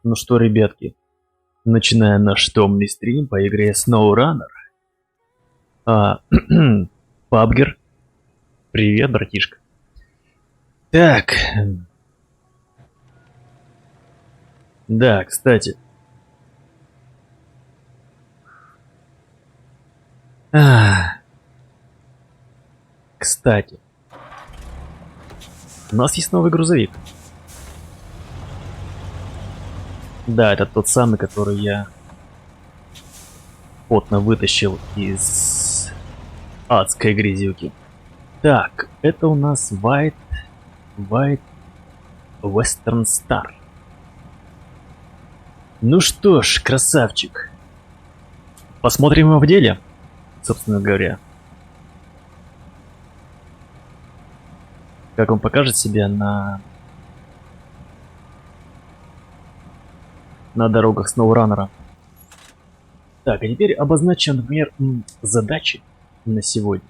Ну что, ребятки, начинаем наш томный стрим по игре SnowRunner. Пабгер, привет, братишка. Так, да, кстати. Кстати, у нас есть новый грузовик. Да, это тот самый, который я потно вытащил из адской грязюки. Так, это у нас White Western Star. Ну что ж, красавчик. Посмотрим его в деле, собственно говоря. Как он покажет себя на дорогах SnowRunner. Так, а теперь обозначим, например, задачи на сегодня.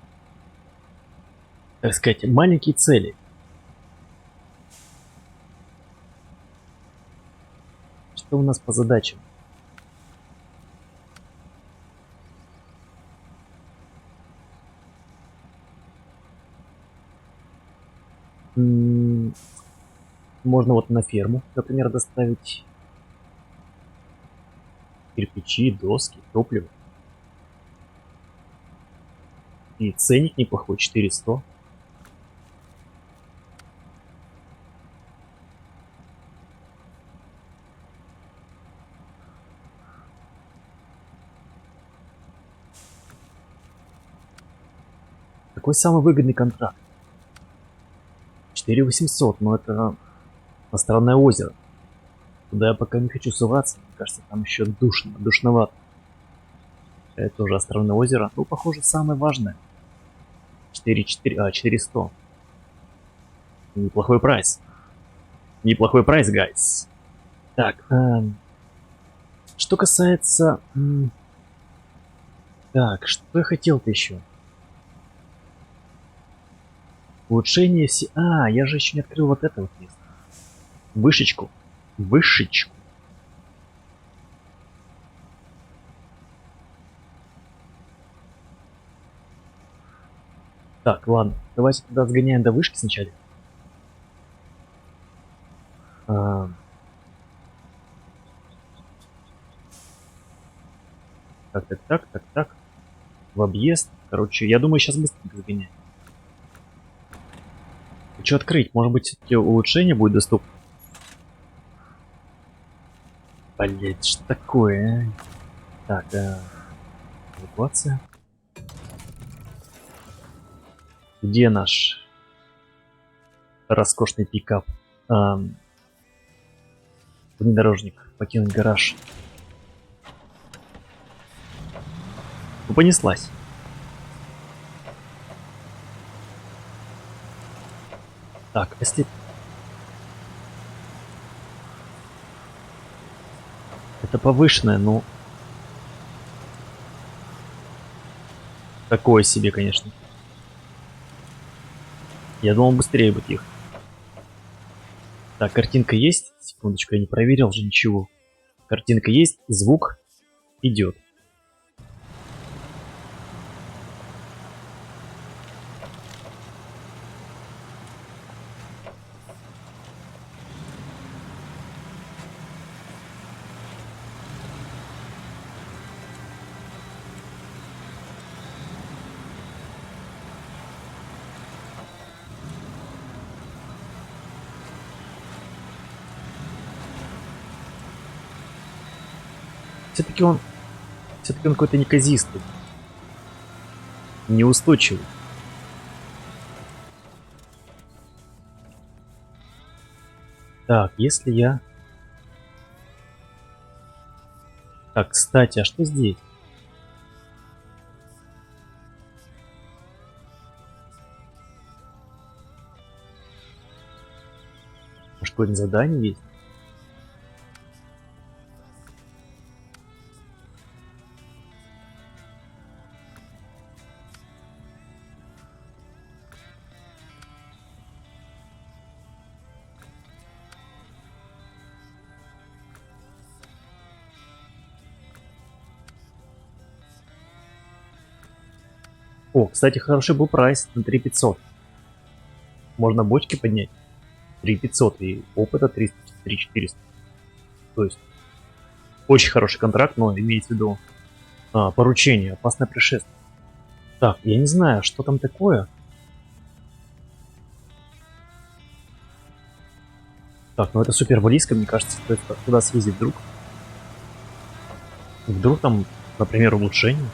Так сказать, маленькие цели. Что у нас по задачам? Можно вот на ферму, например, доставить кирпичи, доски, топливо. И ценник неплохой, 400. Какой самый выгодный контракт? 4800, но это Островное озеро. Туда я пока не хочу соваться, мне кажется, там еще душновато. Это тоже Островное озеро. Ну, похоже, самое важное. 400. Неплохой прайс. Неплохой прайс, гайс. Так, что касается... Так, что я хотел-то еще? Улучшение я же еще не открыл вот это вот место. Вышечку. Вышечку. Так, ладно. Давайте туда сгоняем до вышки сначала. Так. В объезд. Короче, я думаю, сейчас быстренько сгоняем. Что открыть? Может быть, все-таки улучшение будет доступно? Блять, что такое, а? Так, эвакуация. Где наш роскошный пикап? Внедорожник. Покинуть гараж. Ну, понеслась. Так, если... Это повышенное, ну... Такое себе, конечно. Я думал, быстрее будет ехать. Так, картинка есть? Секундочку, я не проверил же ничего. Картинка есть, звук идет. Все-таки он какой-то неказистый. Неустойчивый. Так, если я... Так, кстати, а что здесь? Может, какое-нибудь задание есть? О, кстати, хороший был прайс на 3500. Можно бочки поднять. 3500 и опыта 300, 3400. То есть очень хороший контракт, но имеется в виду поручение, опасное пришествие. Так, я не знаю, что там такое. Так, ну это супер близко, мне кажется, стоит туда съездить вдруг. Вдруг там, например, улучшение.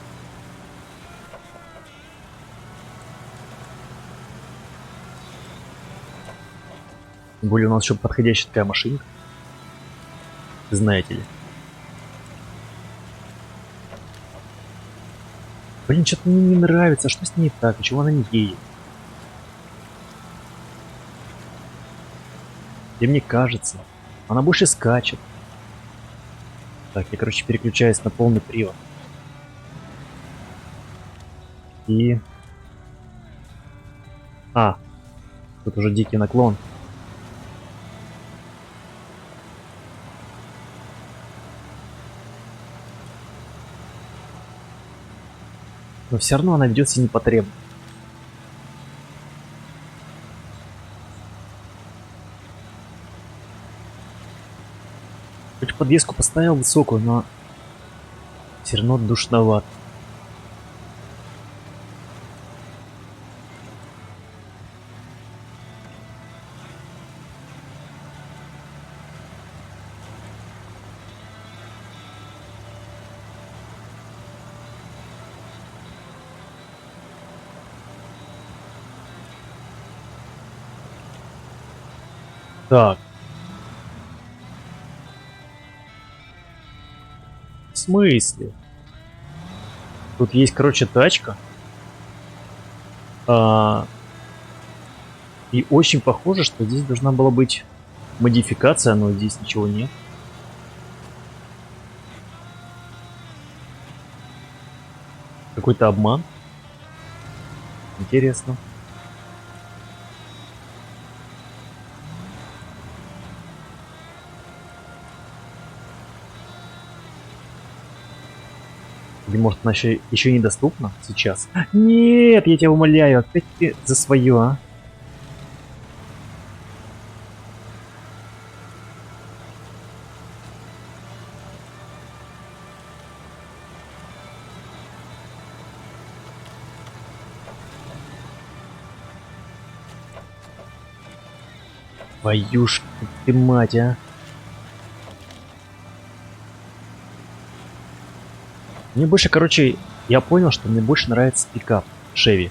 Тем более у нас еще подходящая такая машинка. Знаете ли. Блин, что-то мне не нравится. Что с ней так? Почему она не едет? И мне кажется, она больше скачет. Так, я, короче, переключаюсь на полный привод. И... тут уже дикий наклон. Но все равно она ведет себя непотребно. Хоть подвеску поставил высокую, но все равно душновато. Так. В смысле? Тут есть, короче, тачка. И очень похоже, что здесь должна была быть модификация, но здесь ничего нет. Какой-то обман. Интересно. Или может она еще недоступна сейчас? Нет, я тебя умоляю, опять ты за свое, а? Твою ж ты мать, а? Мне больше, короче, я понял, что мне больше нравится пикап Chevy.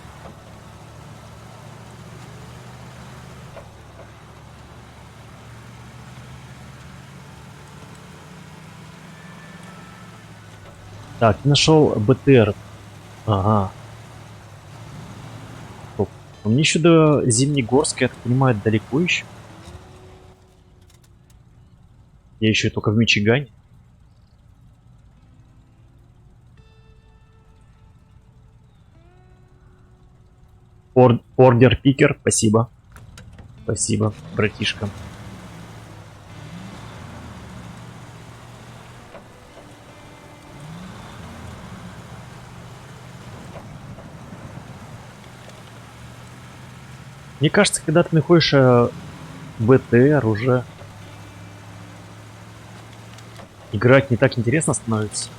Так, нашел БТР. Ага. Стоп. Но мне еще до Зимнегорска, я так понимаю, далеко еще. Я еще только в Мичигане. Ордер пикер, спасибо. Спасибо, братишка. Мне кажется, когда ты находишь БТР, уже играть не так интересно становится.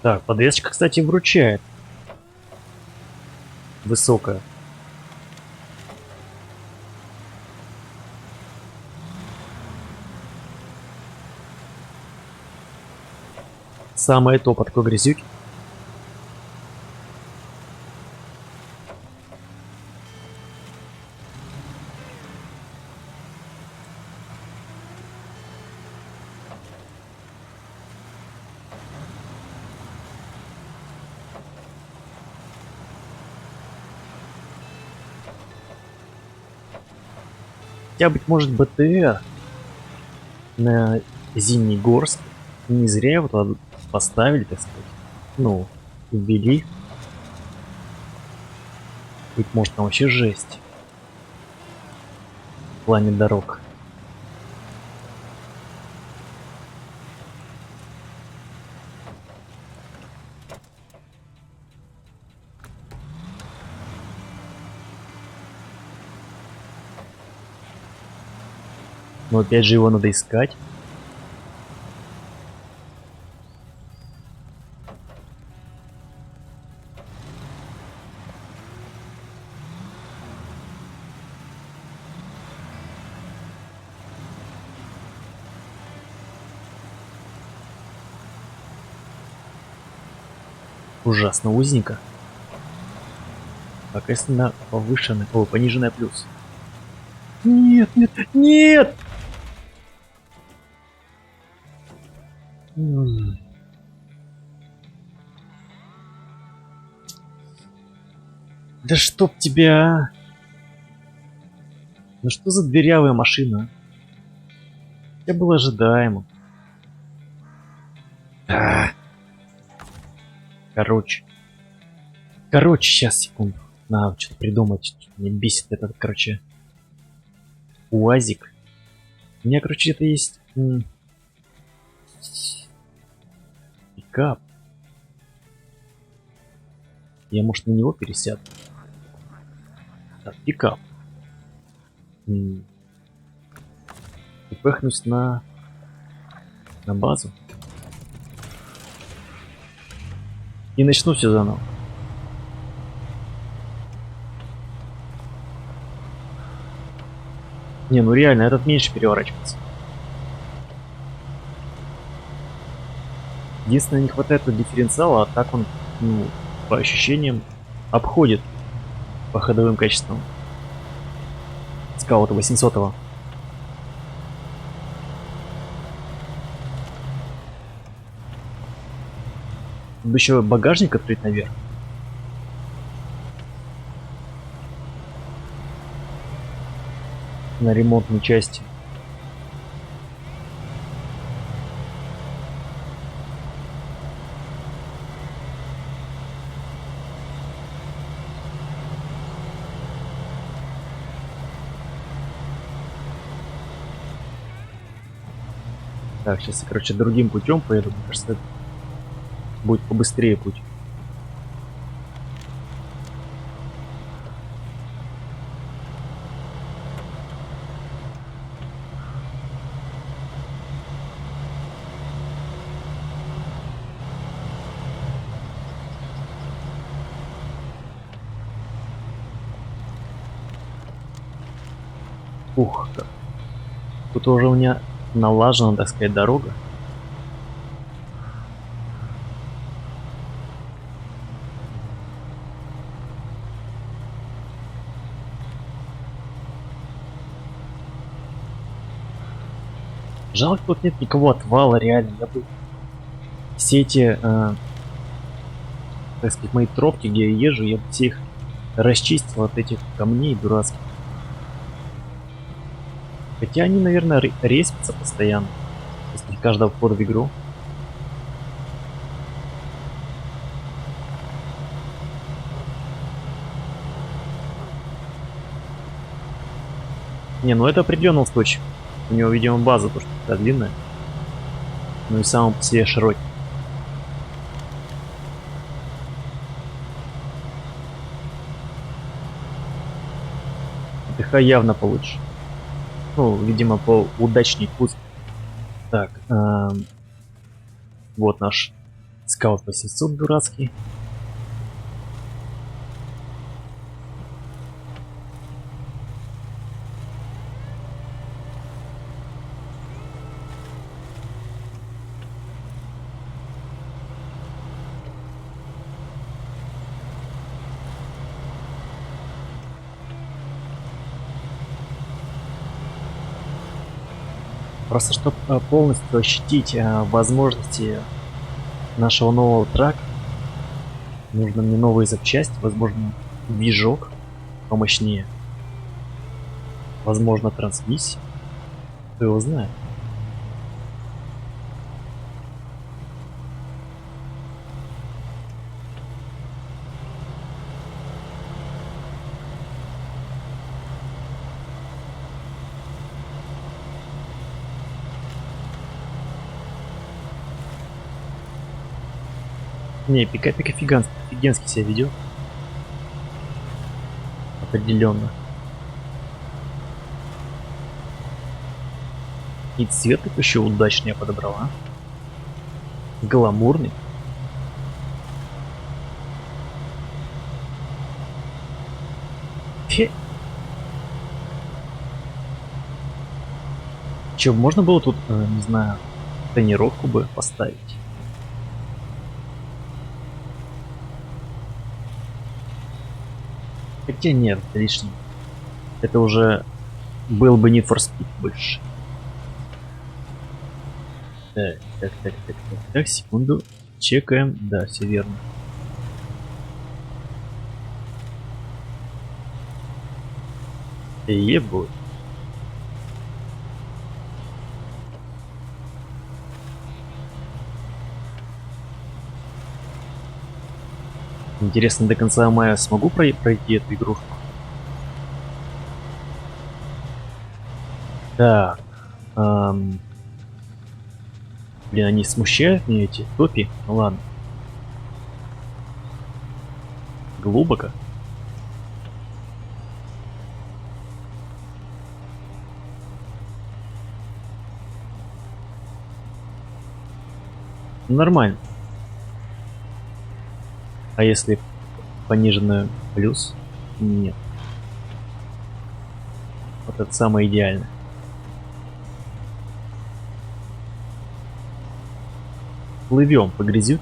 Так, подвесочка, кстати, вручает. Высокая. Самое топ от такой грязюки. Хотя, быть может, БТР на Зимний Горск не зря его туда поставили, так сказать. Ну, ввели. Быть может, там вообще жесть. В плане дорог. Но опять же его надо искать. Ужасно узенько. Так, если на повышенный, о, пониженная плюс. Нет, нет, нет! Да чтоб тебя... Ну что за дырявая машина? Я был ожидаемо. Короче. Короче, сейчас, секунду. Надо что-то придумать. Меня бесит этот, короче, УАЗик. У меня, короче, это есть... Пикап. Я, может, на него пересяду? Так, пикап. И пыхнусь на базу. И начну все заново. Не, ну реально, этот меньше переворачивается. Единственное, не хватает дифференциала, а так он, ну, по ощущениям, обходит по ходовым качествам Скаута 800-го. Надо еще багажник открыть наверх. На ремонтной части. Так, сейчас я, короче, другим путем поеду. Мне кажется, это будет побыстрее путь. Ух, как. Тут уже у меня налажена, так сказать, дорога. Жалко, тут нет никого отвала, реально. Я бы все эти, так сказать, мои тропки, где я езжу, я бы все их расчистил от этих камней дурацких. Хотя они, наверное, респятся постоянно после каждого входа в игру. Не, ну это определенно устойчив. У него, видимо, база, потому что такая длинная. Ну и сам по себе широкий. ДХ явно получше. Ну, видимо, по удачней путь. Так, вот наш скаут 800 дурацкий. Просто чтобы полностью ощутить возможности нашего нового трака, нужно мне новые запчасти, возможно, движок помощнее, возможно, трансмиссия, кто его знает. Не, пикапик офигенский себя ведет. Определенно. И цвет так еще удачно я подобрала. Гламурный. Фе. Че, можно было тут, не знаю, тонировку бы поставить? Хотя нет, лишний. Это уже был бы Need for Speed больше. Так, секунду. Чекаем. Да, все верно. Ебу. Интересно, до конца мая смогу пройти эту игрушку? Так. Блин, они смущают меня, эти топи? Ну ладно. Глубоко. Нормально. А если пониженную плюс? Нет. Вот это самое идеальное. Плывем по грязюке.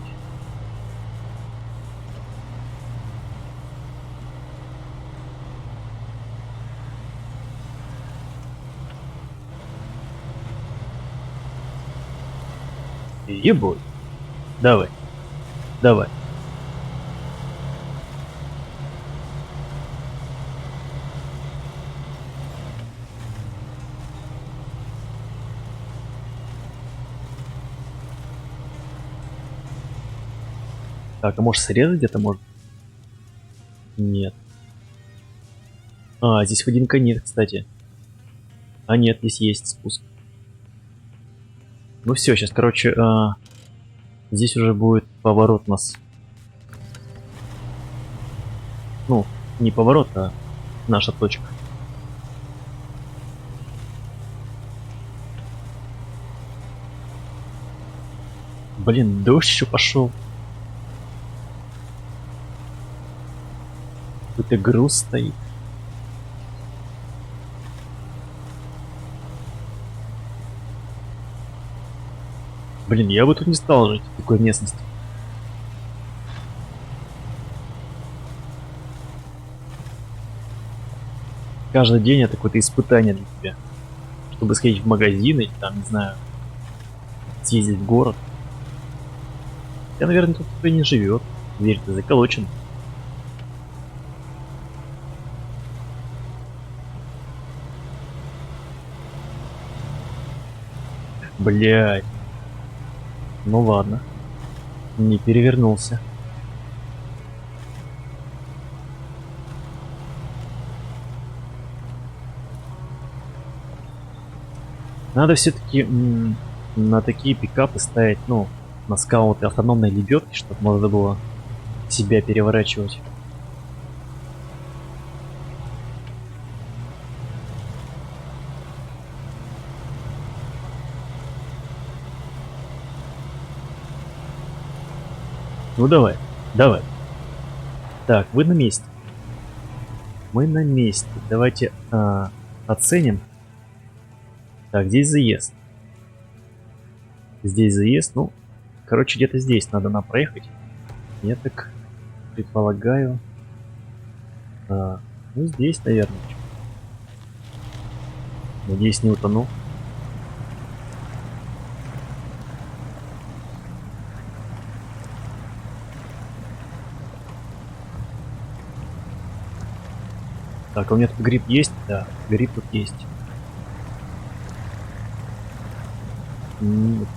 Ебой. Давай. Давай. Так, а может срезать где-то можно? Нет. А, здесь в один конец, кстати. А нет, здесь есть спуск. Ну все, сейчас, короче, здесь уже будет поворот у нас. Ну, не поворот, а наша точка. Блин, дождь еще пошел. Какой-то груз стоит. Блин, я бы тут не стал жить в такой местности. Каждый день это какое-то испытание для тебя. Чтобы сходить в магазин или там, не знаю, съездить в город. Я, наверное, тут кто-то не живет. Дверь ты заколочен. Блять. Ну ладно. Не перевернулся. Надо все-таки на такие пикапы ставить, ну, на скауты автономной лебедки, чтобы можно было себя переворачивать. Ну давай, давай. Так, вы на месте. Мы на месте. Давайте оценим. Так, здесь заезд. Здесь заезд, ну, короче, где-то здесь надо нам проехать. Я так предполагаю. Ну, здесь, наверное. Надеюсь, не утону. Так, а у меня тут гриб есть? Да, гриб тут есть.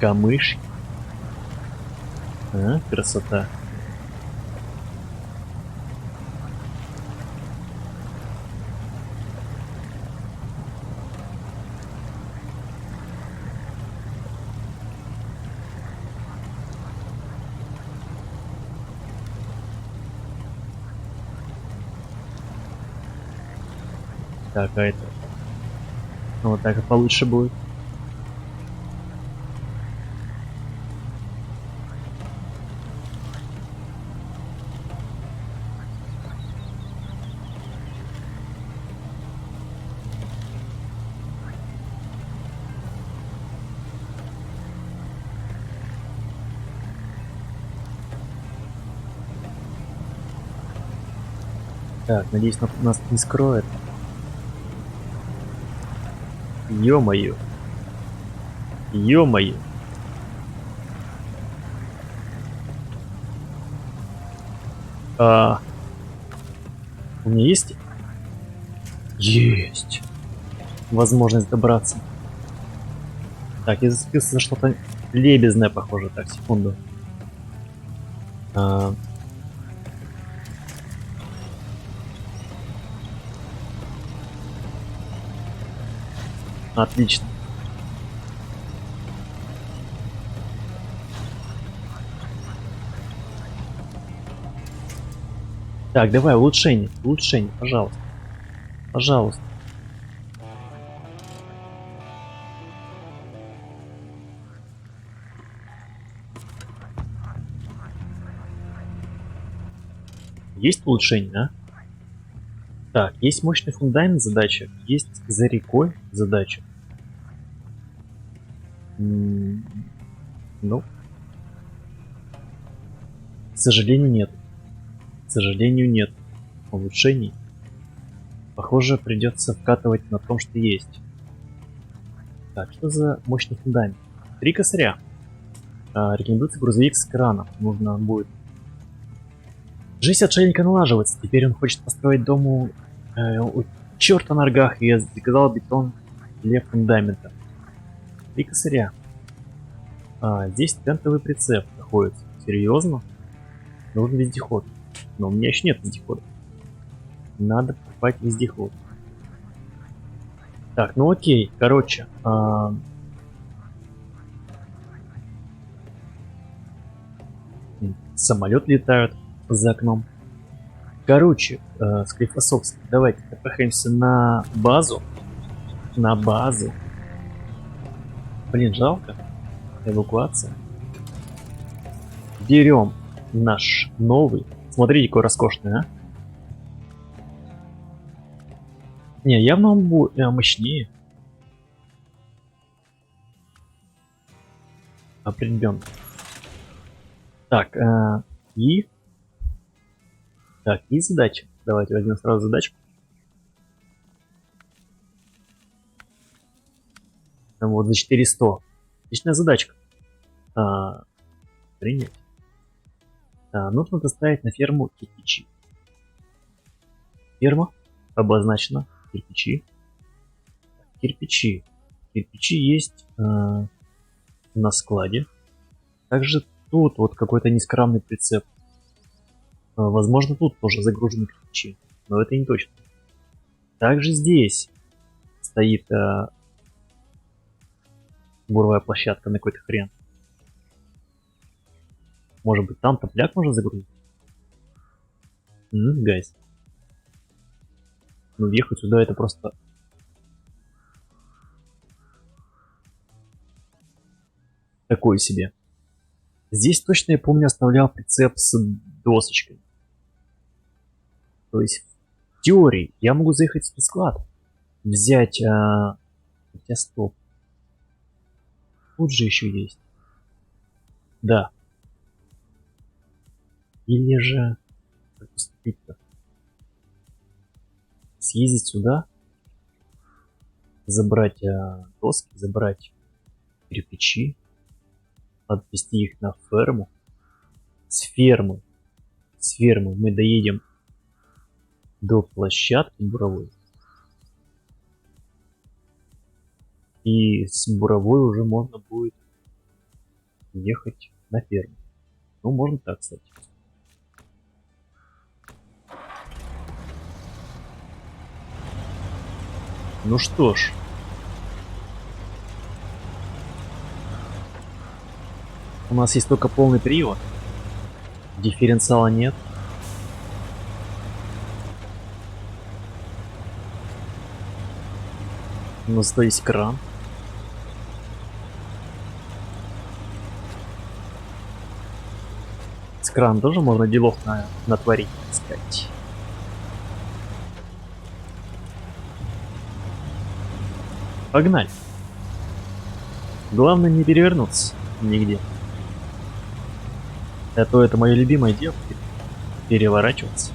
Камыш. А, красота. Так, а это... Ну, вот так и получше будет. Так, надеюсь, нас не скроет. Ё-моё. Ё-моё. А, у меня есть? Есть. Возможность добраться. Так, я зацепился за что-то лебезное, похоже. Так, секунду. А, отлично. Так, давай, улучшение. Улучшение, пожалуйста. Пожалуйста. Есть улучшение, а? Так, есть мощный фундамент задача, есть за рекой задача. Ну, к сожалению, нет. К сожалению, нет улучшений. Похоже, придется вкатывать на том, что есть. Так, что за мощный фундамент? 3 косаря. Рекомендуется грузовик с краном. Нужно будет... Жизнь отшельника налаживается. Теперь он хочет построить дом у черта на рогах и заказал бетон для фундамента. 3 косаря. Здесь тентовый прицеп находится. Серьезно? Нужен вездеход. Но у меня еще нет вездехода. Надо покупать вездеход. Так, ну окей. Короче. Самолет летают за окном. Короче, Склифосовский, давайте поехаемся на базу. На базу. Блин, жалко. Эвакуация. Берем наш новый. Смотрите, какой роскошный, а? Не, явно он будет мощнее. Определенно. Так, и... Так, и задача. Давайте возьмем сразу задачку. Вот за 400. Отличная задачка. Принять. Нужно доставить на ферму кирпичи. Ферма обозначена. Кирпичи. Кирпичи. Кирпичи есть на складе. Также тут вот какой-то нескромный прицеп. Возможно, тут тоже загружены кирпичи. Но это не точно. Также здесь стоит буровая площадка на какой-то хрен. Может быть, там топляк можно загрузить? Гайс. Ну, ехать сюда это просто... Такое себе. Здесь точно, я помню, оставлял прицеп с досочкой. То есть, в теории, я могу заехать в склад. Взять... Хотя, стоп. Тут же еще есть. Да. Или же... Как поступить-то? Съездить сюда. Забрать доски, забрать кирпичи. Отвезти их на ферму. С фермы мы доедем до площадки буровой. И с буровой уже можно будет ехать на ферму. Ну, можно так, кстати. Ну что ж. У нас есть только полный привод. Дифференциала нет. Но зато есть кран. С краном тоже можно делов натворить, так сказать. Погнали. Главное не перевернуться нигде. А то это мое любимое дело — переворачиваться.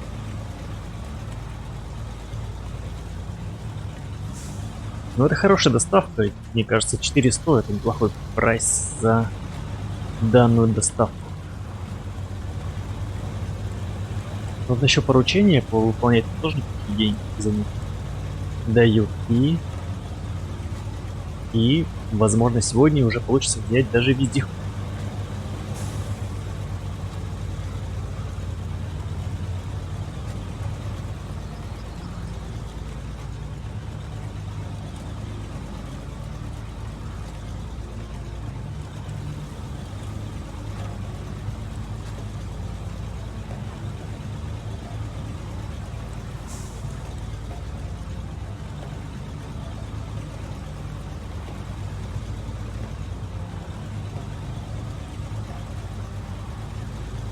Ну, это хорошая доставка. Мне кажется, 400 это неплохой прайс за данную доставку. Нужно еще поручения выполнять, тоже неплохие деньги за них дают. И, возможно, сегодня уже получится взять даже вездеход.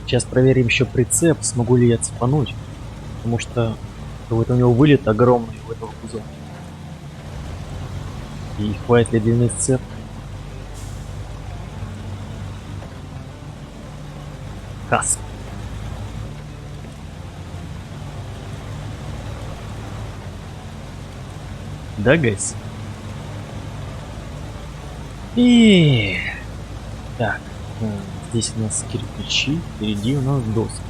Сейчас проверим еще прицеп, смогу ли я цепануть. Потому что вот у него вылет огромный у этого кузова. И хватит ли длины цеп? Каск. Да, гайс? И так, здесь у нас кирпичи, впереди у нас доски.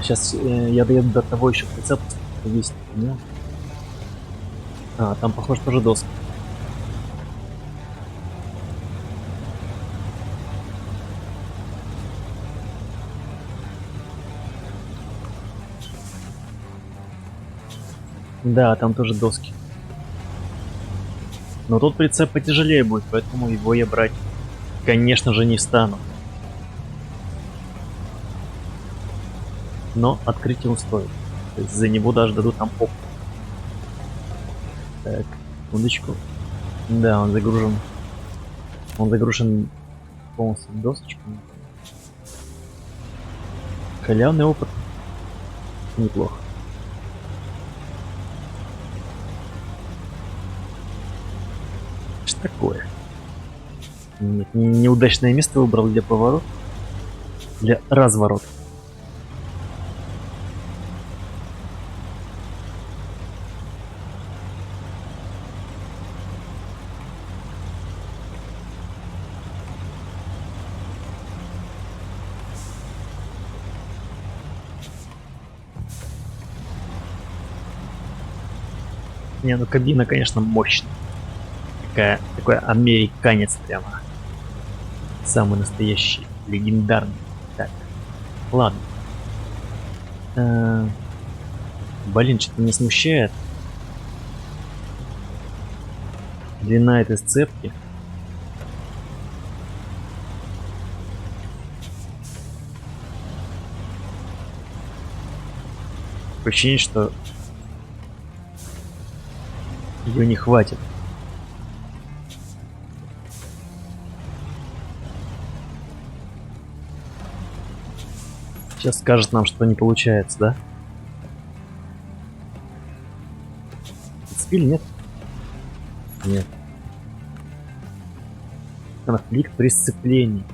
Сейчас я доеду до того еще прицепа, весит, ну. Там, похоже, тоже доски. Да, там тоже доски. Но тут прицеп потяжелее будет, поэтому его я брать, конечно же, не стану. Но открытие стоит. То есть за него даже дадут там опыт. Так, секундочку. Да, он загружен. Он загружен полностью досочками. Халявный опыт. Неплохо. Что такое? Нет, неудачное место выбрал для поворота. Для разворота. Не, ну кабина, конечно, мощная. Такой американец прямо. Самый настоящий, легендарный. Так, ладно. Блин, что-то меня смущает. Длина этой сцепки. Ощущение, что ее не хватит. Сейчас скажет нам, что не получается, да? Зацепили, нет? Нет. Конфликт при сцеплении.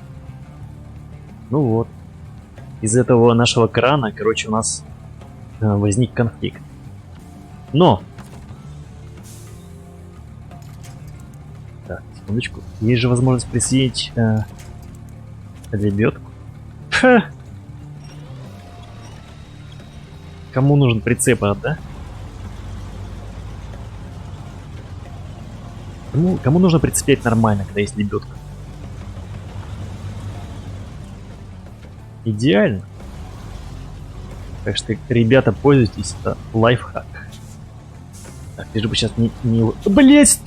Ну вот. Из этого нашего крана, короче, у нас возник конфликт. Но! Так, секундочку. Есть же возможность присоединить лебедку. Ха! Кому нужен прицеп, да? Кому нужно прицеплять нормально, когда есть лебедка? Идеально. Так что, ребята, пользуйтесь, это лайфхак. Так, лишь бы сейчас не... Блять,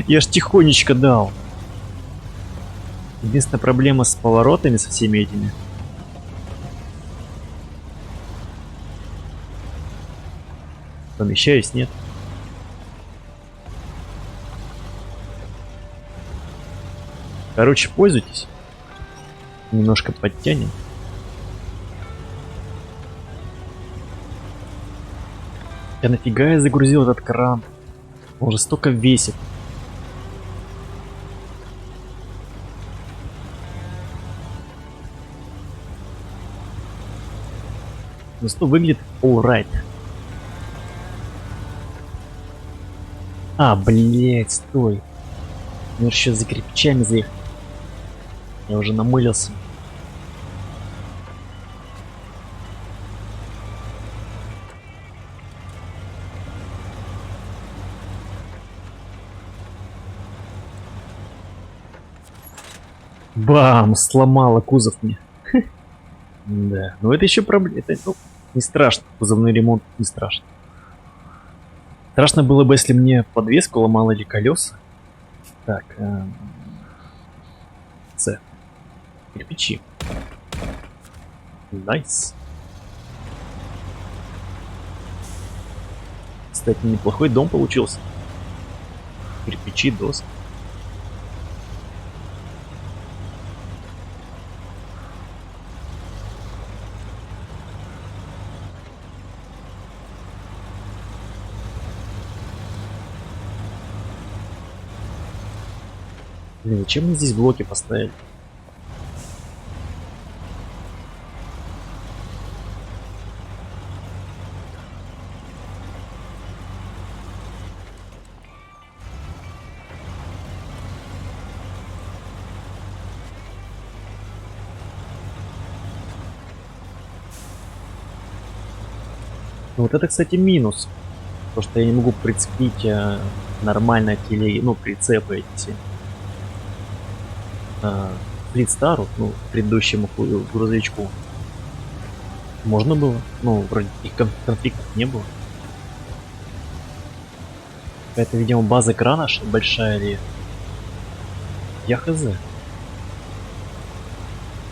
я ж тихонечко дал. Единственная проблема с поворотами, со всеми этими. Помещаюсь, нет? Короче, пользуйтесь. Немножко подтянем. Я нафига я загрузил этот кран? Он же столько весит. Ну что, выглядит alright. А, блять, стой. Мне еще за кирпичами заехать. Я уже намылился. Бам! Сломала кузов мне. Да, но это еще проблема. Это, ну, не страшно. Кузовной ремонт не страшно. Страшно было бы, если мне подвеску ломало или колеса. Так, С. Кирпичи. Найс. Кстати, неплохой дом получился. Кирпичи, доски. Блин, зачем мне здесь блоки поставили? Ну, вот это, кстати, минус. То, что я не могу прицепить нормально телеги, ну, прицепы эти. Флитстару, ну, предыдущему грузовичку. Можно было. Ну, вроде таких конфликтов не было. Это, видимо, база крана большая или... Я хз.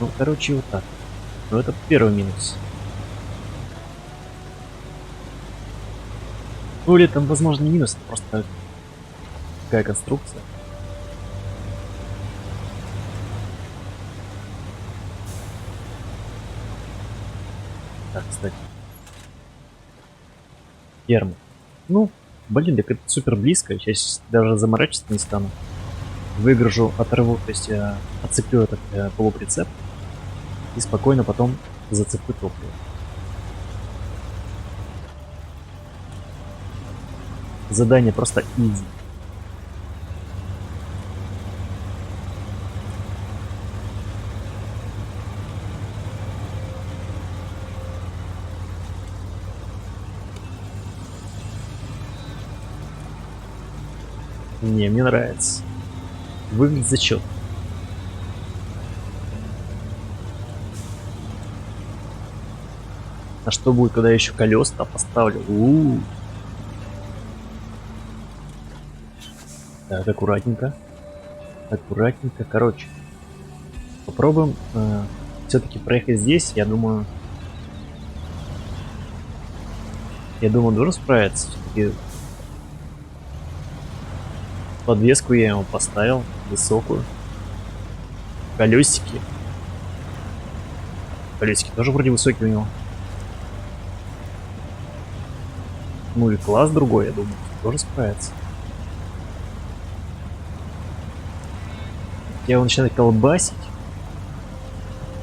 Ну, короче, вот так. Но это первый минус. Ну, или там, возможно, не минус, а просто такая конструкция. Так, кстати. Ферма. Ну, блин, так это супер близко. Я сейчас даже заморачиваться не стану. Выгружу, оторву, то есть отцеплю этот полуприцеп. И спокойно потом зацеплю топливо. Задание просто изи. Не, мне нравится. Выглядит зачет. А что будет, когда я еще колеса поставлю? Так, аккуратненько. Аккуратненько. Короче, попробуем все-таки проехать здесь. Я думаю, должен справиться. Все-таки подвеску я ему поставил высокую. Колесики. Колесики тоже вроде высокие у него. Ну и класс другой, я думаю, тоже справится. Я его начинаю колбасить.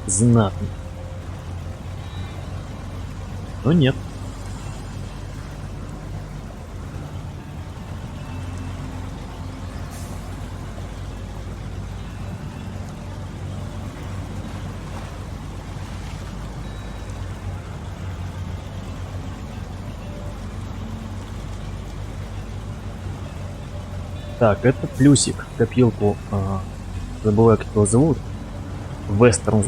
Знатно. Но нет. Так, это плюсик. Копилку. Забываю, как его зовут. Вестерн.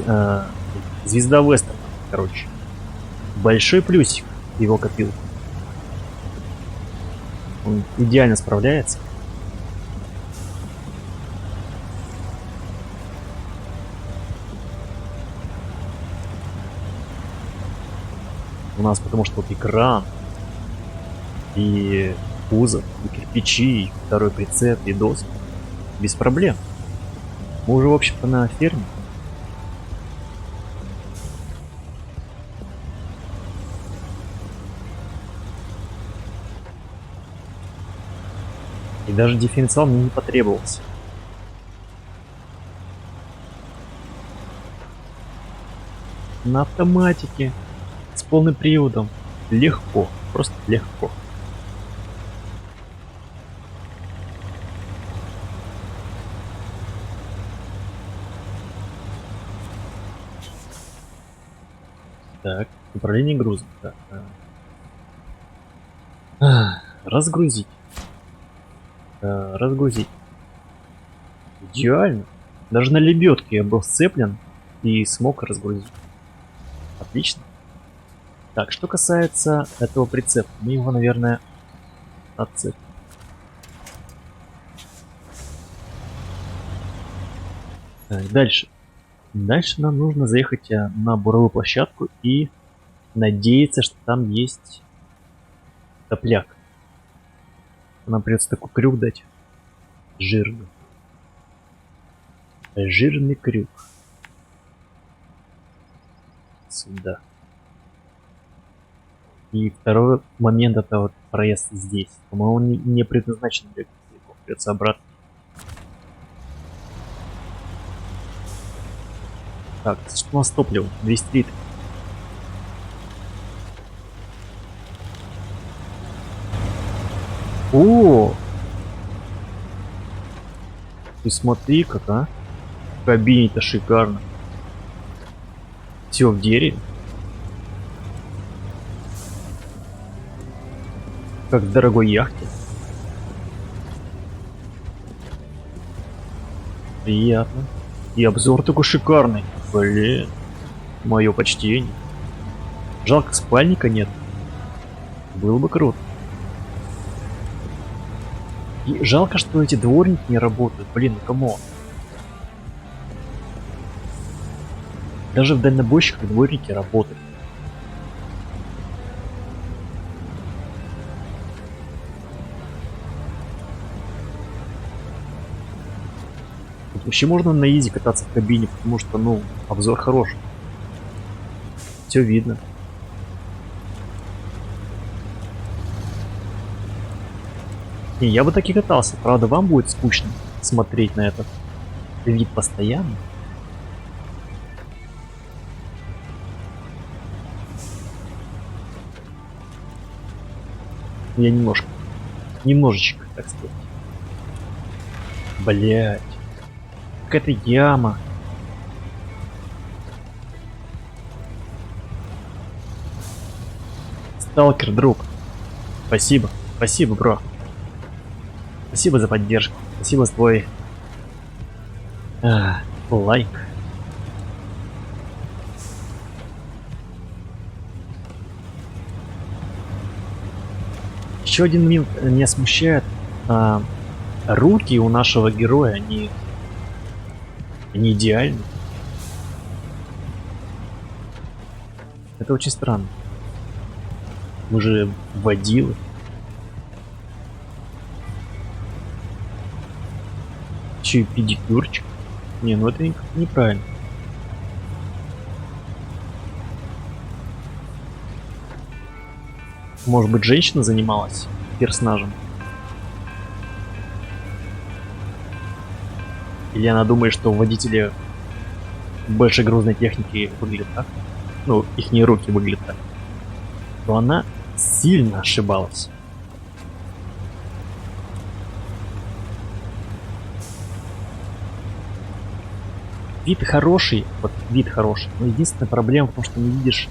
Звезда Вестерна, короче. Большой плюсик его копилку. Он идеально справляется. У нас потому что вот экран и кузов, и кирпичи, и второй прицеп, и доски. Без проблем. Мы уже, в общем-то, на ферме. И даже дифференциал мне не потребовался. На автоматике, с полным приводом. Легко, просто легко. Так, управление грузом. Так, разгрузить. Разгрузить. Идеально. Даже на лебедке я был сцеплен и смог разгрузить. Отлично. Так, что касается этого прицепа, мы его, наверное, отцепим. Так, дальше. Дальше нам нужно заехать на буровую площадку и надеяться, что там есть топляк. Нам придется такой крюк дать. Жирный. Жирный крюк. Сюда. И второй момент — это вот проезд здесь. По-моему, он не предназначен для его. Придется обратно. Так, что у нас топливо? 200 литров. О! Ты смотри как, а? В кабине-то шикарно. Все в дереве. Как в дорогой яхте. Приятно. И обзор такой шикарный. Блин. Мое почтение. Жалко, спальника нет. Было бы круто. И жалко, что эти дворники не работают. Блин, ну камон. Даже в дальнобойщиках дворники работают. Тут вообще можно на изи кататься в кабине, потому что, ну, обзор хороший. Все видно. Не, я бы так и катался. Правда, вам будет скучно смотреть на этот вид постоянно. Я немножечко, так сказать. Блять. Какая-то яма. Сталкер, друг. Спасибо. Спасибо, бро. Спасибо за поддержку. Спасибо за твой лайк. Еще один момент меня смущает. Руки у нашего героя, они идеальны. Это очень странно. Мы же водилы. Еще и педикюрчик. Не, ну это неправильно. Может быть, женщина занималась персонажем? Или она думает, что водители большой грузной техники выглядят так? Ну, их руки выглядят так. То она сильно ошибалась. Вид хороший, вот вид хороший, но единственная проблема в том, что не видишь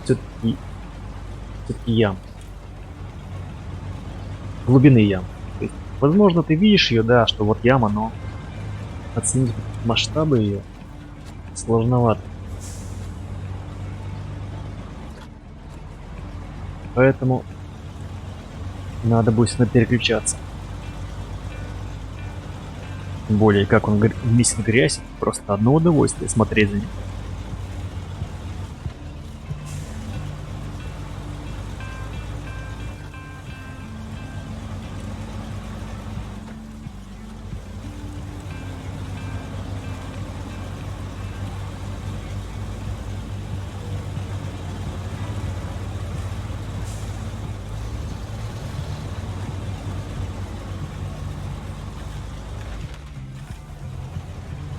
все-таки ям. Глубины ям. То есть, возможно, ты видишь ее, да, что вот яма, но оценить масштабы ее сложновато. Поэтому надо будет переключаться. Тем более, как он месит грязь, просто одно удовольствие смотреть за ним.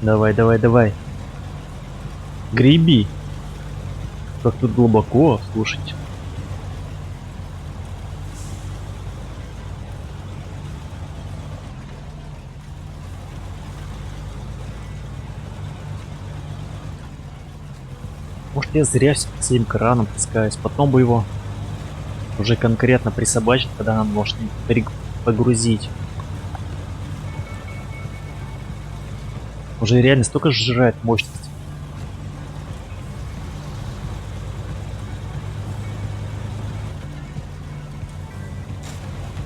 Давай, давай, давай. Греби. Как тут глубоко, слушайте. Может, я зря всем краном таскаюсь, потом бы его уже конкретно присобачить, когда нам может погрузить. Уже реально столько сжирает мощность.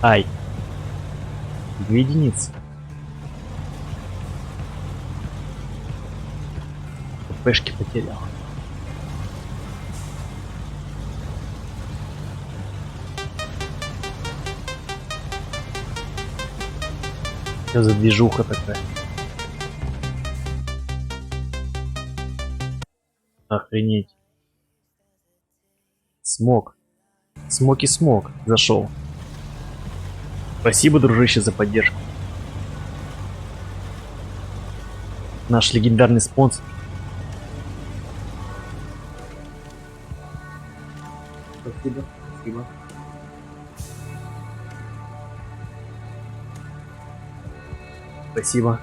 Ай. 2 единицы. ППшки потерял. Что за движуха такая? Охренеть. Смог. Смоки смог. Зашел. Спасибо, дружище, за поддержку. Наш легендарный спонсор. Спасибо, спасибо. Спасибо.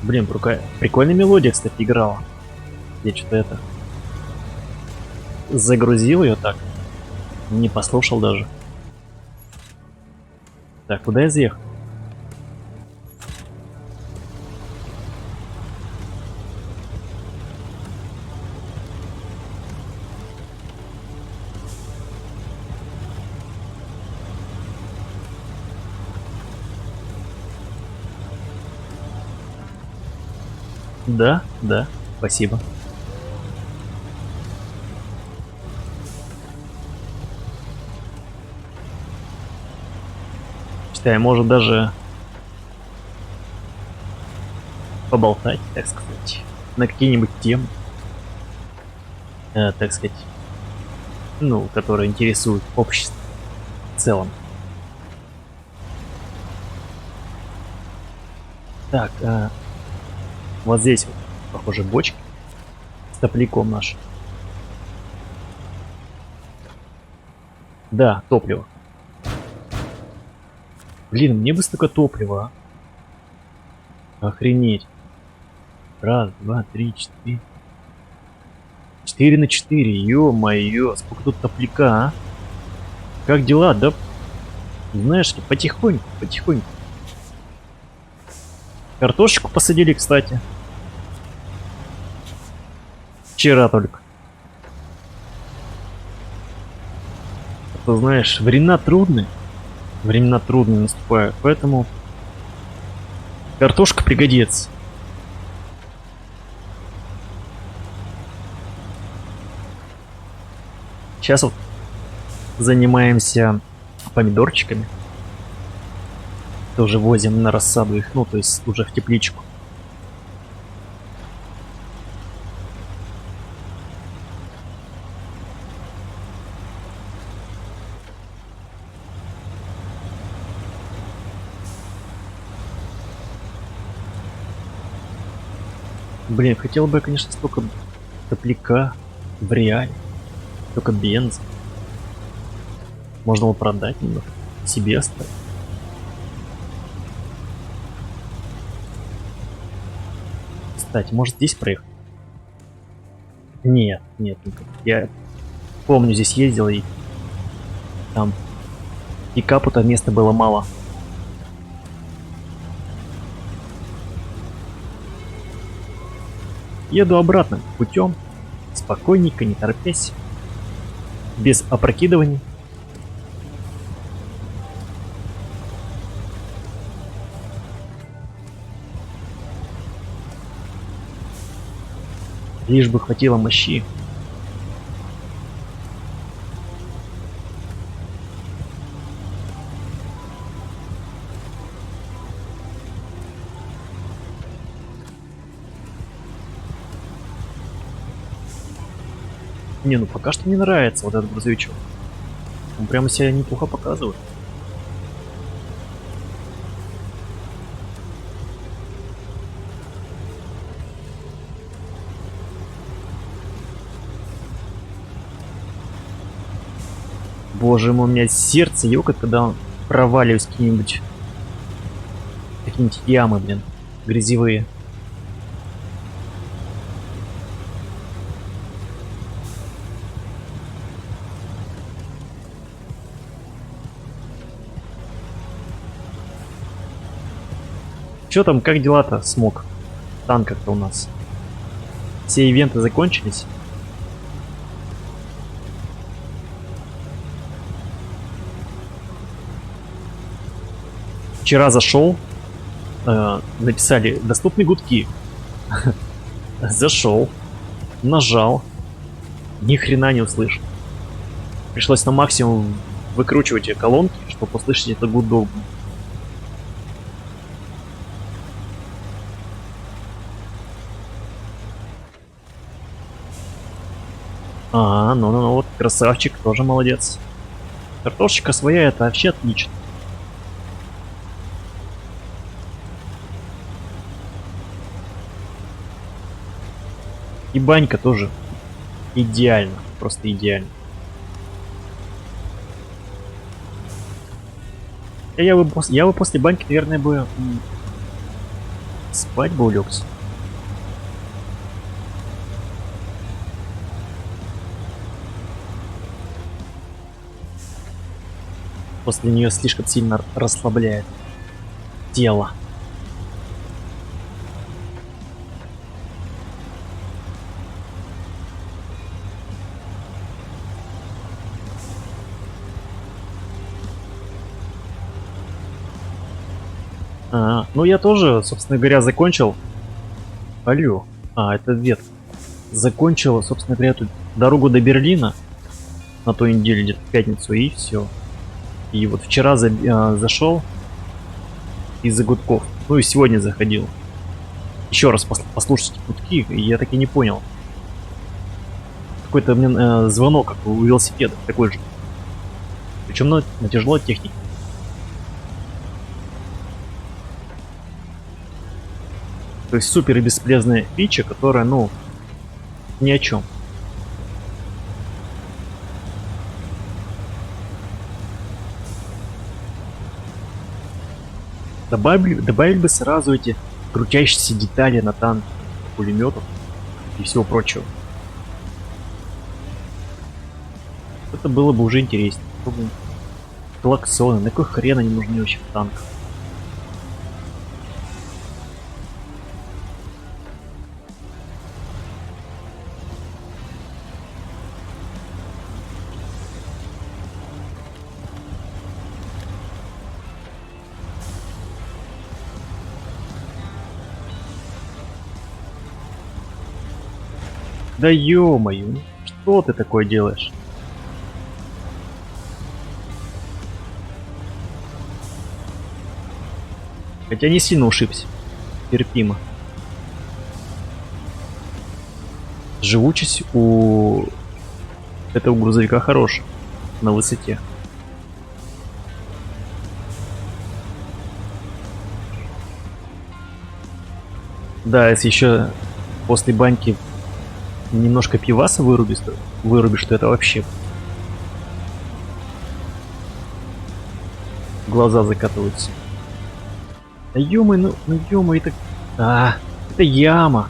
Блин, прикольная мелодия, кстати, играла. Я что-то это... загрузил ее так. Не послушал даже. Так, куда я заехал? Да, да, спасибо. Считай, может даже поболтать, так сказать, на какие-нибудь темы, так сказать, ну, которые интересуют общество в целом. Так, вот здесь вот, похоже, бочка с топляком наш. Да, топливо. Блин, мне бы столько топлива. Охренеть. Раз, два, три, 4. 4 на 4. Ё-моё, сколько тут топляка, а? Как дела, да? Знаешь, потихоньку, потихоньку. Картошечку посадили, кстати. Вчера только. Ты знаешь, времена трудные наступают, поэтому картошка пригодится. Сейчас вот занимаемся помидорчиками. Тоже возим на рассаду их, ну то есть уже в тепличку. Блин, хотел бы я, конечно, столько топляка в реале, только бензин. Можно его продать немного, себе оставить. Кстати, может здесь проехать? Нет, нет, я помню, здесь ездил и там пикапу-то места было мало. Еду обратным путем, спокойненько, не торопясь, без опрокидываний. Лишь бы хватило мощи. Не, ну пока что мне нравится вот этот грузовичок. Он прямо себя неплохо показывает. Боже мой, у меня сердце ёкает, когда проваливаюсь в какие-нибудь ямы, блин, грязевые. Чё там, как дела-то, смог? В танках-то у нас. Все ивенты закончились? Вчера зашел, написали доступны гудки. Зашел, нажал, ни хрена не услышал. Пришлось на максимум выкручивать колонки, чтобы услышать это гудок. Ну, вот, красавчик, тоже молодец. Картошечка своя, это вообще отлично. И банька тоже идеально, просто идеально. Я бы после баньки, наверное, бы спать бы улегся. После нее слишком сильно расслабляет тело. Ну я тоже, собственно говоря, закончил. Алло. Это ветка. Закончил, собственно говоря, эту дорогу до Берлина на той неделе, где-то в пятницу, и все. И вот вчера зашел из-за гудков. Ну и сегодня заходил. Еще раз послушать гудки, и я так и не понял. Какой-то мне звонок, как у велосипеда, такой же. Причем на тяжелой технике. То есть супер и бесполезная фича, которая, ну, ни о чем. Добавили бы сразу эти крутящиеся детали на танке, пулеметов и всего прочего. Это было бы уже интереснее. Клаксоны, на какой хрен они нужны вообще в танках? Да ё-моё, что ты такое делаешь? Хотя не сильно ушибся. Терпимо. Живучесть у этого грузовика хорошая. На высоте. Да, если еще после баньки немножко пиваса вырубишь, то это вообще глаза закатываются. Да ё-моё, ну ё-моё, это яма.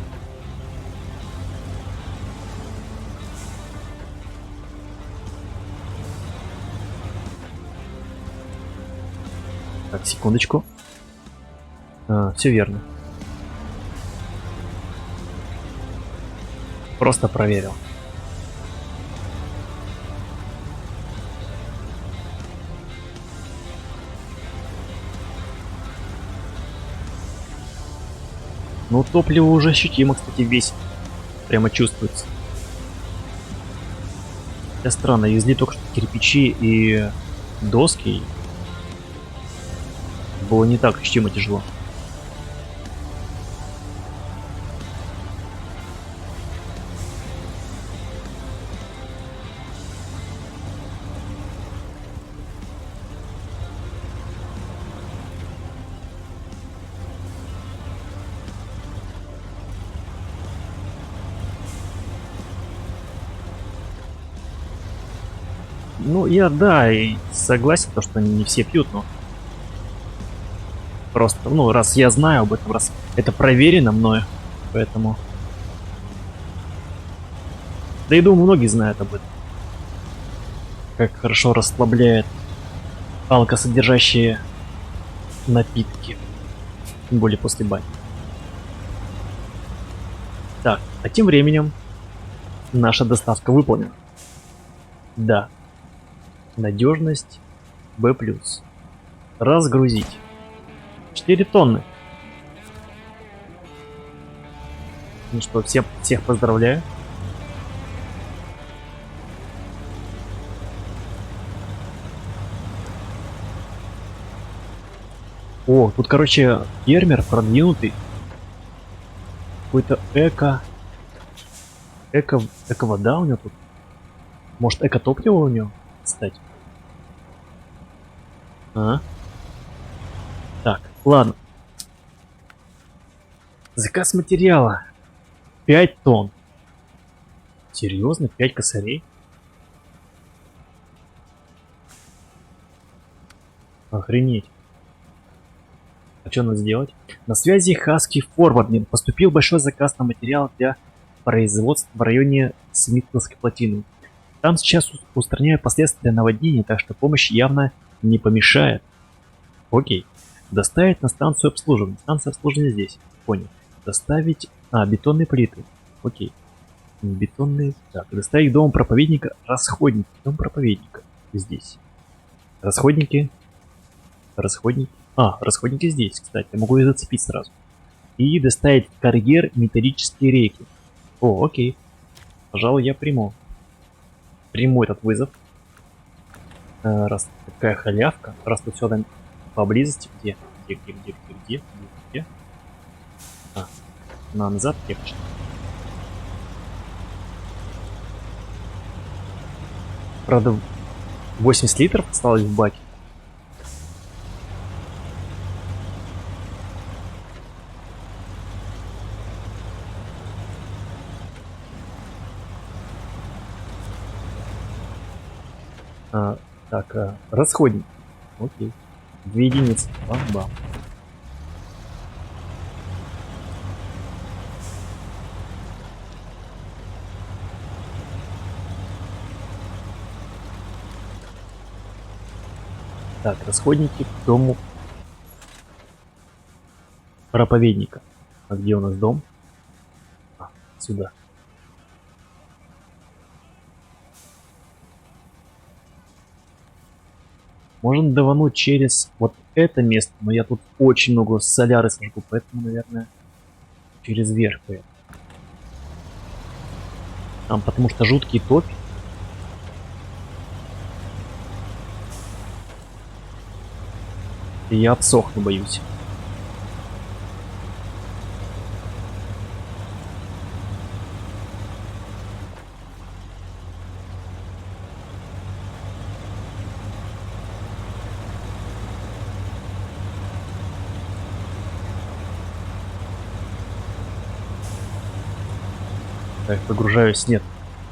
Так, секундочку. Все верно. Просто проверил. Ну, топливо уже ощутимо, кстати, весит. Прямо чувствуется. Хотя странно, везли только что кирпичи и доски. Было не так ощутимо тяжело. Ну, я, да, и согласен, то, что не все пьют, но просто, ну, раз я знаю об этом, раз это проверено мною, поэтому... Да и думаю, многие знают об этом. Как хорошо расслабляет алкосодержащие напитки. Тем более после бани. Так, а тем временем наша доставка выполнена. Да. Надежность B+. Разгрузить. 4 тонны. Ну что, всех поздравляю. О, тут, короче, фермер продвинутый. Какой-то эко-вода у него тут. Может, эко-топливо у него, кстати. А? Так, ладно. Заказ материала. 5 тонн. Серьезно? 5 косарей? Охренеть. А что надо сделать? На связи Husky Forwarding. Поступил большой заказ на материал для производства в районе Смитновской плотины. Там сейчас устраняют последствия наводнения, так что помощь явно не помешает. Окей. Доставить на станцию обслуживания. Станция обслуживания здесь. Понял. Доставить... бетонные плиты. Окей. Бетонные... Так, доставить дом проповедника. Расходники. Дом проповедника. Здесь. Расходники. Расходники. Расходники здесь, кстати. Я могу их зацепить сразу. И доставить карьер металлические рейки. О, окей. Пожалуй, я приму этот вызов. Раз такая халявка. Раз тут все там поблизости. Где? Назад кепочка. Правда, 80 литров осталось в баке. Так, расходник. Окей. 2 единицы. Бам-бам. Так, расходники к дому проповедника. А где у нас дом? Сюда. Можно давануть через вот это место, но я тут очень много соляры сожгу, поэтому, наверное, через верх поеду. Там потому что жуткий топь. И я обсохну, боюсь. Так, погружаюсь. Нет.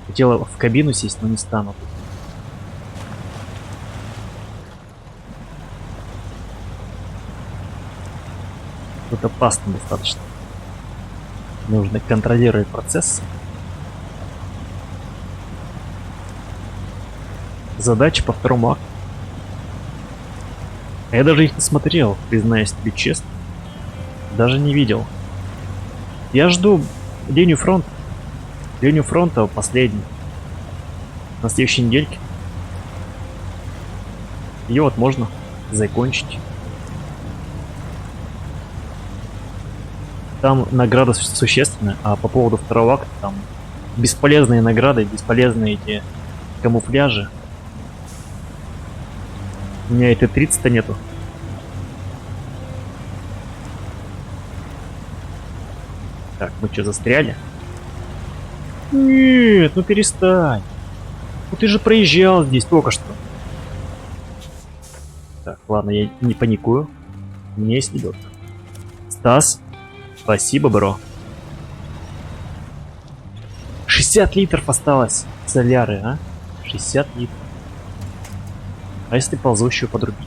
Хотела в кабину сесть, но не стану. Тут опасно достаточно. Нужно контролировать процесс. Задача по второму акту. Я даже их не смотрел, признаюсь тебе честно. Даже не видел. Я жду линию фронта. Линию фронта последний. На следующей недельке. Ее вот можно закончить. Там награда существенная, а по поводу второго акта там бесполезные награды, бесполезные эти камуфляжи. У меня и Т-30-то нету. Так, мы что, застряли? Нет, ну перестань. Ну ты же проезжал здесь только что. Так, ладно, я не паникую. У меня есть лебедка. Стас, спасибо, бро. 60 литров осталось соляры, а? 60 литров. А если ползущую подрубить?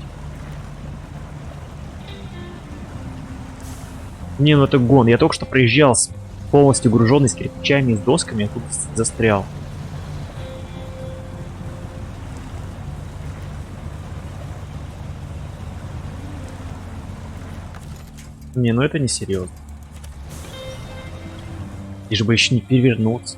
Не, ну это гон. Я только что проезжал с полностью груженный с кирпичами и с досками, а тут застрял. Не, ну это не серьезно. Лишь бы еще не перевернуться.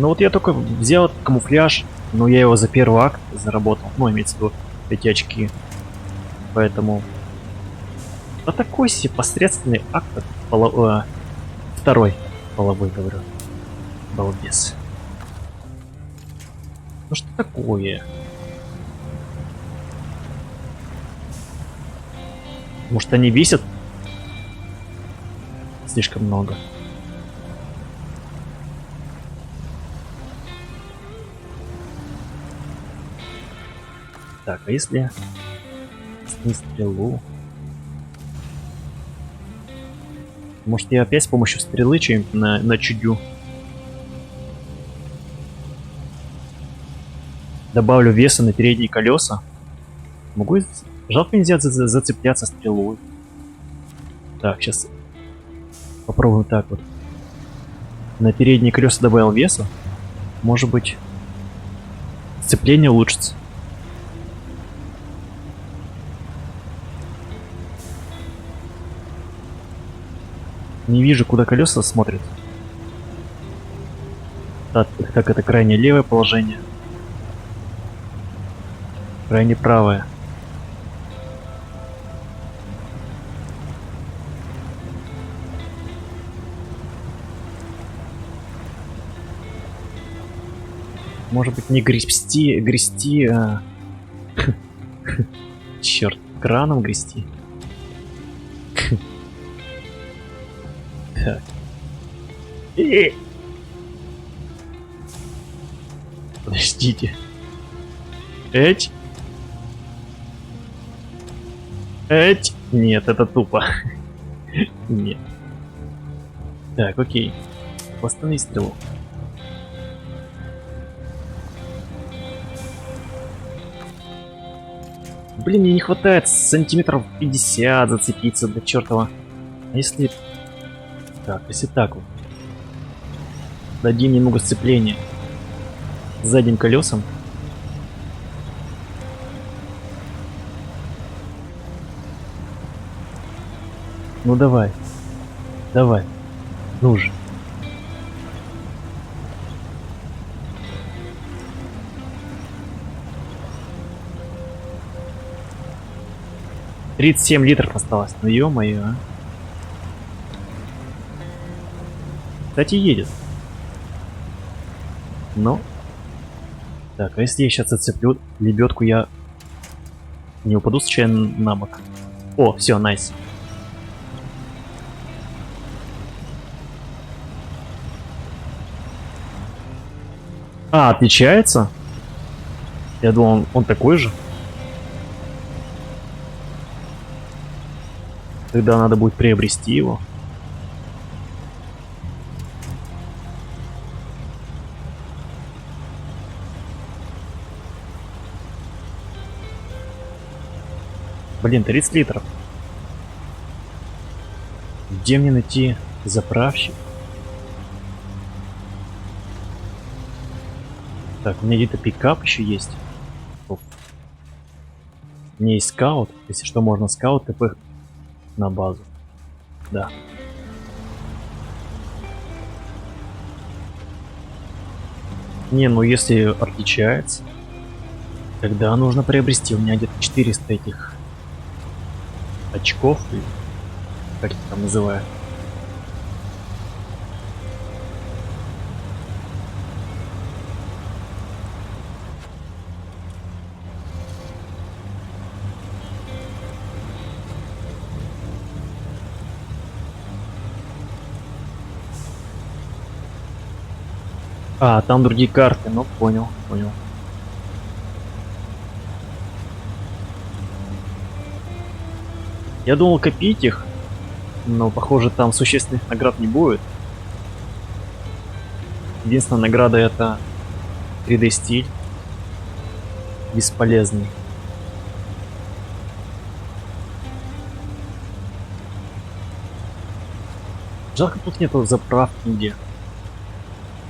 Ну вот я только взял этот камуфляж, но я его за первый акт заработал. Ну, имеется в виду эти очки. Поэтому... А такой себе посредственный акт. Второй половой, говорю. Балбес. Ну что такое? Может, они весят слишком много? Так, а если снять стрелу? Может, я опять с помощью стрелы что-нибудь начудю? Добавлю веса на передние колеса. Могу... Жалко, нельзя зацепляться стрелой. Так, сейчас попробуем так вот. На передние колеса добавил веса. Может быть, сцепление улучшится. Не вижу, куда колеса смотрят. Так, это крайне левое положение. Крайне правое. Может быть, не грести, черт, краном грести. Так. Подождите. Эть. Нет, это тупо. Нет. Так, окей. Восстанови стрелу. Блин, мне не хватает сантиметров 50 зацепиться до чертова. А если... Так, если так вот. Дадим немного сцепления с задним колесом. Ну давай. Давай. Ну же. $37 литров осталось. Ну ё-моё, а. Кстати, едет. Ну. Так, а если я сейчас зацеплю лебедку, я не упаду случайно на бок? О, все, найс. А, отличается? Я думал, он такой же. Тогда надо будет приобрести его. Блин, 30 литров. Где мне найти заправщик? Так, у меня где-то пикап еще есть. Оп. У меня есть скаут. Если что, можно скаут ТП на базу. Да. Не, ну если отличается, тогда нужно приобрести. У меня где-то 400 этих очков, или как их там называют. А, там другие карты, ну понял, понял. Я думал копить их, Но, похоже, там существенных наград не будет. Единственная награда — это 3D стиль. Бесполезный. Жалко, тут нету заправки нигде.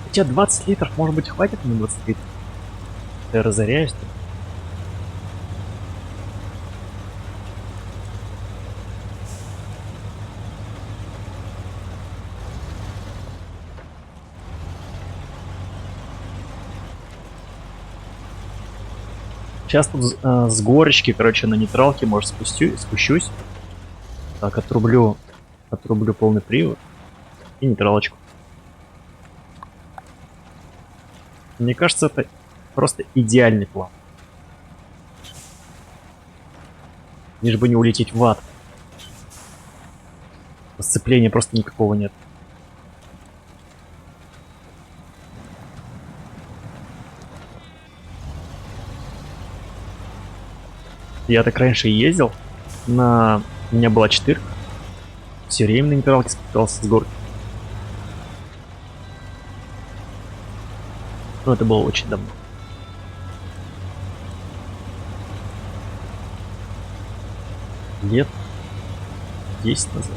Хотя 20 литров, может быть, хватит на 20 литров? Я разоряюсь тут. Сейчас тут с горочки, короче, на нейтралке, может, спущусь. Так, отрублю полный привод и нейтралочку. Мне кажется, это просто идеальный план. Лишь бы не улететь в ад. Сцепления просто никакого нет. Я так раньше и ездил. У меня была 4. Все время на нейтралке спускался с горки. Но это было очень давно. Лет 10 назад.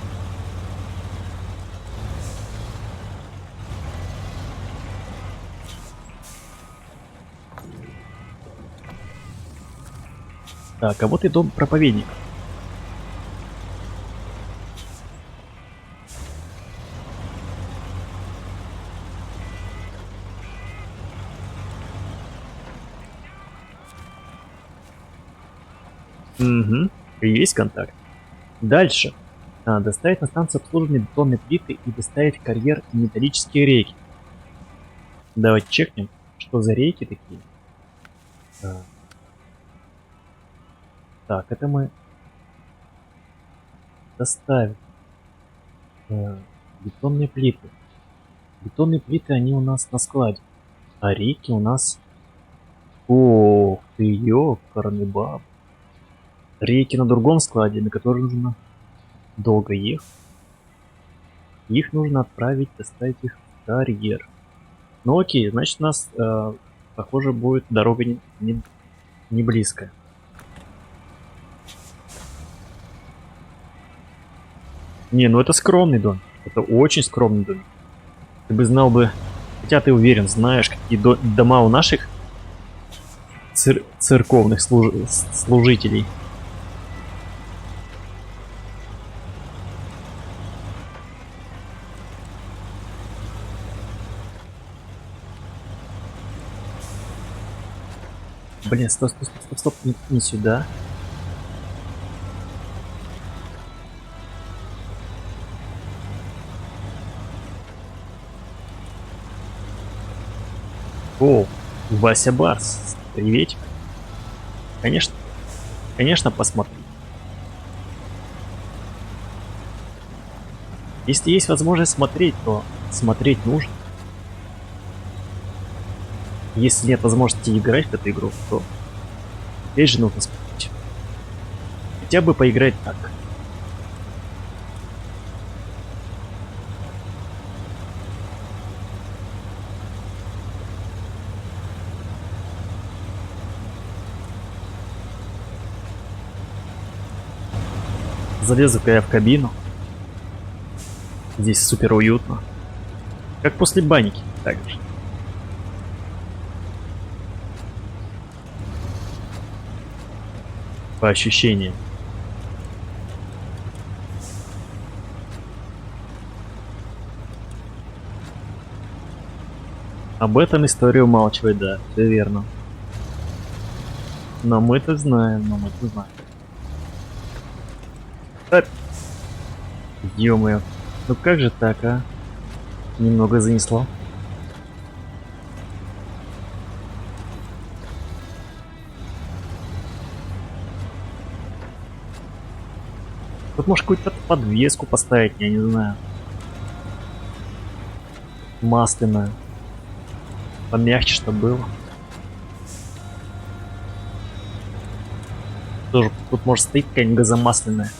Так, а вот и дом проповедника. Угу, есть контакт. Дальше. Доставить на станцию обслуживания бетонной плиты и доставить в карьер металлические рейки. Давайте чекнем, что за рейки такие. Так, это мы доставим. Бетонные плиты. Бетонные плиты, они у нас на складе. А рейки у нас... Ох ты, ёкарный баб. Рейки на другом складе, на который нужно долго ехать. Их нужно отправить, доставить их в карьер. Ну окей, значит у нас, похоже, будет дорога не близкая. Не, ну это скромный дом. Это очень скромный дом. Ты бы знал бы... Хотя ты уверен, знаешь, какие дома у наших церковных служителей. Блин, стоп, не сюда. О, Вася Барс, приветик. Конечно, посмотри. Если есть возможность смотреть, то смотреть нужно. Если нет возможности играть в эту игру, то опять же нужно смотреть. Хотя бы поиграть так. Залезу-ка я в кабину. Здесь супер уютно. Как после баньки, так же. По ощущениям. Об этом история умалчивает, да, все верно. Но мы-то знаем, Ё-моё, ну как же так, а? Немного занесло. Тут может какую-то подвеску поставить, я не знаю. Масляную. Помягче, чтобы было. Тоже тут может стоять какая-нибудь газомасляная.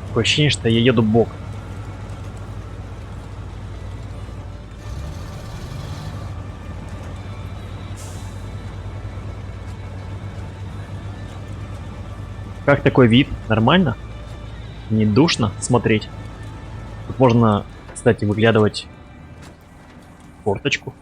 Такое ощущение, что я еду боком. Как такой вид? Нормально? Не душно смотреть? Тут можно, кстати, выглядывать форточку.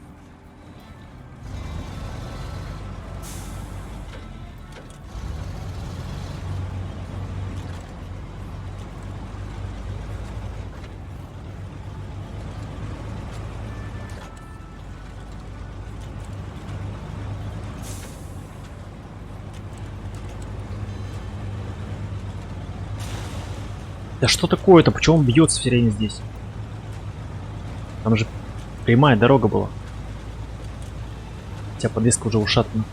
Да что такое-то? Почему он бьется все время здесь? Там же прямая дорога была. Хотя подвеска уже ушатана.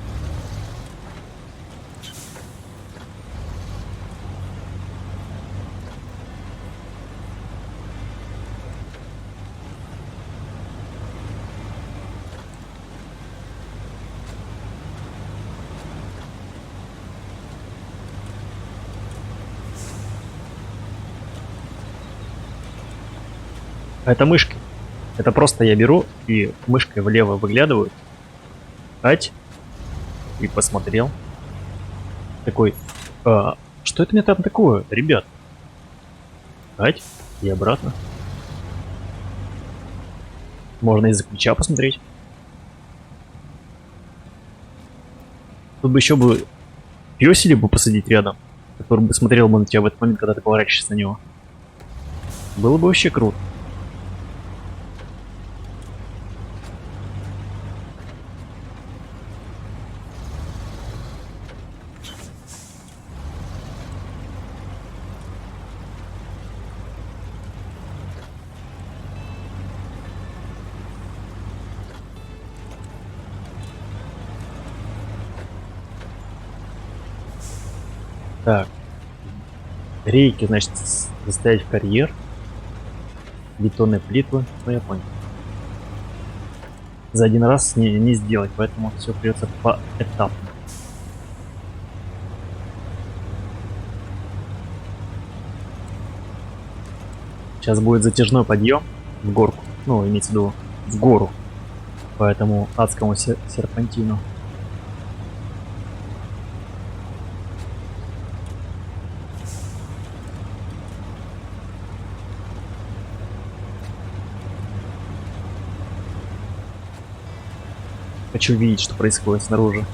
А это мышки. Это просто я беру и мышкой влево выглядываю. Ать. И посмотрел. Такой, что это мне там такое, ребят? Ать. И обратно. Можно из-за ключа посмотреть. Тут бы еще бы пёселя бы посадить рядом, который бы смотрел бы на тебя в этот момент, когда ты поворачиваешься на него. Было бы вообще круто. Так. Рейки, значит, заставить в карьер. Бетонные плитвы. Ну, я понял. За один раз не сделать, поэтому все придется поэтапно. Сейчас будет затяжной подъем в горку. Ну, имеется в виду в гору. По этому адскому серпантину. Хочу видеть, что происходит снаружи.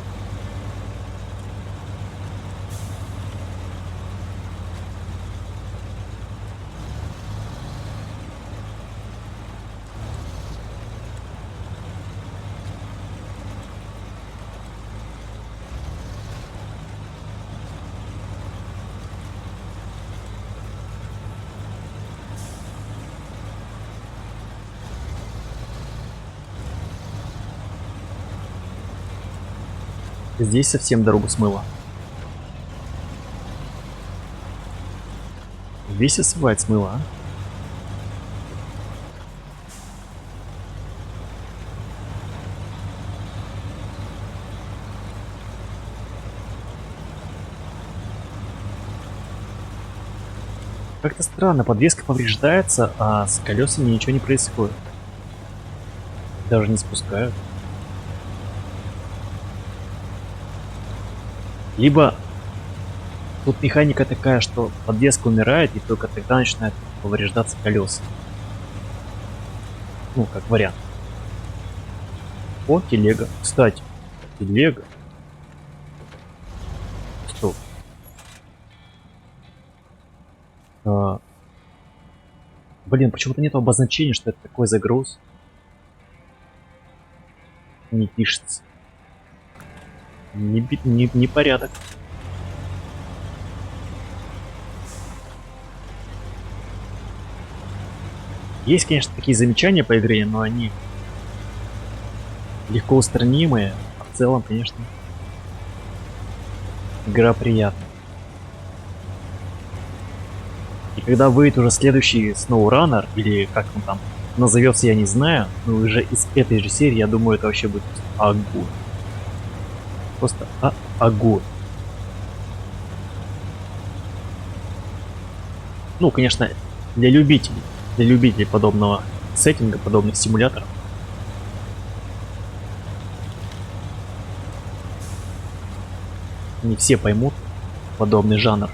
Здесь совсем дорогу смыло. Весь асфальт смыло, а? Как-то странно, подвеска повреждается, а с колесами ничего не происходит. Даже не спускают. Либо тут механика такая, что подвеска умирает, и только тогда начинают повреждаться колеса. Ну, как вариант. О, телега. Кстати, телега. Стоп. Блин, почему-то нет обозначения, что это такой загруз. Не пишется. Не порядок. Есть, конечно, такие замечания по игре, но они легко устранимые. А в целом, конечно, игра приятная. И когда выйдет уже следующий SnowRunner, или как он там назовется, я не знаю, но уже из этой же серии, я думаю, это вообще будет огонь. Просто огонь. Ну, конечно, для любителей подобного сеттинга, подобных симуляторов. Не все поймут подобный жанр.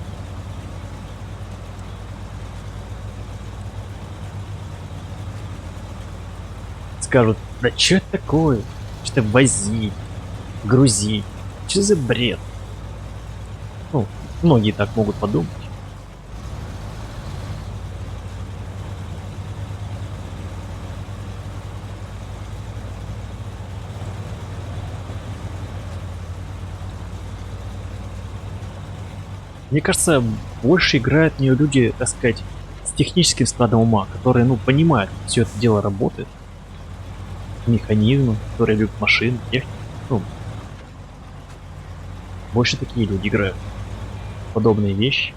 Скажут, да что это такое? Что возить, грузить? Что за бред? Ну, многие так могут подумать. Мне кажется, больше играют в нее люди, так сказать, с техническим складом ума, которые, ну, понимают, как все это дело работает. Механизмы, которые любят машины, технику. Ну, больше такие люди играют в подобные вещи.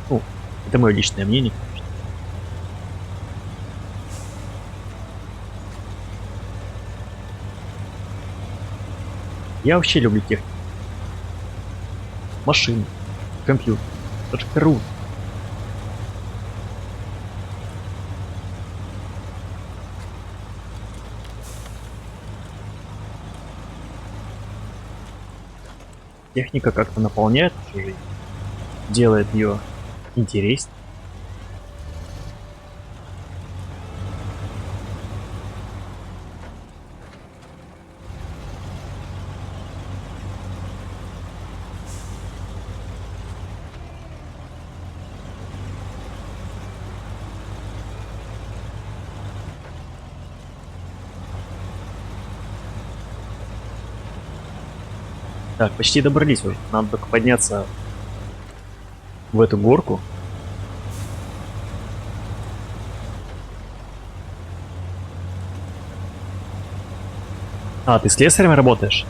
Ну, это мое личное мнение, конечно. Я вообще люблю технику. Машины, компьютер. Это же круто. Техника как-то наполняет нашу жизнь, делает ее интереснее. Так, почти добрались уже. Надо только подняться в эту горку. А, ты слесарем работаешь?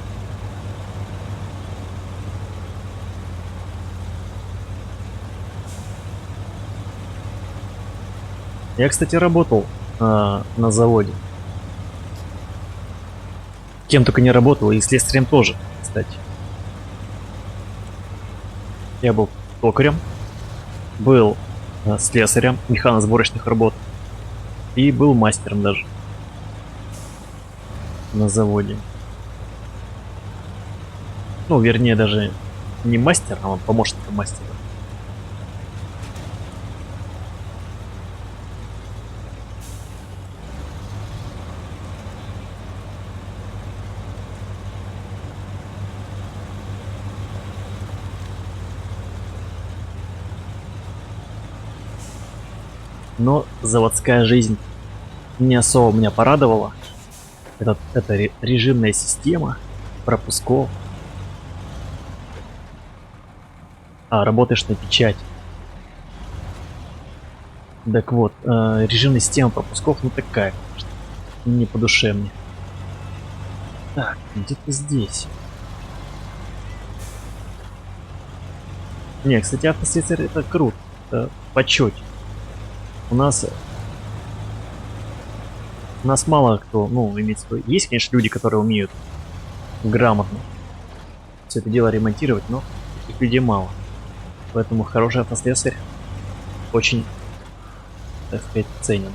Я, кстати, работал на заводе. Кем только не работал, и слесарем тоже, кстати. Я был токарем, был слесарем механосборочных работ и был мастером даже на заводе. Ну, вернее, даже не мастер, а помощником мастера. Но заводская жизнь не особо меня порадовала. Это режимная система пропусков. А, работаешь на печать. Так вот, режимная система пропусков, ну такая, конечно, не по душе мне. Так, где-то здесь. Не, кстати, автослесарь это круто. Это почет. У нас мало кто, ну, имеется в виду. Есть, конечно, люди, которые умеют грамотно все это дело ремонтировать, но таких людей мало. Поэтому хороший автослесарь очень, так сказать, ценен.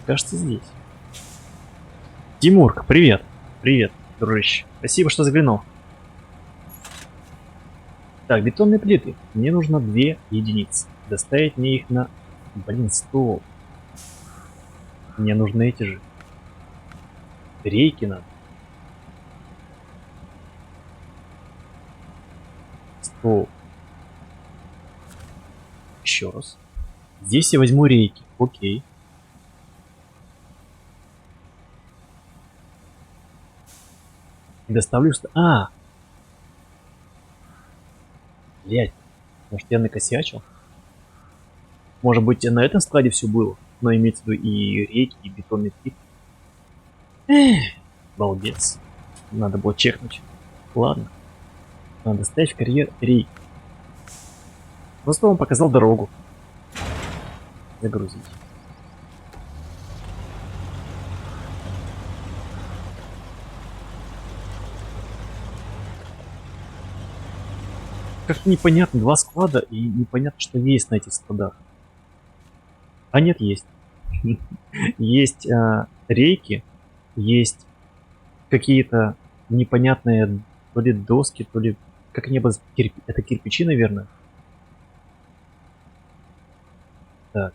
Кажется, здесь. Тимурка, привет. Привет, дружище. Спасибо, что заглянул. Так, бетонные плиты. Мне нужно 2 единицы. Доставить мне их на... Блин, стол. Мне нужны эти же. Рейки надо. Стол. Еще раз. Здесь я возьму рейки. Окей. И доставлю... А! Блять. Может, я накосячил? Может быть, на этом складе все было, но имеется в виду и рейки, и бетонный плит. Эх, балбес. Надо было чекнуть. Ладно. Надо доставить в карьер рейк. Просто он показал дорогу. Загрузить. как-то непонятно, два склада, и непонятно, что есть на этих складах. А нет, есть. Есть рейки, есть какие-то непонятные то ли доски, то ли... Как они это кирпичи, наверное. Так.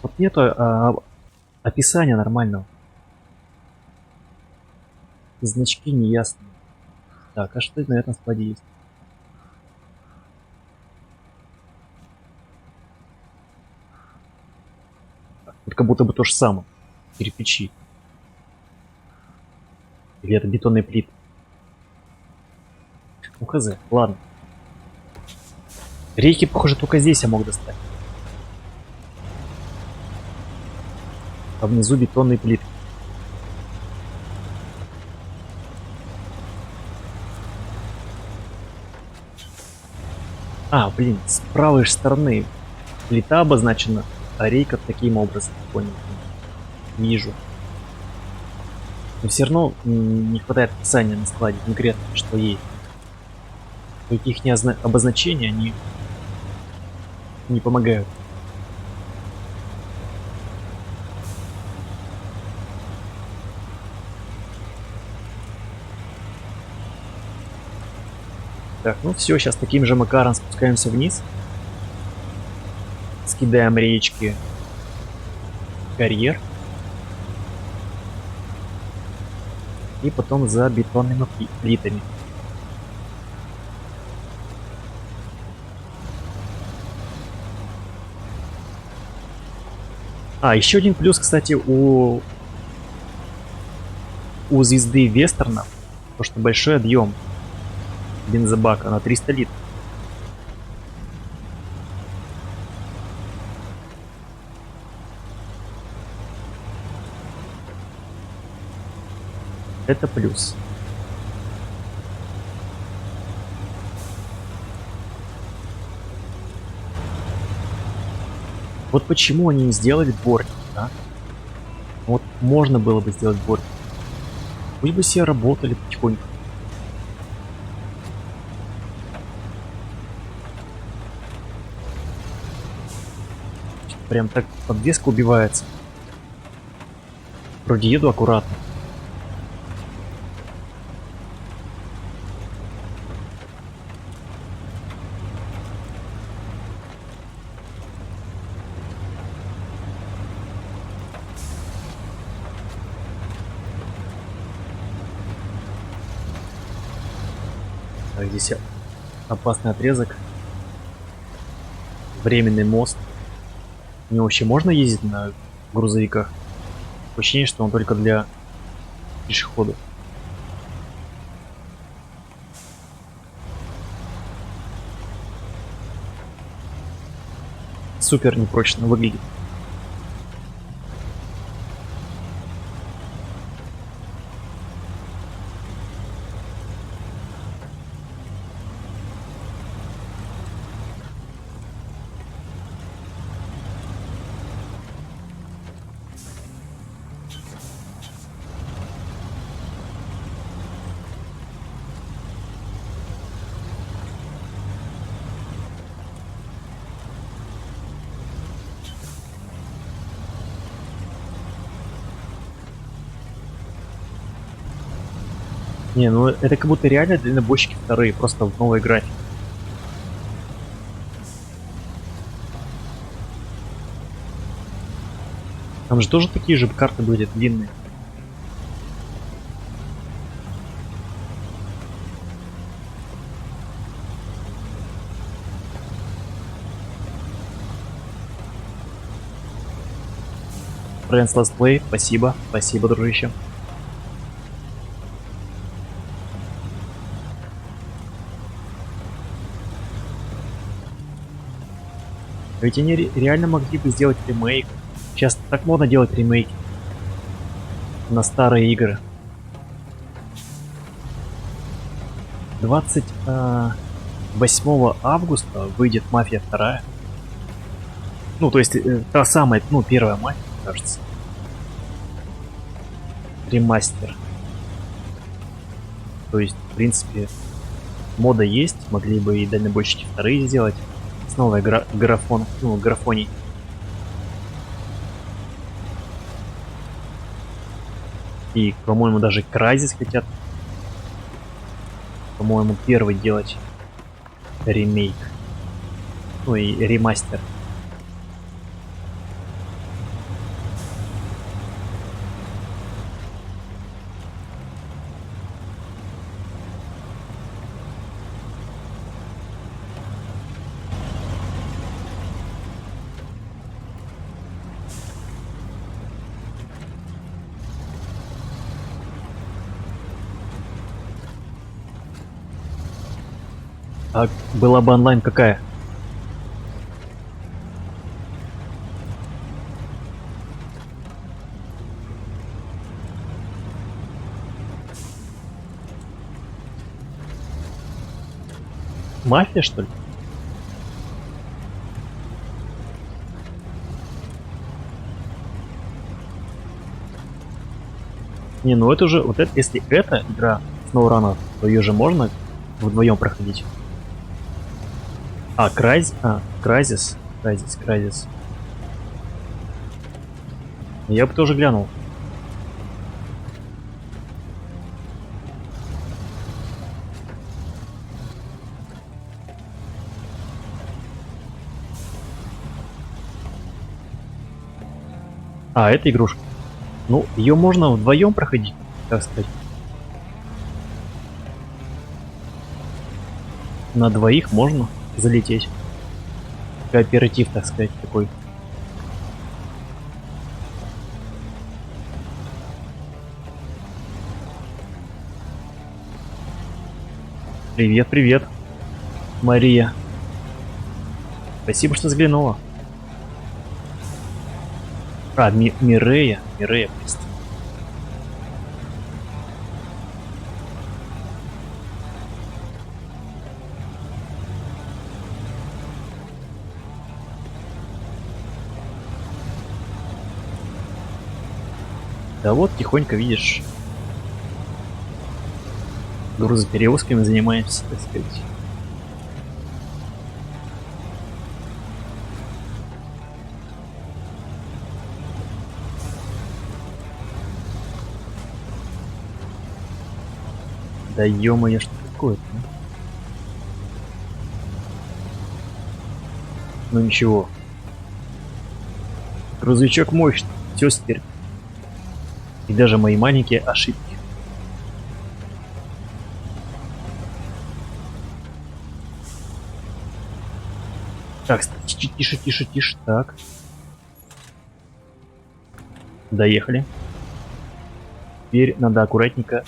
Вот нету описания нормального. Значки неясные. Так, а что на этом складе есть? Тут как будто бы то же самое. Кирпичи. Или это бетонные плиты? Ну хз, ладно. Рейки, похоже, только здесь я мог достать. А внизу бетонные плиты. А, блин, с правой стороны плита обозначена, а рейка таким образом. Понял. Вижу. Но все равно не хватает описания на складе конкретно, что есть. Их обозначения, они не помогают. Так, ну все, сейчас таким же макаром спускаемся вниз. Скидаем речки. Карьер. И потом за бетонными плитами. А, еще один плюс, кстати, у звезды Вестерна, то что большой объем бензобака на 300 литров. Это плюс. Вот почему они не сделали дворник, да? Вот можно было бы сделать дворник. Пусть бы все работали потихоньку. Прям так подвеска убивается. Вроде еду аккуратно. Так, здесь опасный отрезок. Временный мост. У него вообще можно ездить на грузовиках? Ощущение, что он только для пешеходов. Супер непрочно выглядит. Не, ну это как будто реально дальнобойщики вторые, просто в новой графике. Там же тоже такие же карты были длинные. Friends Last Play, спасибо, спасибо, дружище. Ведь они реально могли бы сделать ремейк. Сейчас так модно делать ремейки на старые игры. 28 августа выйдет Мафия 2. Ну, то есть та самая, ну, первая Мафия, кажется. Ремастер. То есть, в принципе, мода есть, могли бы и дальнобойщики вторые сделать с новой графоний. И, по-моему, даже Crysis хотят, по-моему, первый делать ремейк. Ну и ремастер. А была бы онлайн какая? Мафия, что ли? Не, ну это уже, вот это, если это игра SnowRunner, то ее же можно вдвоем проходить. А, Crysis. Я бы тоже глянул. А, это игрушка. Ну, ее можно вдвоем проходить, так сказать. На двоих можно залететь. Кооператив, так сказать, такой. Привет, привет, Мария. Спасибо, что заглянула. А, Мирея, прости. Да вот, тихонько, видишь, грузоперевозками занимаемся, так сказать. Да ё-моё, что такое-то? Ну ничего. Грузовичок мощный, все стерпит. И даже мои маленькие ошибки. Так, тише, тише, тише. Так. Доехали. Теперь надо аккуратненько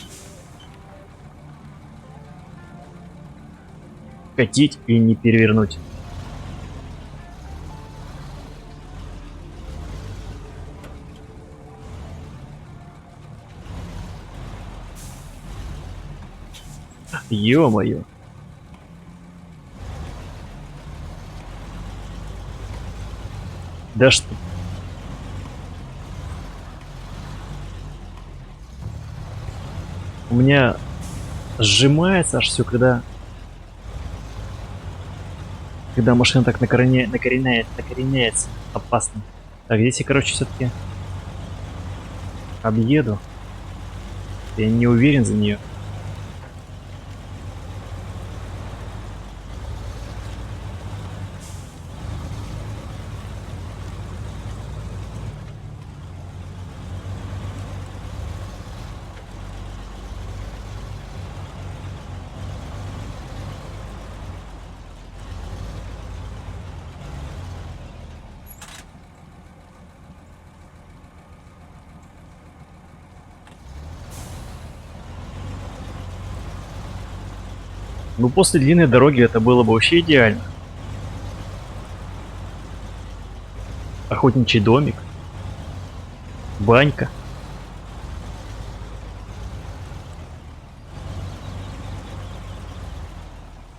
катить и не перевернуть. Ё-моё. Да что? У меня сжимается аж все, когда машина так накореняется. Опасно. Так, здесь я, короче, все-таки объеду. Я не уверен за нее. Ну, после длинной дороги это было бы вообще идеально. Охотничий домик. Банька.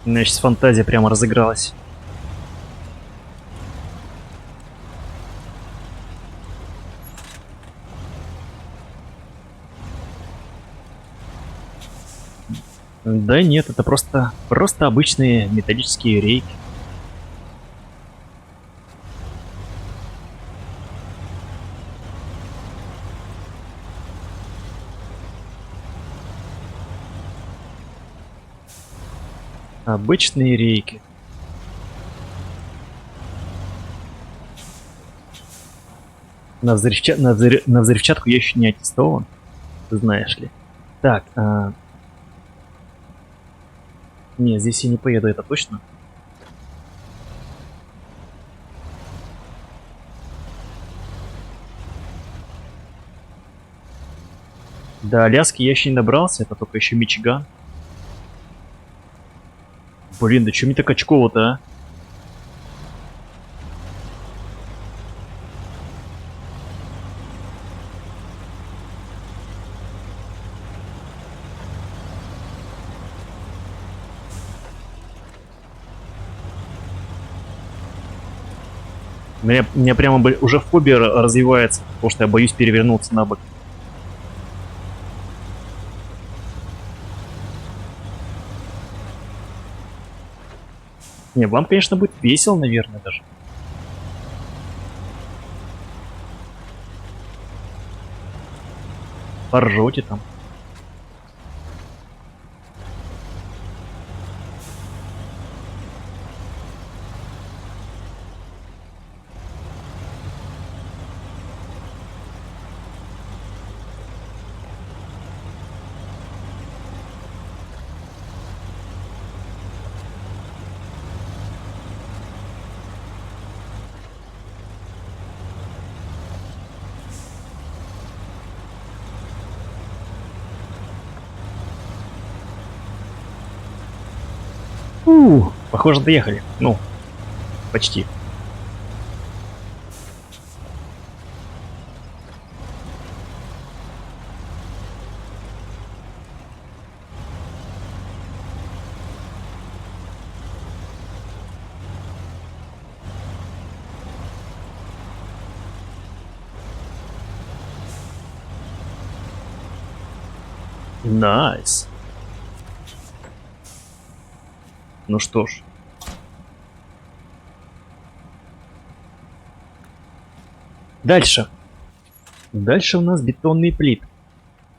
У меня сейчас фантазия прямо разыгралась. Да нет, это просто обычные металлические рейки. Обычные рейки. На взрывчатку я еще не аттестован, знаешь ли. Так, не, здесь я не поеду, это точно. До Аляски я еще не добрался, это только еще Мичиган. Блин, да что мне так очково-то, а? У меня прямо уже фобия развивается, потому что я боюсь перевернуться на бок. Не, вам, конечно, будет весело, наверное, даже. Поржете там. Похоже, доехали. Ну, почти. Найс. Ну что ж. Дальше. Дальше у нас бетонные плиты.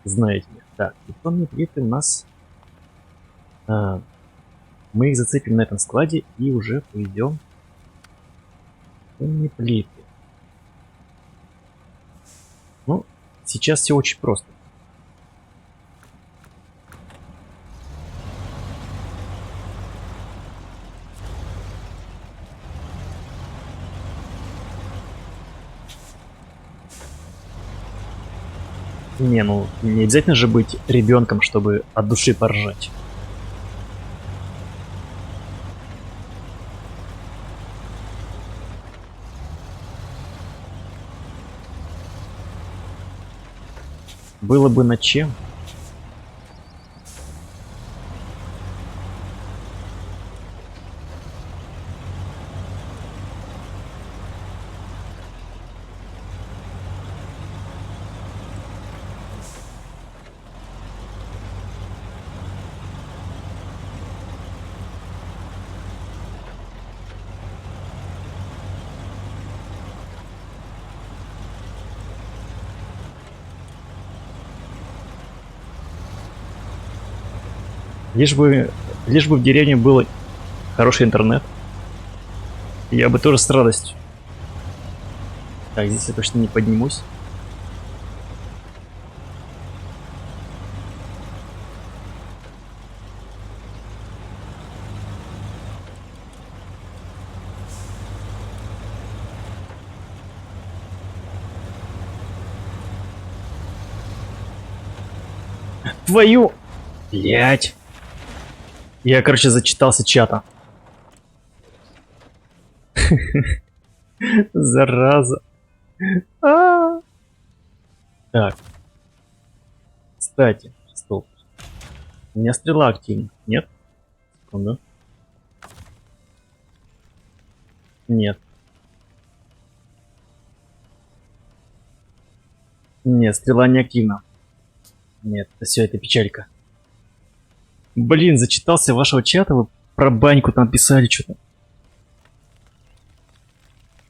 Знаете ли. Так, бетонные плиты у нас... мы их зацепим на этом складе и уже пойдем. Бетонные плиты. Ну, сейчас все очень просто. Не, ну, не обязательно же быть ребенком, чтобы от души поржать. Было бы над чем. Лишь бы, лишь бы в деревне был хороший интернет. Я бы тоже с радостью. Так, здесь я точно не поднимусь. Твою... Блять. Я, короче, зачитался чата. Зараза. А. Так. Кстати, стоп. У меня стрела активна. Нет? Секунду. Нет. Нет, стрела не активна. Нет, это все, это печалька. Блин, зачитался вашего чата, вы про баньку там писали что-то.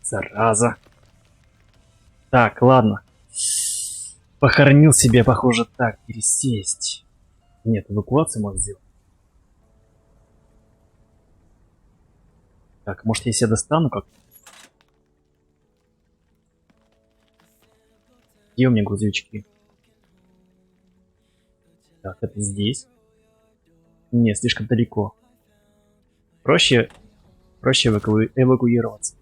Зараза. Так, ладно. Похоронил себе, похоже, так, пересесть. Нет, эвакуацию мог сделать. Так, может я себя достану как? Где у меня грузовички? Так, это здесь. Не, слишком далеко. Проще эвакуироваться.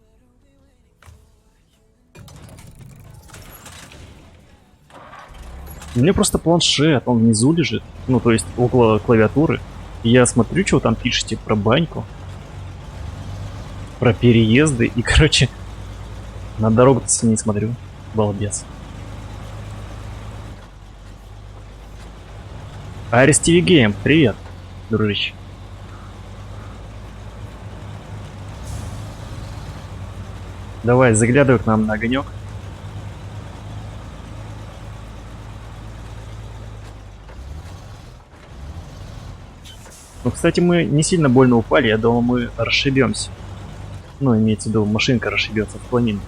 У меня просто планшет, он внизу лежит. Ну, то есть около клавиатуры. И я смотрю, что вы там пишете про баньку. Про переезды. И, короче, на дорогу-то не смотрю. Балбес. Арис ТВ Гейм, привет, дружище. Давай, заглядывай к нам на огонек. Ну, кстати, мы не сильно больно упали, я думал, мы расшибемся. Ну, имеется в виду, машинка расшибется в планину.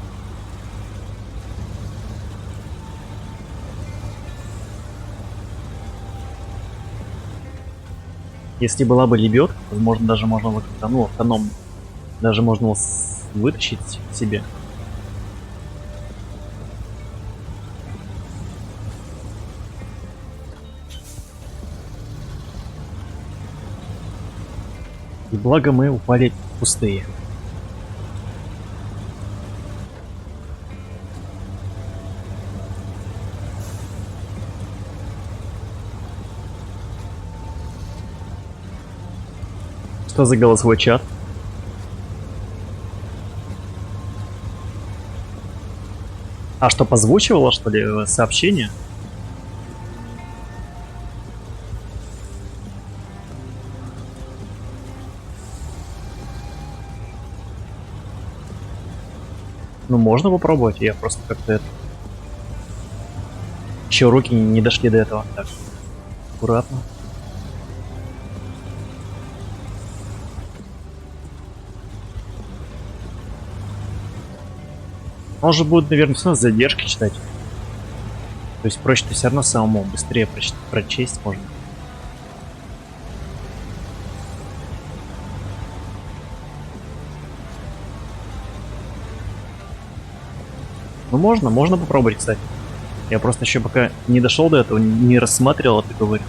Если была бы лебедка, возможно, даже можно было как-то, ну, автономно. Даже можно было вытащить себе. И благо мы упали пустые. Что за голосовой чат? А что, позвучивало, что ли, сообщение? Ну, можно попробовать, я просто как-то это... Еще руки не дошли до этого. Так, аккуратно. Он же будет, наверное, все равно с задержкой читать. То есть проще-то все равно самому быстрее прочесть можно. Ну можно попробовать, кстати. Я просто еще пока не дошел до этого, не рассматривал это, говорю.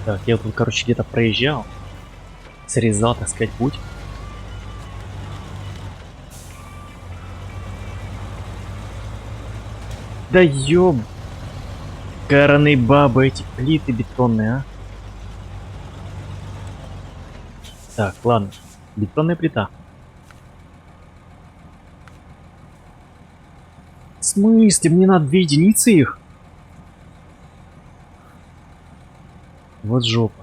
Так, я тут, короче, где-то проезжал. Срезал, так сказать, путь. Да ёб... Караные бабы, эти плиты бетонные, а. Так, ладно. Бетонная плита. В смысле? Мне надо 2 единицы их? Вот жопа.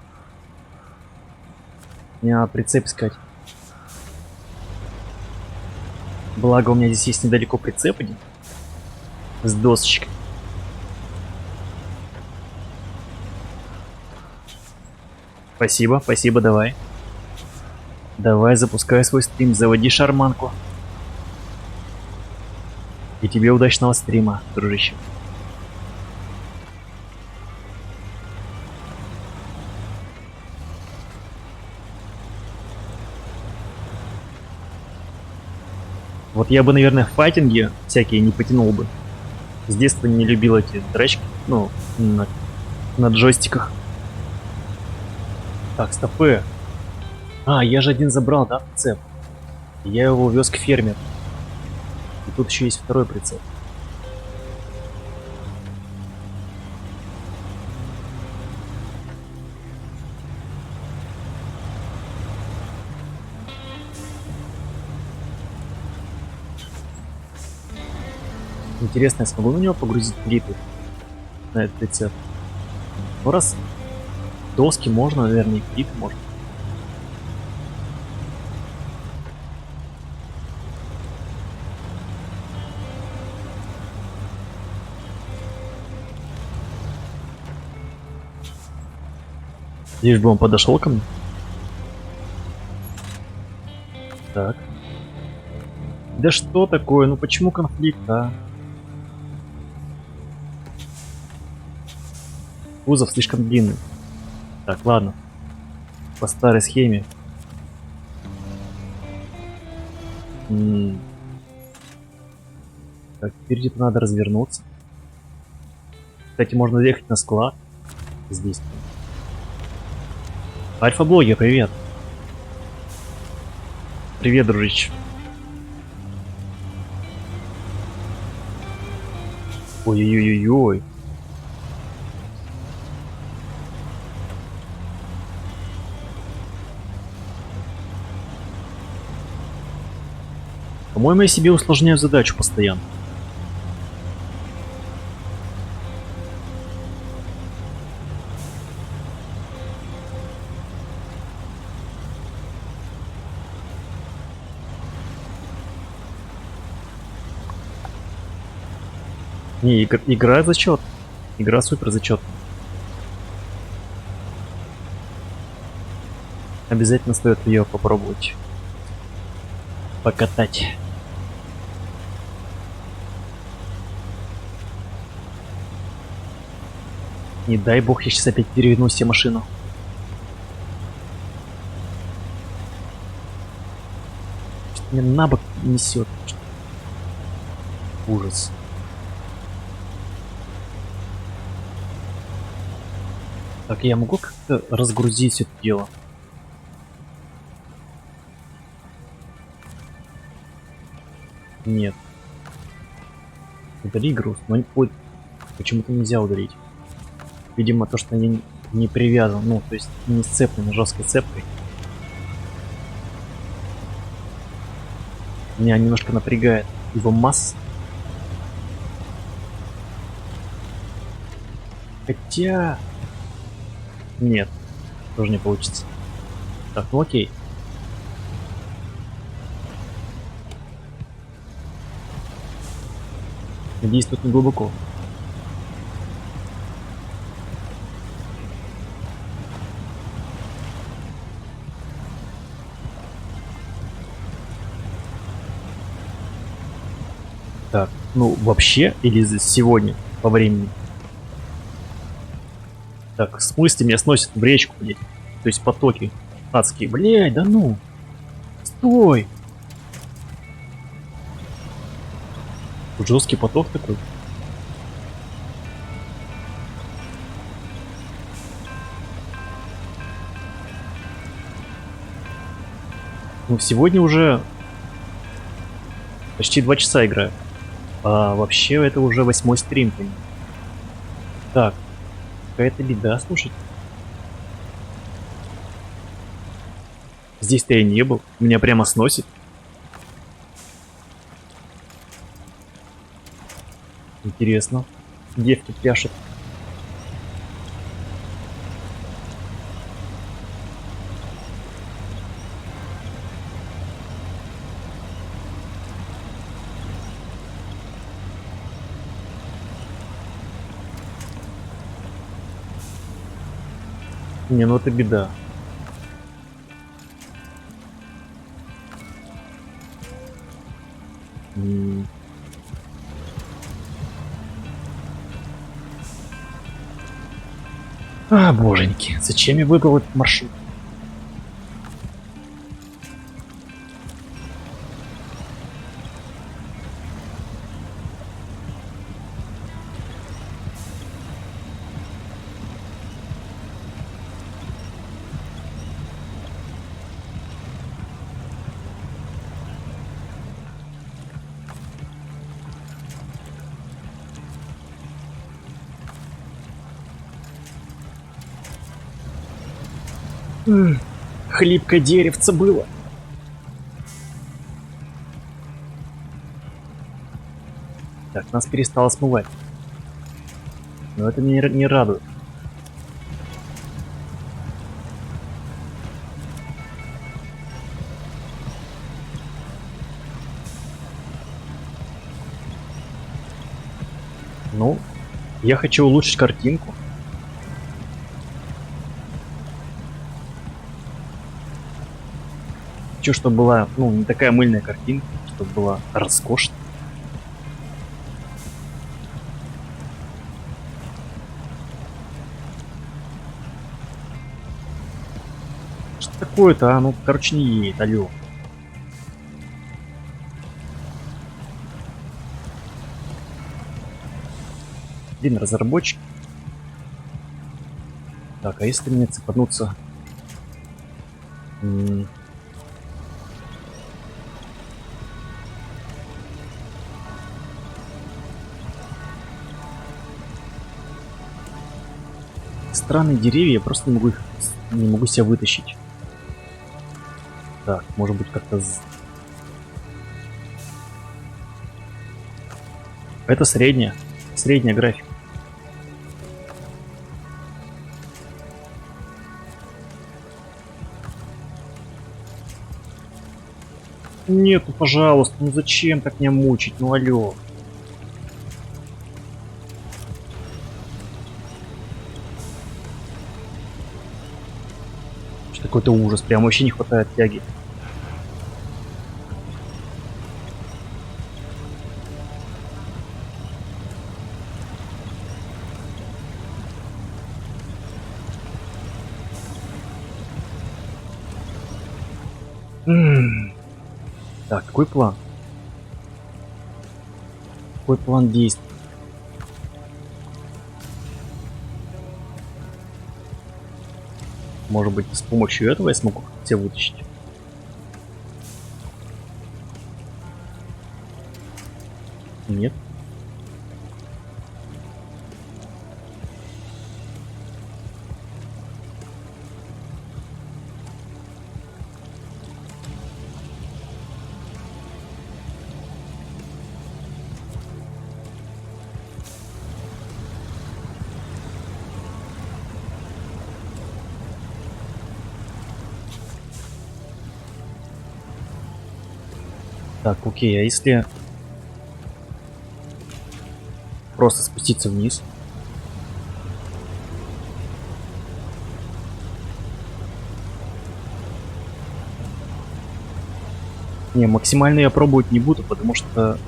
Мне надо прицеп искать. Благо у меня здесь есть недалеко прицеп один. С досочкой. Спасибо, спасибо, давай. Давай, запускай свой стрим, заводи шарманку. И тебе удачного стрима, дружище. Вот я бы, наверное, в файтинге всякие не потянул бы. С детства не любил эти драчки, ну, на джойстиках. Так, стопы. А, я же один забрал, да, прицеп? Я его вез к фермеру. И тут еще есть второй прицеп. Интересно, я смогу на него погрузить плиты? на этот рецепт. Ну раз доски можно, наверное, и плиты можно. Лишь бы он подошел ко мне. Так. Да что такое? Ну почему конфликт, а? Кузов слишком длинный. Так, ладно. По старой схеме. Так, теперь где-то надо развернуться. Кстати, можно заехать на склад. Здесь. Альфа-блогер, привет. Привет, дружище. Ой-ой-ой-ой. По-моему, я себе усложняю задачу постоянно. Не, игра зачет. Игра супер зачет. Обязательно стоит ее попробовать. Покатать. Не дай бог, я сейчас опять переверну себе машину. Что-то меня на бок несет. Ужас. Так, я могу как-то разгрузить это дело? Нет. Удали груз. Но почему-то нельзя удалить. Видимо, то, что я не привязан. Ну, то есть не сцеплен жесткой цепкой. Меня немножко напрягает его масса. Хотя... Нет. Тоже не получится. Так, ну окей. Надеюсь, тут не глубоко. Так, ну вообще, или сегодня, по времени. Так, в смысле меня сносит в речку, блядь? То есть потоки адские. Блядь, да ну! Стой! Тут жесткий поток такой. Ну, сегодня уже почти 2 часа играю. А вообще это уже 8-й стрим. Так, какая-то беда, слушайте. Здесь-то я не был. Меня прямо сносит. Интересно. Девки пляшут. Не, ну это беда. А, боженьки, зачем я выбрал этот маршрут? Хлипкое деревце было. Так, нас перестало смывать. Но это меня не радует. Ну, я хочу улучшить картинку. Хочу, чтобы была, ну, не такая мыльная картинка, чтобы была роскошная. Что такое-то, а? Ну, короче, не едет, алло. Блин, разработчик. Так, а если мне цепануться? Странные деревья, я просто не могу себя вытащить. Так, может быть как-то... Это средняя. Средняя графика. Нет, ну пожалуйста, ну зачем так меня мучить? Ну алло. Какой-то ужас, прям вообще не хватает тяги. Так, какой план? Какой план действий? Может быть, с помощью этого я смогу тебя вытащить? Нет. Так, окей, а если просто спуститься вниз? Не, максимально я пробовать не буду, потому что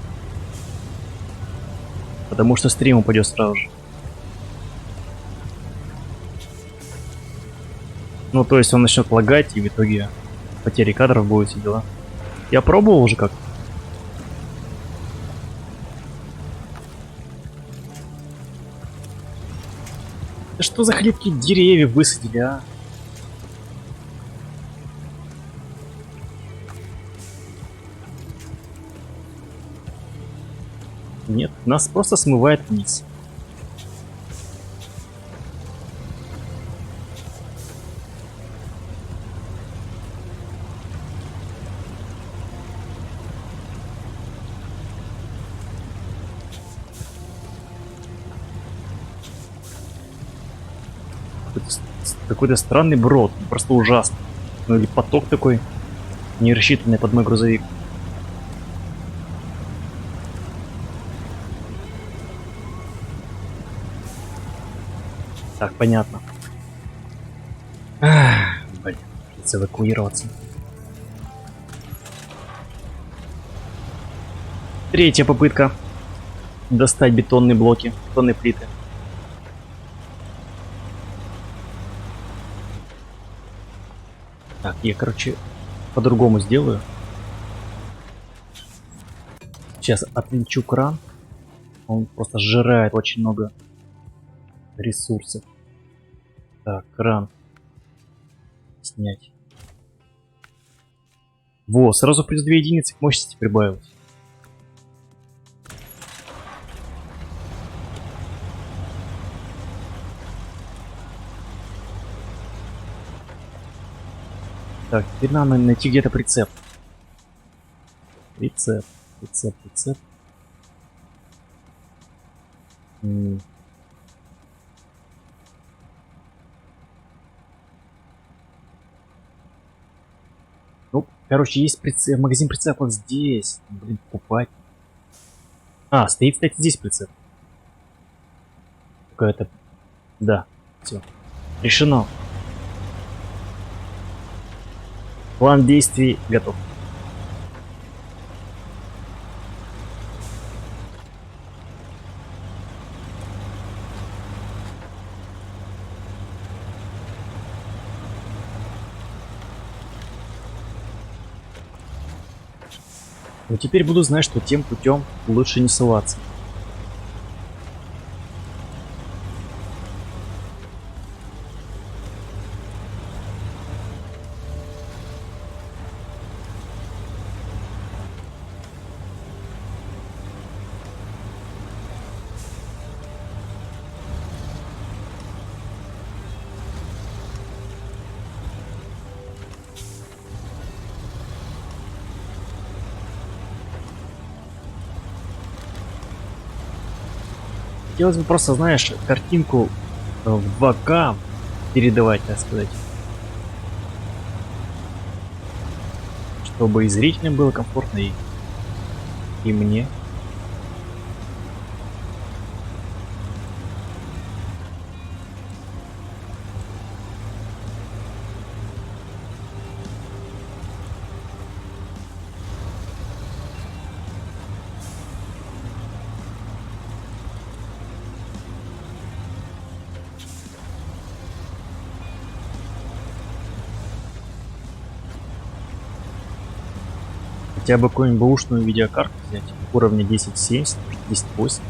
стрим упадет сразу же. Ну, то есть он начнет лагать, и в итоге потери кадров будет, все дела. Я пробовал уже как. Да что за хлипкие деревья высадили, а? Нет, нас просто смывает вниз. Какой-то странный брод, просто ужасно. Ну или поток такой, не рассчитанный под мой грузовик. Так, понятно. Блин, придется эвакуироваться. Третья попытка достать бетонные блоки, бетонные плиты. Так, я, короче, по-другому сделаю. Сейчас отвинчу кран. Он просто сжирает очень много ресурсов. Так, кран. Снять. Во, сразу плюс 2 единицы к мощности прибавилось. Так, теперь надо найти где-то прицеп. Прицеп, прицеп, прицеп. Короче, есть прицеп, магазин прицепов здесь. Блин, покупать. А, стоит, кстати, здесь прицеп. Какая-то... Да, все. Решено. План действий готов. Но теперь буду знать, что тем путем лучше не ссылаться. Хотелось бы просто, знаешь, картинку в 2К передавать, так сказать. Чтобы и зрителям было комфортно, и мне. Хотя бы какую-нибудь бэушную видеокарту взять уровня 1070, 1080.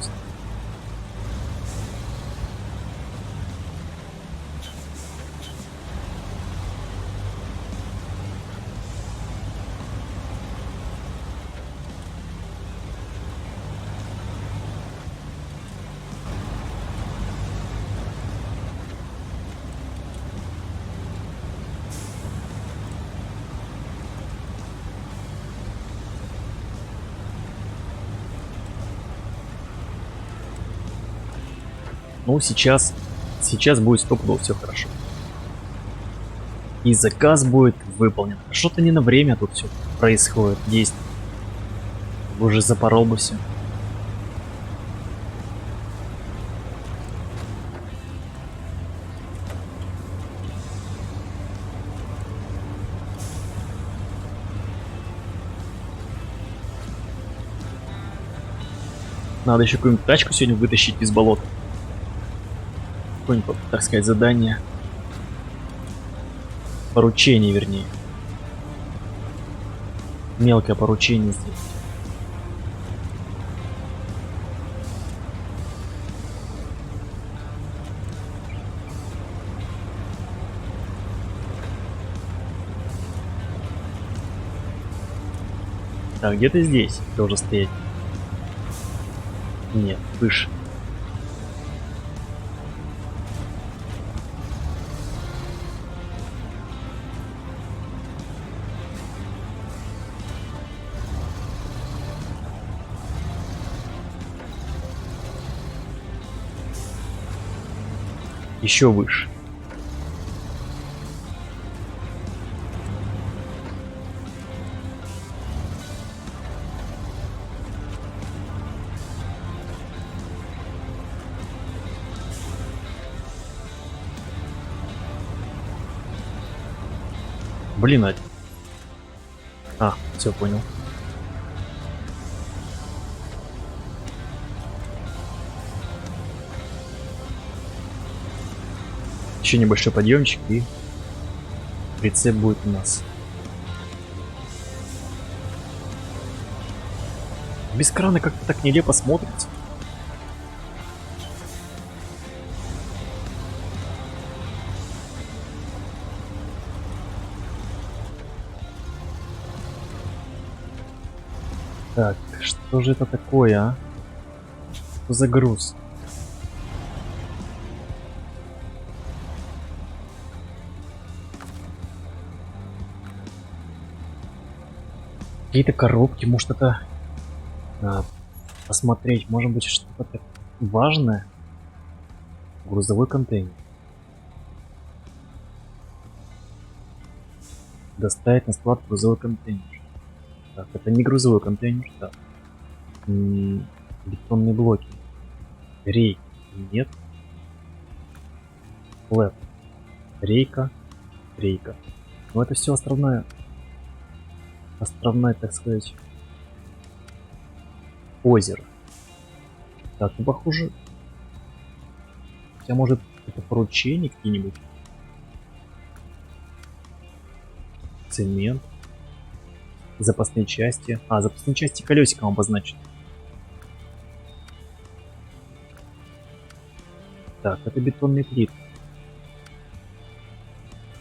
Ну, сейчас будет стопудово все хорошо. И заказ будет выполнен. Что-то не на время тут все происходит. Есть. Уже запорол бы все. Надо еще какую-нибудь тачку сегодня вытащить из болота. Какое-нибудь, так сказать, задание. Поручение, вернее. Мелкое поручение здесь. Так, где-то здесь должен стоять. Нет, выше. Еще выше. Блин, все понял. Еще небольшой подъемчик, и прицеп будет у нас. Без крана как-то так нелепо смотрится. Так, что же это такое, а? Что за груз? Какие-то коробки, может это... посмотреть, может быть что-то важное? Грузовой контейнер. Доставить на склад грузовой контейнер. Так, это не грузовой контейнер, так. Бетонные блоки. Рейк. Нет. Флэп. Рейка. Рейка. Но это все островная, так сказать, озеро. Так, ну похоже, хотя может это поручение какие-нибудь. Цемент. Запасные части. А, запасные части колесиком обозначены. Так, это бетонный плит.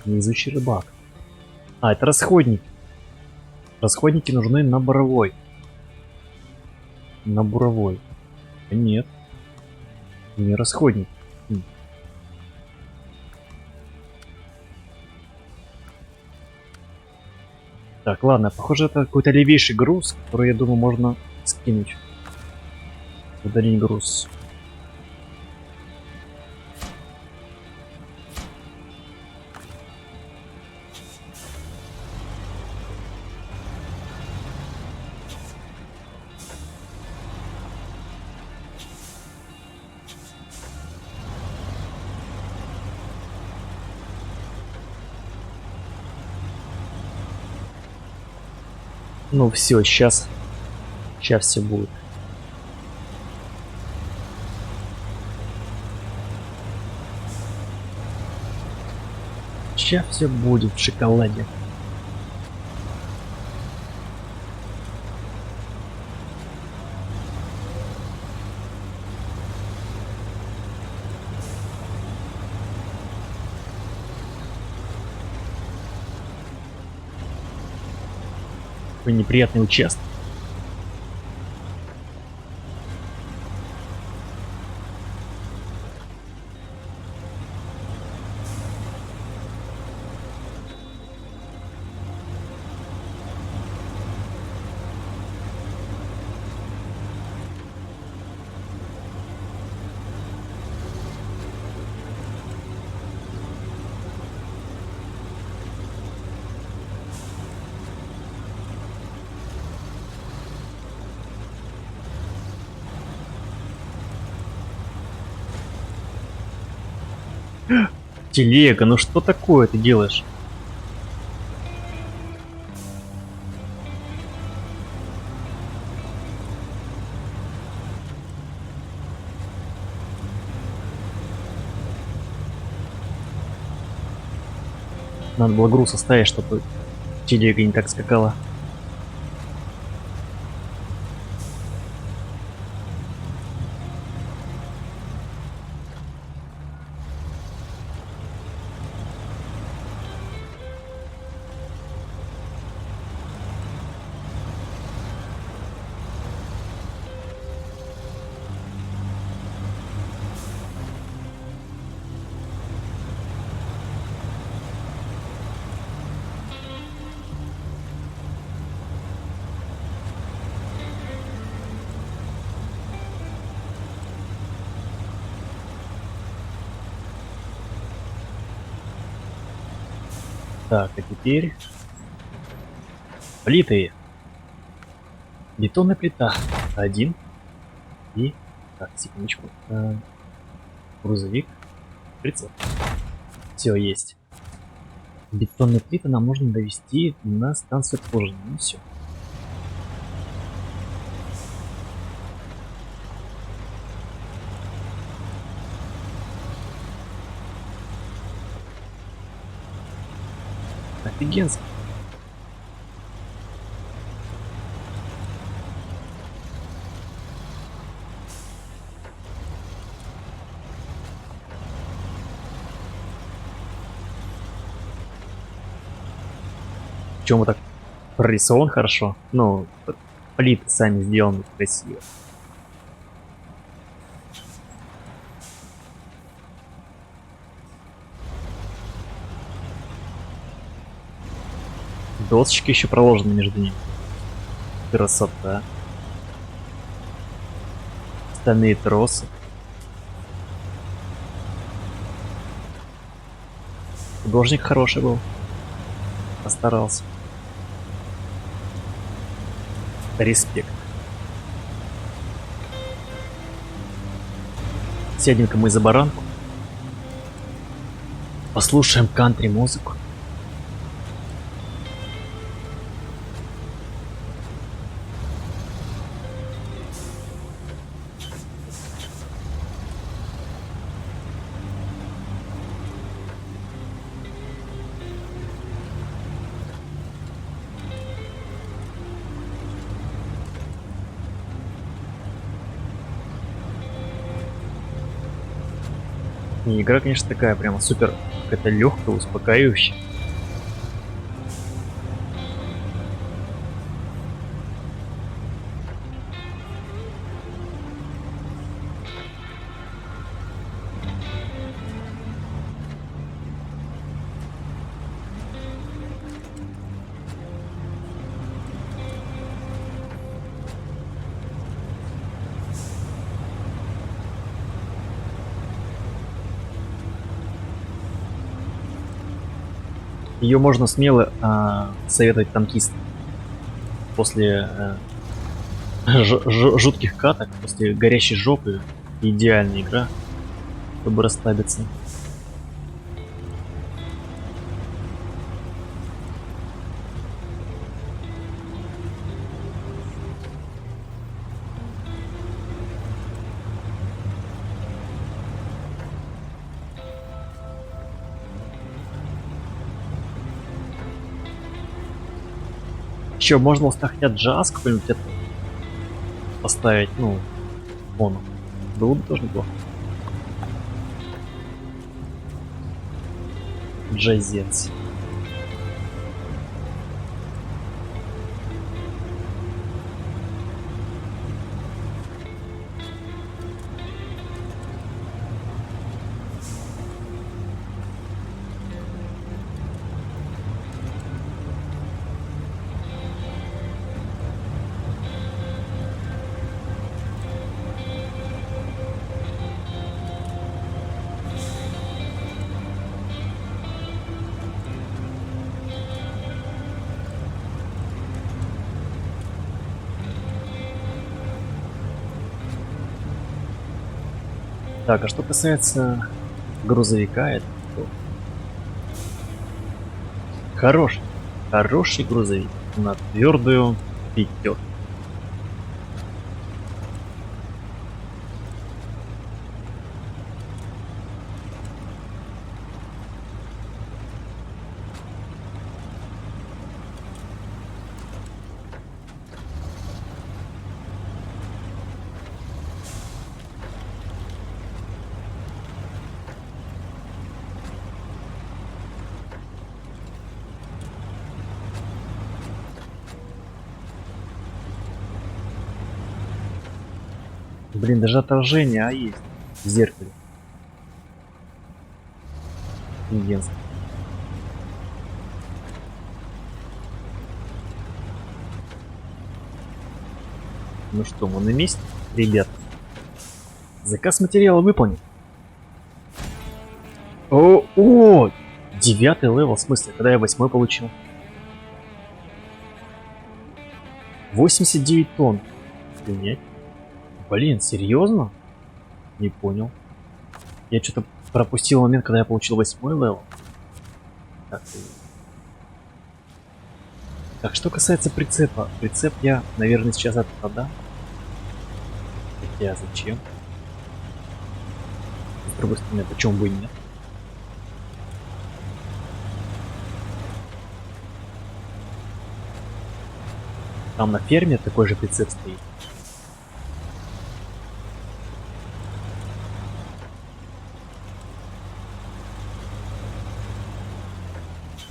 Невезучий рыбак. А, это расходники. Расходники нужны на буровой. На буровой. Нет. Не расходники. Так, ладно, похоже, это какой-то левейший груз, который, я думаю, можно скинуть. Удалить груз. Ну все, сейчас все будет. Сейчас все будет в шоколаде. Какой неприятный участок. Телега, ну что такое ты делаешь? Надо было груз оставить, чтобы телега не так скакала. Так, а теперь плиты. Бетонная плита. Один. И... Так, секундочку. Грузовик. Прицеп. Все, есть. Бетонные плиты нам нужно довести на станцию кожаную. Ну все. Офигенски. Чем вот так прорисован хорошо? Ну, плиты сами сделаны красиво. Досочки еще проложены между ними. Красота. Стальные тросы. Художник хороший был. Постарался. Респект. Сядем-ка мы за баранку. Послушаем кантри-музыку. И игра, конечно, такая прямо супер, какая-то легкая, успокаивающая. Ее можно смело советовать танкистам после жутких каток, после горящей жопы. Идеальная игра, чтобы расслабиться. Еще можно хотя джаз какой-нибудь это поставить, ну, фоном. Было бы тоже неплохо. Джазец. Так, а что касается грузовика, это то хороший грузовик на твердую пятерку. Блин, даже отражение, есть в зеркале. Офигенски. Ну что, мы на месте, ребят. Заказ материала выполнен. О, 9-й левел, в смысле, когда я 8-й получил? 89 тонн. Принять. Блин, серьезно? Не понял. Я что-то пропустил момент, когда я получил 8-й левел. Так, что касается прицепа. Прицеп я, наверное, сейчас отпродам. Хотя зачем? С другой стороны, почему бы и нет? Там на ферме такой же прицеп стоит.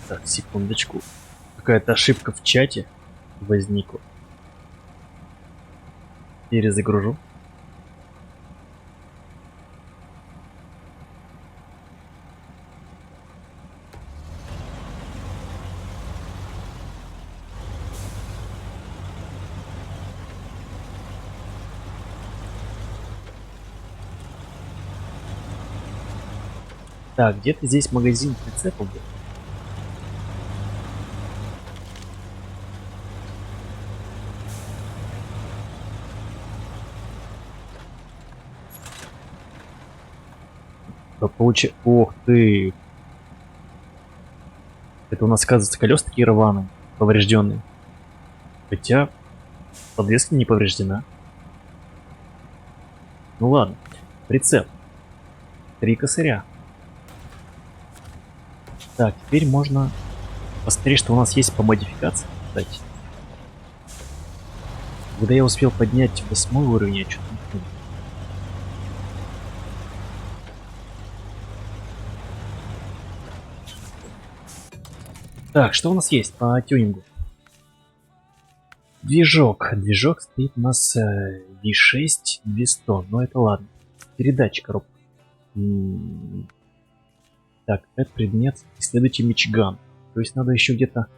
Так, секундочку. Какая-то ошибка в чате возникла. Перезагружу. Так, где-то здесь магазин прицепов был. Ох ты! Это у нас, оказывается, колеса такие рваные, поврежденные. Хотя подвеска не повреждена. Ну ладно. Прицеп. 3 косаря. Так, теперь можно посмотреть, что у нас есть по модификации, кстати. Когда я успел поднять 8 уровень, я что-то не помню. Так, что у нас есть по тюнингу? Движок. Движок стоит у нас V6 200, но это ладно. Передача коробка. Так, это предмет. Исследуйте Мичиган. То есть надо еще где-то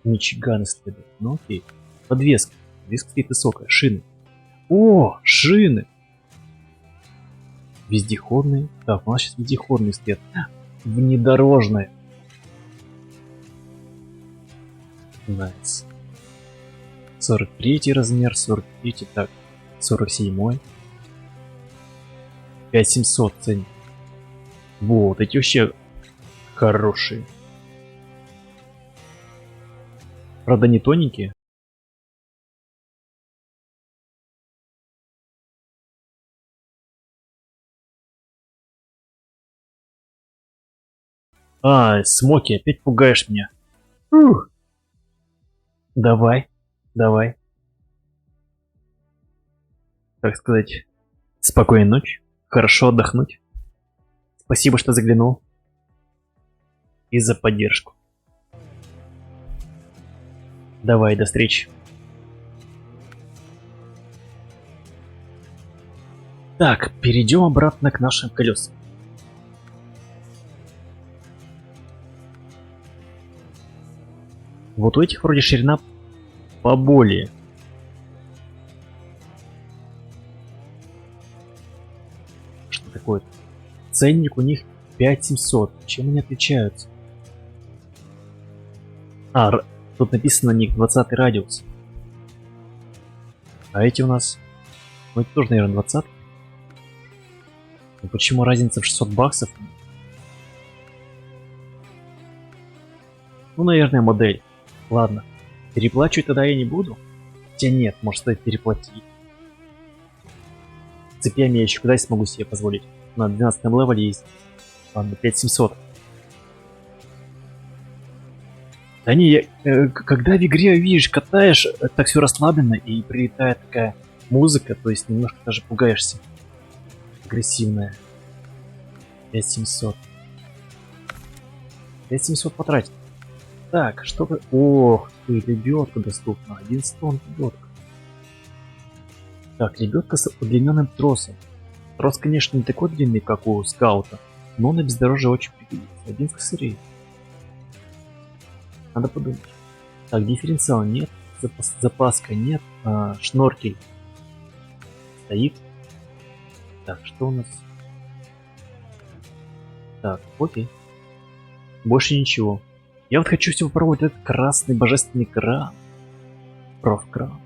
Мичиган исследовать. Ну окей. Подвеска. Подвеска стоит высокая. Шины. О, шины! Вездеходные. Так, у нас сейчас вездеходный стоят. Внедорожные. Nice. 43 размер, 43, так, 47. 5700 ценник. Вот, эти вообще хорошие. Правда, не тоненькие. Смоки, опять пугаешь меня. Ух. Давай, давай. Так сказать, спокойной ночи. Хорошо отдохнуть. Спасибо, что заглянул. И за поддержку. Давай, до встречи. Так, перейдем обратно к нашим колесам. Вот у этих вроде ширина поболее. Что такое? Ценник у них 5700. Чем они отличаются? Тут написано на них 20 радиус. А эти у нас... Ну это тоже, наверное, 20. Но почему разница в 600 баксов? Ну, наверное, модель. Ладно. Переплачивать тогда я не буду. Хотя нет, может стоит переплатить. Цепями я еще куда смогу себе позволить. На 12 левеле есть. Ладно, 5700. Да не, когда в игре, видишь, катаешь, так все расслабленно и прилетает такая музыка, то есть немножко даже пугаешься. Агрессивная. 5700. 5700 потратить. Так, что вы... Ох ты, лебедка доступна. 11 тонн лебедка. Так, лебедка с удлиненным тросом. Трос, конечно, не такой длинный, как у скаута, но на бездорожье очень пригодится. 1 косарей. Надо подумать. Так, дифференциал нет, запаска нет, шноркель стоит. Так, что у нас? Так, окей. Больше ничего. Я вот хочу все попробовать этот красный божественный кран. Профкран.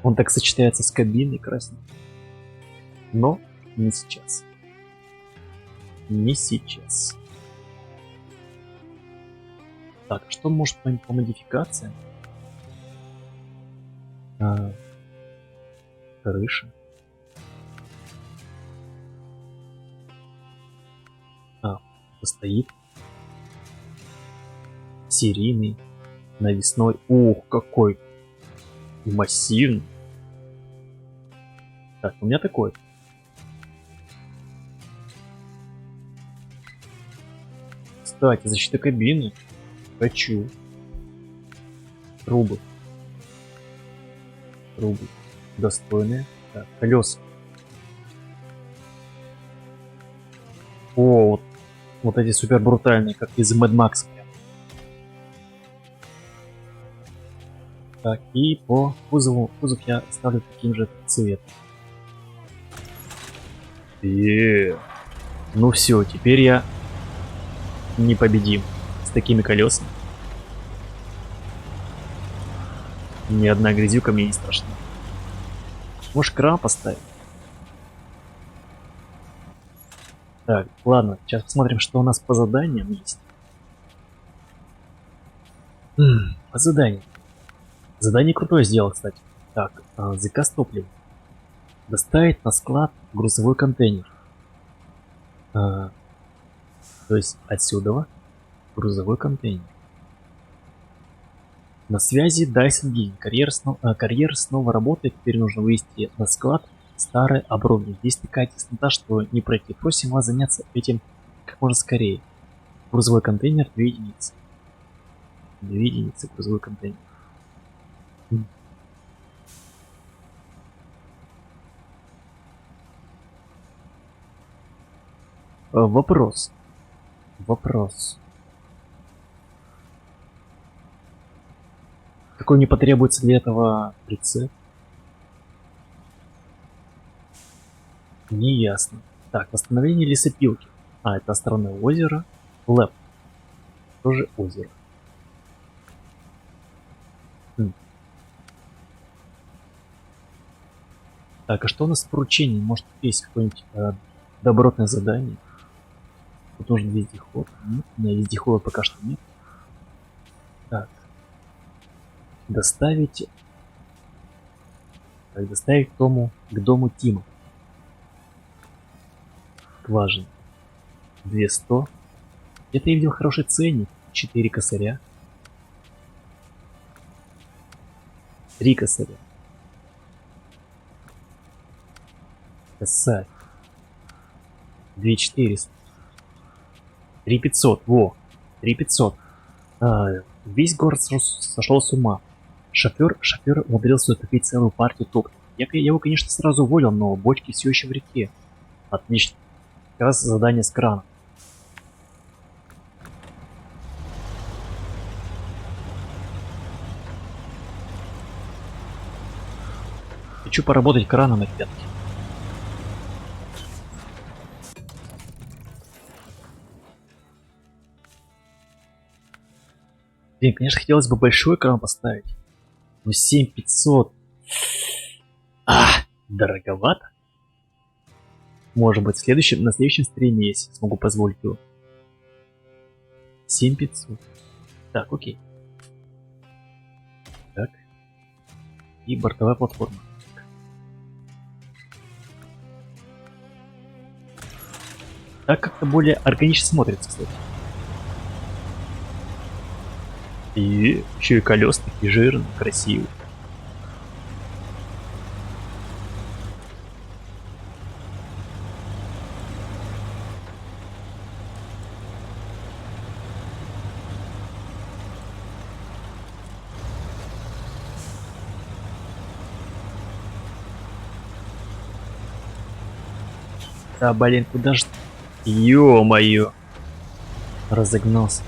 Он так сочетается с кабиной красной. Но не сейчас. Не сейчас. Так, что может по модификациям? Крыша. Стоит. Серийный. Навесной. Ух, какой массивный. Так, у меня такой. Кстати, защита кабины. Хочу. Трубы. Трубы. Достойные. Так, колеса. О, вот эти супер брутальные, как из Mad Max. Так, и по кузову. Кузов я оставлю таким же цветом. Ну все, теперь я непобедим с такими колесами. Ни одна грязюка мне не страшна. Может, кран поставить? Так, ладно, сейчас посмотрим, что у нас по заданиям есть. По заданию. Задание крутое сделал, кстати. Так, заказ топлива. Доставить на склад грузовой контейнер. То есть отсюда грузовой контейнер. На связи Dyson Гинь. Карьер снова работает. Теперь нужно вывести на склад старое оборудование. Здесь такая теснота, что не пройти. Просим вас заняться этим как можно скорее. Грузовой контейнер 2 единицы. 2 единицы грузовой контейнер. Вопрос. Какой мне потребуется для этого прицеп? Не ясно. Так, восстановление лесопилки. Это островное озеро. Лэп. Тоже озеро. Так, а что у нас с поручением? Может, есть какое-нибудь добротное задание? Тут нужен вездеход. Нет, у меня вездехода пока что нет. Так. Доставить к дому Тима. Скважина. 200. Это я видел хороший ценник. 4 косаря. 3 косаря. Косарь. 2400. 3500. Во. 3500. Весь город сошел с ума. Шофер умудрился утопить целую партию топлива. Я его, конечно, сразу уволил, но бочки все еще в реке. Отлично. Как раз задание с краном. Хочу поработать краном, ребятки. Блин, конечно, хотелось бы большой кран поставить. Но 7500. Дороговато. Может быть, на следующем стриме, если смогу позволить его. 7500. Так, окей. Так. И бортовая платформа. Так как-то более органично смотрится, кстати. И еще и колеса такие жирные, красивые. Да, блин, куда ж... Ё-моё! Разогнался.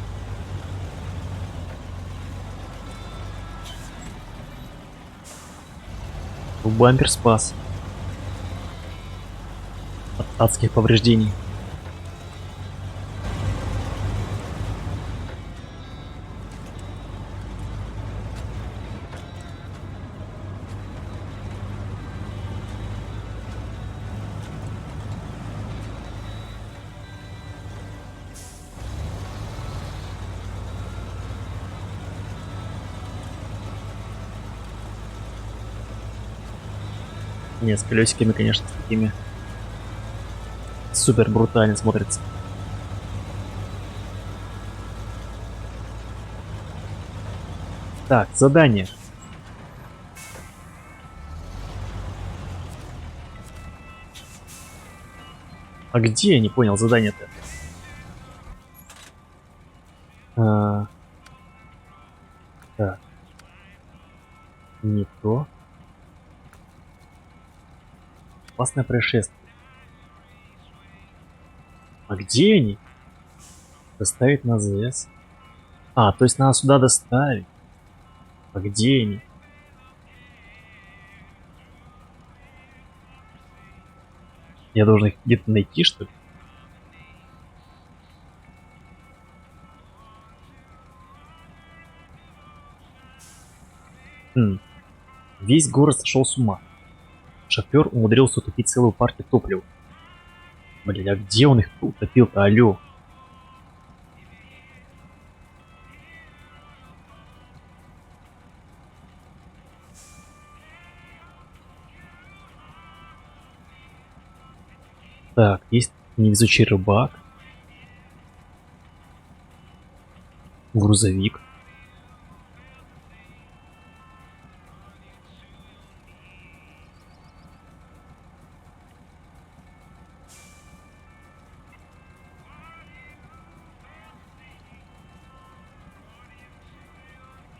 Бампер спас. От адских повреждений. Нет, с колесиками, конечно, с такими супер брутально смотрится. Так, задание. А где, я не понял, задание-то? Так. Не то. Опасное происшествие. А где они? Доставить на ЗС. То есть надо сюда доставить. А где они? Я должен их где-то найти, что ли? Весь город сошел с ума. Шофер умудрился утопить целую партию топлива. Блин, а где он их утопил-то, алё? Так, есть невезучий рыбак. Грузовик.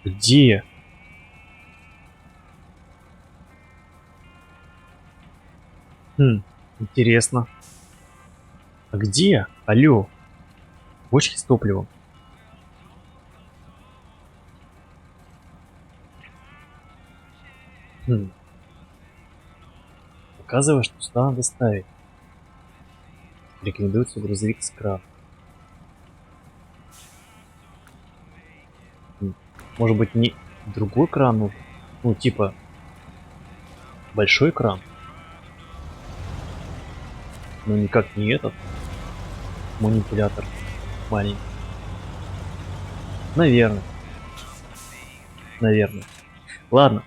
Где? Интересно. А где? Алло. Бочки с топливом. Показывает, что сюда надо ставить. Рекомендуется грузовик с краном. Может быть, не другой кран нужен? Ну, типа, большой кран. Но никак не этот. Манипулятор маленький. Наверное. Наверное. Ладно.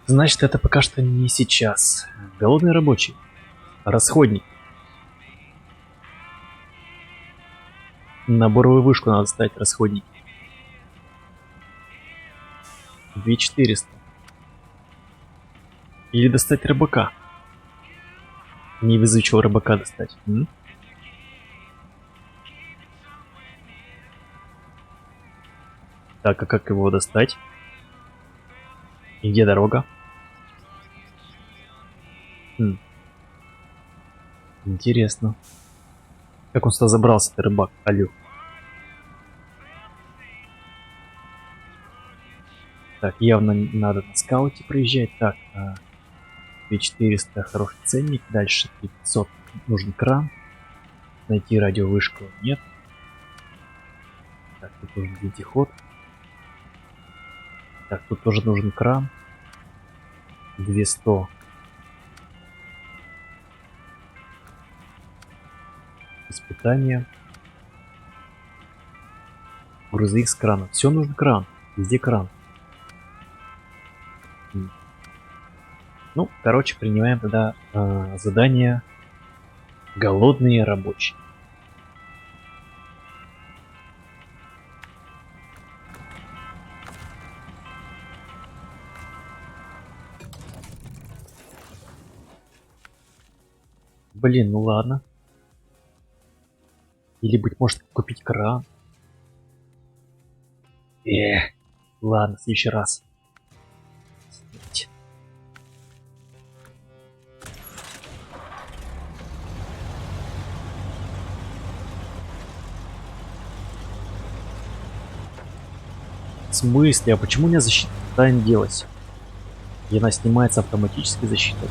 Значит, это пока что не сейчас. Голодный рабочий. Расходник. На буровую вышку надо ставить расходники. 2400. Или достать рыбака. Невезучего рыбака достать. Так, а как его достать? И где дорога? Интересно. Как он сюда забрался, этот рыбак? Алло. Так, явно надо на скауте проезжать. Так, 2400 хороший ценник. Дальше 3500 нужен кран. Найти радиовышку нет. Так, тут нужен вездеход. Так, тут тоже нужен кран. 200. Испытание. Грузовик с краном. Все нужен кран. Везде кран. Ну, короче, принимаем тогда задание «Голодные рабочие». Блин, ну ладно. Или, быть может, купить кран. Ладно, в следующий раз. В смысле? А почему у меня защита не делась? И она снимается автоматически защитой.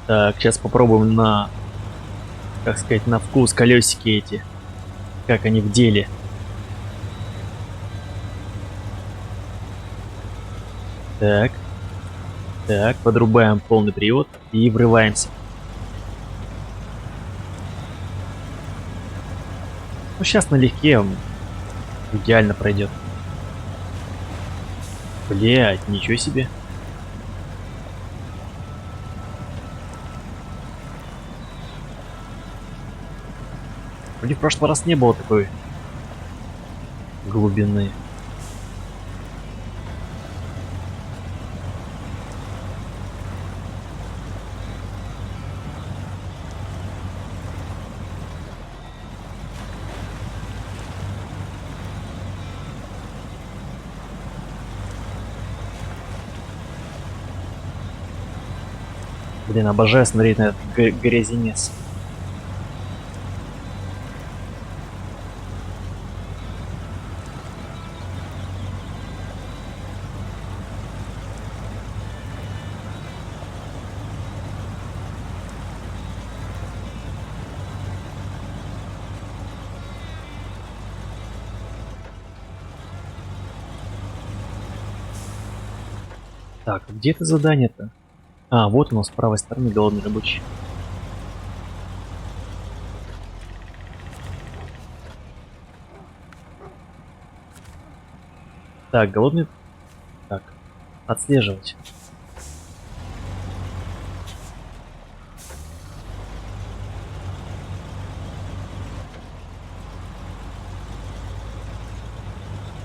Так, сейчас попробуем на, как сказать, на вкус колесики эти. Как они в деле. Так. Так, подрубаем полный привод и врываемся. Ну, сейчас налегке он идеально пройдет. Блять, ничего себе. Вроде в прошлый раз не было такой глубины. Блин, обожаю смотреть на этот грязинец. Так, где это задание-то? А, вот оно с правой стороны, голодный рабочий. Так, голодный... Так, отслеживать.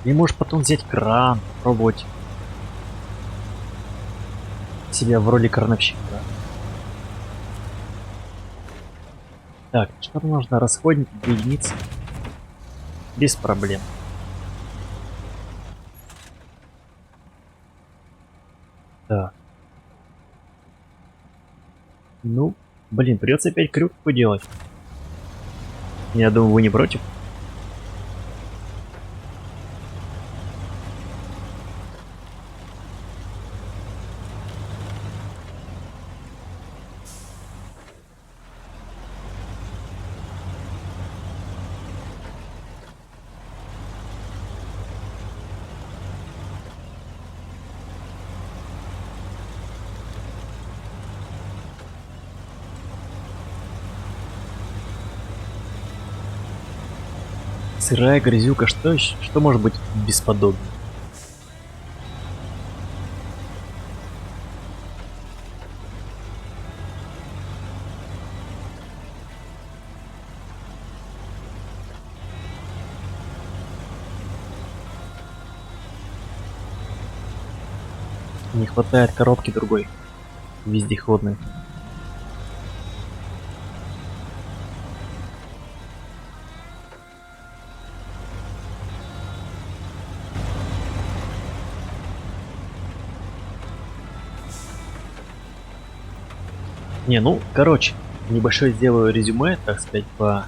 И можешь потом взять кран, пробовать себя в роли крановщика. Так, что нужно? Расходники, 2 единицы. Без проблем. Так. Ну, блин, придется опять крюк делать. Я думаю, вы не против. Сырая грязюка, что может быть бесподобнее? Не хватает коробки другой, вездеходной. Не, ну, короче, небольшое сделаю резюме, так сказать, по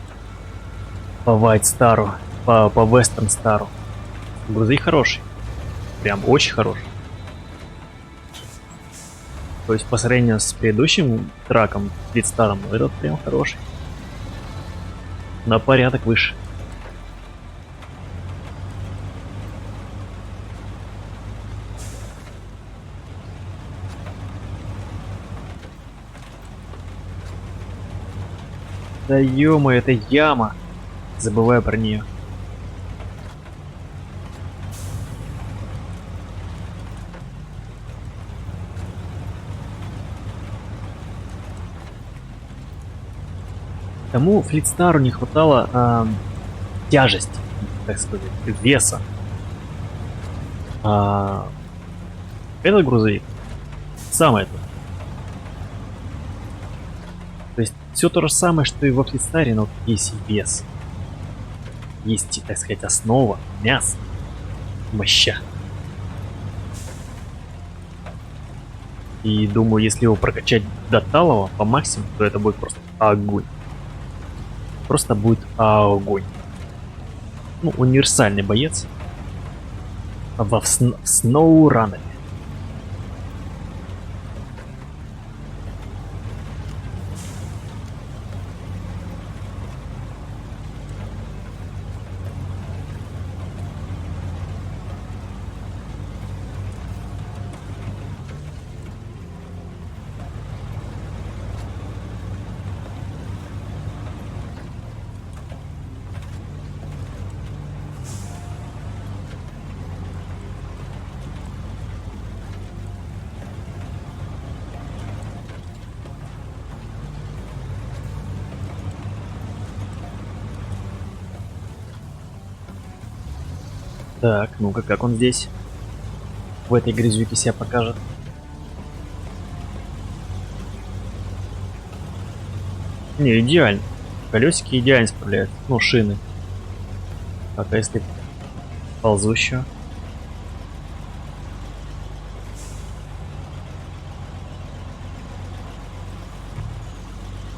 White Star'у, по Western Star'у. Грузовик хороший, прям очень хороший. То есть по сравнению с предыдущим траком, Fleet Star'ом, этот прям хороший. На порядок выше. Да ё-моё, это яма. Забываю про нее. Тому Флитстару не хватало тяжести, так сказать, веса. Этот грузовик самое то. То есть все то же самое, что и во Флитстаре, но есть вес. Есть, так сказать, основа, мясо, моща. И думаю, если его прокачать до талого по максимуму, то это будет просто огонь. Просто будет огонь. Ну, универсальный боец в SnowRunner. Так, ну-ка, как он здесь? В этой грязюке себя покажет. Не, идеально. Колесики идеально справляются. Ну, шины. Так, а если ползущего?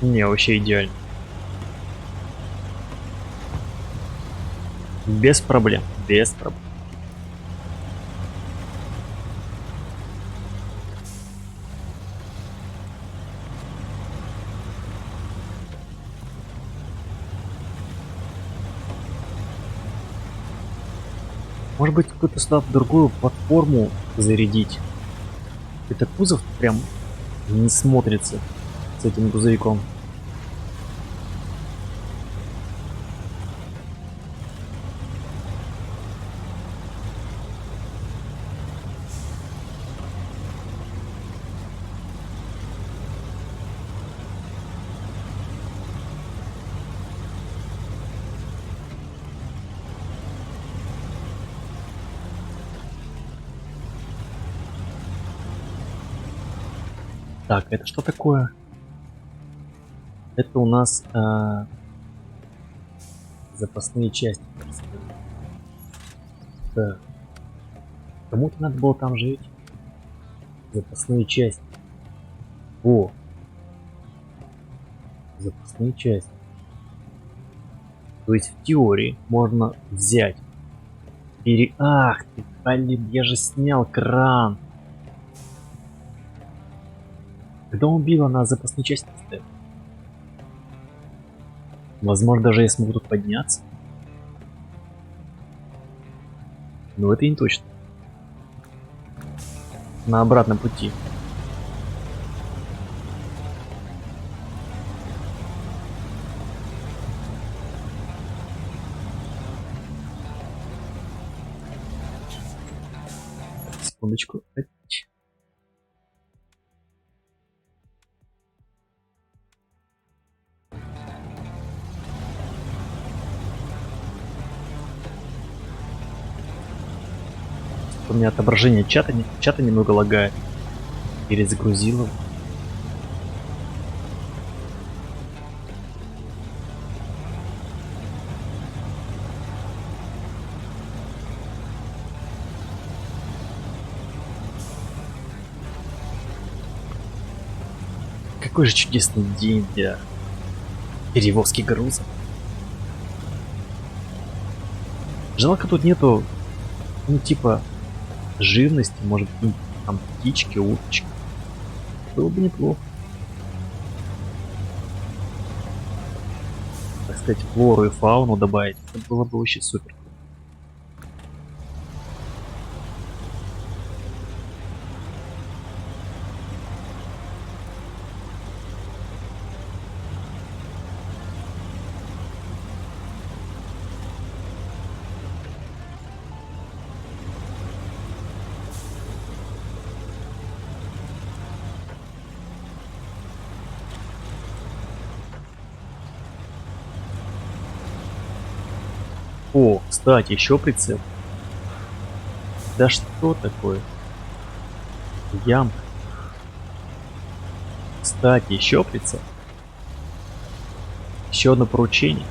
Не, вообще идеально. Без проблем. Без проблем. Может быть, какую-то сюда другую платформу зарядить. Это кузов прям не смотрится с этим грузовиком. Так, это что такое? Это у нас запасные части. Так. Кому-то надо было там жить. Запасные части. О! Запасные части. То есть в теории можно взять. Ах ты, блин, я же снял кран. Когда убила, она запасные части ставит. Возможно, даже я смогу тут подняться. Но это не точно. На обратном пути. Секундочку. У меня отображение чата немного лагает. Перезагрузил его. Какой же чудесный день для перевозки груза. Жалко, тут нету, ну, типа, живности, может быть, там птички, уточки. Было бы неплохо. Так сказать, флору и фауну добавить. Это было бы вообще супер. О, кстати, еще прицеп. Да что такое? Ямка. Кстати, еще прицеп. Еще одно поручение.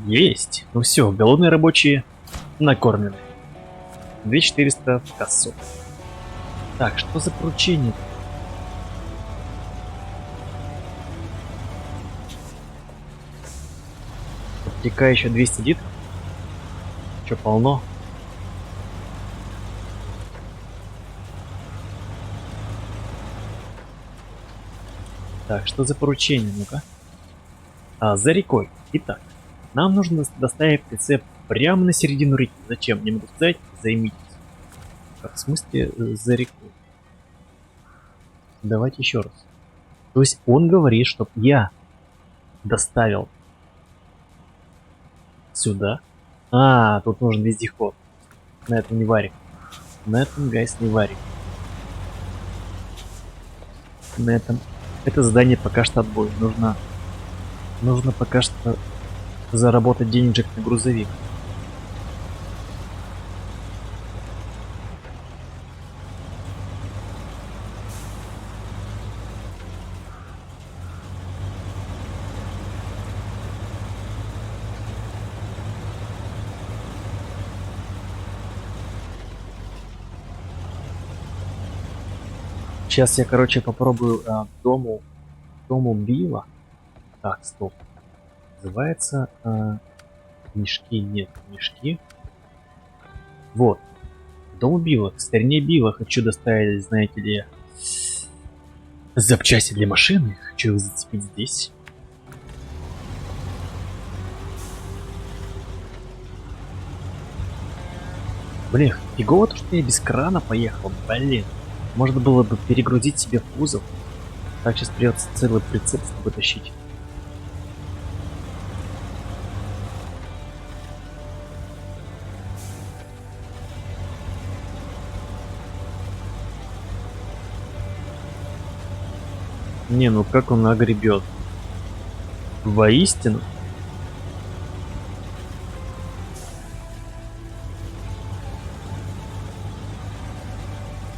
Есть. Ну все, голодные рабочие накормлены. 2400 в кассу. Так, что за поручение? Аптека еще 200 литров. Че, полно? Так, что за поручение? Ну-ка. За рекой. Итак, нам нужно доставить прицеп прямо на середину реки. Зачем? Не могу сказать. Займитесь. Как, в смысле за рекой? Давайте еще раз. То есть он говорит, чтоб я доставил сюда. Тут нужен вездеход. На этом не варик. На этом, гайс, не варик. На этом. Это задание пока что отбой. Нужно пока что заработать денежек на грузовик. Сейчас я, короче, попробую дому Билла. Так, стоп. Называется мешки. Нет, мешки. Вот. Дом Билла. К старине Билла хочу доставить, знаете ли, запчасти для машины. Хочу их зацепить здесь. Блин, фигово то, что я без крана поехал. Блин. Можно было бы перегрузить себе в кузов. Так сейчас придется целый прицеп с тобой тащить. Не, ну как он огребет? Воистину?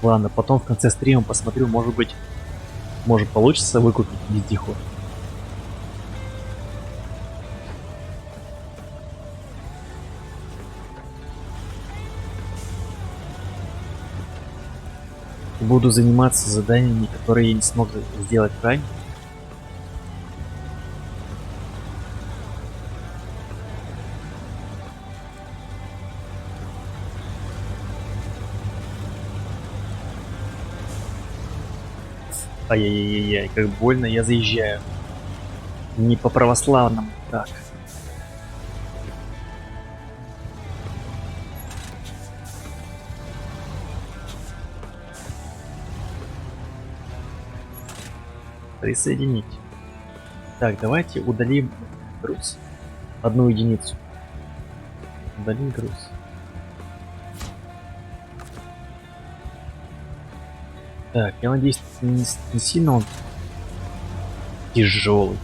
Ладно, потом в конце стрима посмотрю, может быть, может получится выкупить вездеход. Буду заниматься заданиями, которые я не смог сделать ранее. Ай-яй-яй-яй, как больно я заезжаю. Не по православному, так. Присоединить. Так, давайте удалим груз. Одну единицу. Удалим груз. Так, я надеюсь, не сильно он тяжелый.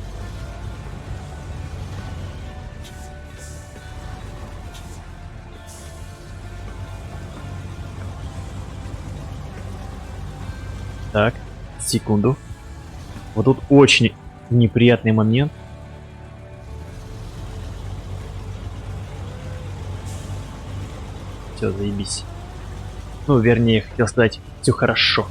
Так, секунду. Вот тут очень неприятный момент. Все, заебись. Ну, вернее, хотел сказать, все хорошо.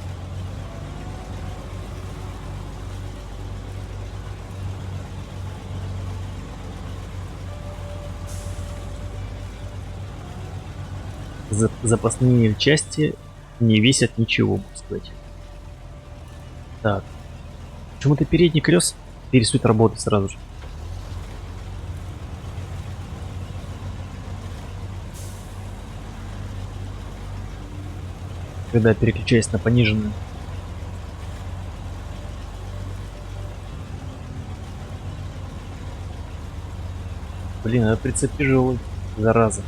Запасные части не весят ничего, можно сказать. Так. Почему-то передний колес перестает работать сразу же. Когда переключаюсь на пониженную. Блин, этот прицеп тяжелый, зараза.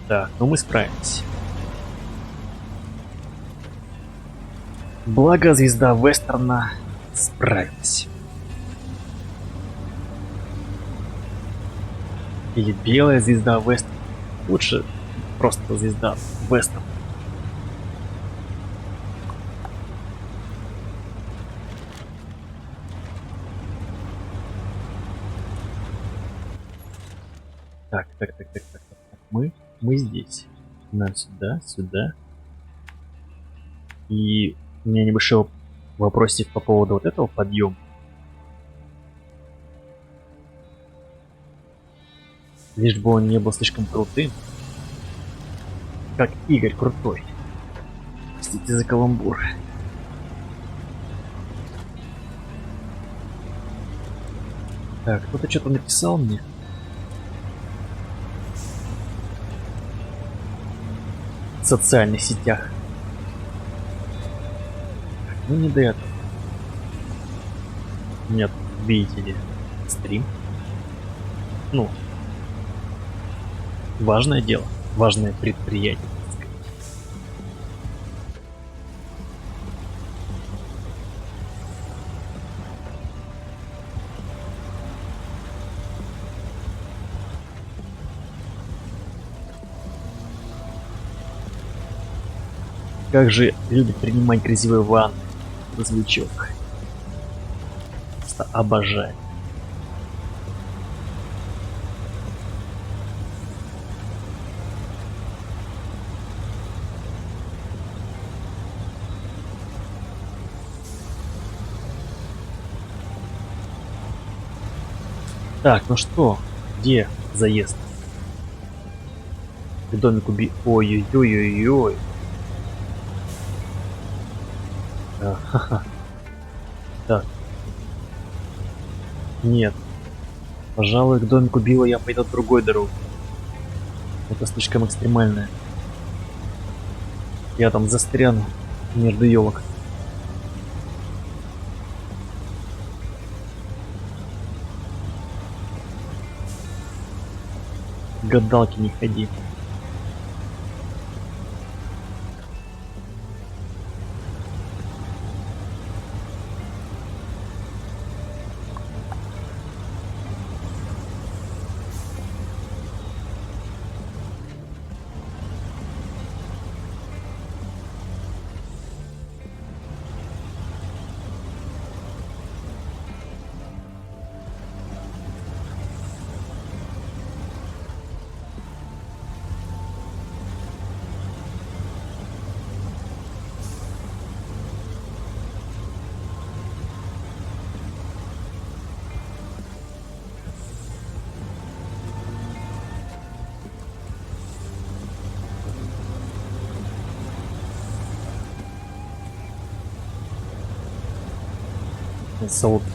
Так, ну мы справимся. Благо, звезда Вестерна справилась. Или белая звезда Вестерна. Лучше просто звезда Вестерна. Так. Мы здесь. Нам сюда. И у меня небольшой вопросик по поводу вот этого подъема. Лишь бы он не был слишком крутым. Как Игорь крутой. Простите за каламбур. Так, кто-то что-то написал мне. В социальных сетях. Ну не до этого. Нет, видите ли, стрим. Ну, важное дело, важное предприятие. Как же любит принимать грязевые ванны. Грузовичок. Просто обожаю. Так, ну что, где заезд? К домику Ой-ой-ой-ой-ой. Ха-ха. Так. Нет. Пожалуй, к домику Билла я пойду другой дорогой. Это слишком экстремальное. Я там застряну между елок. Гадалки не ходи.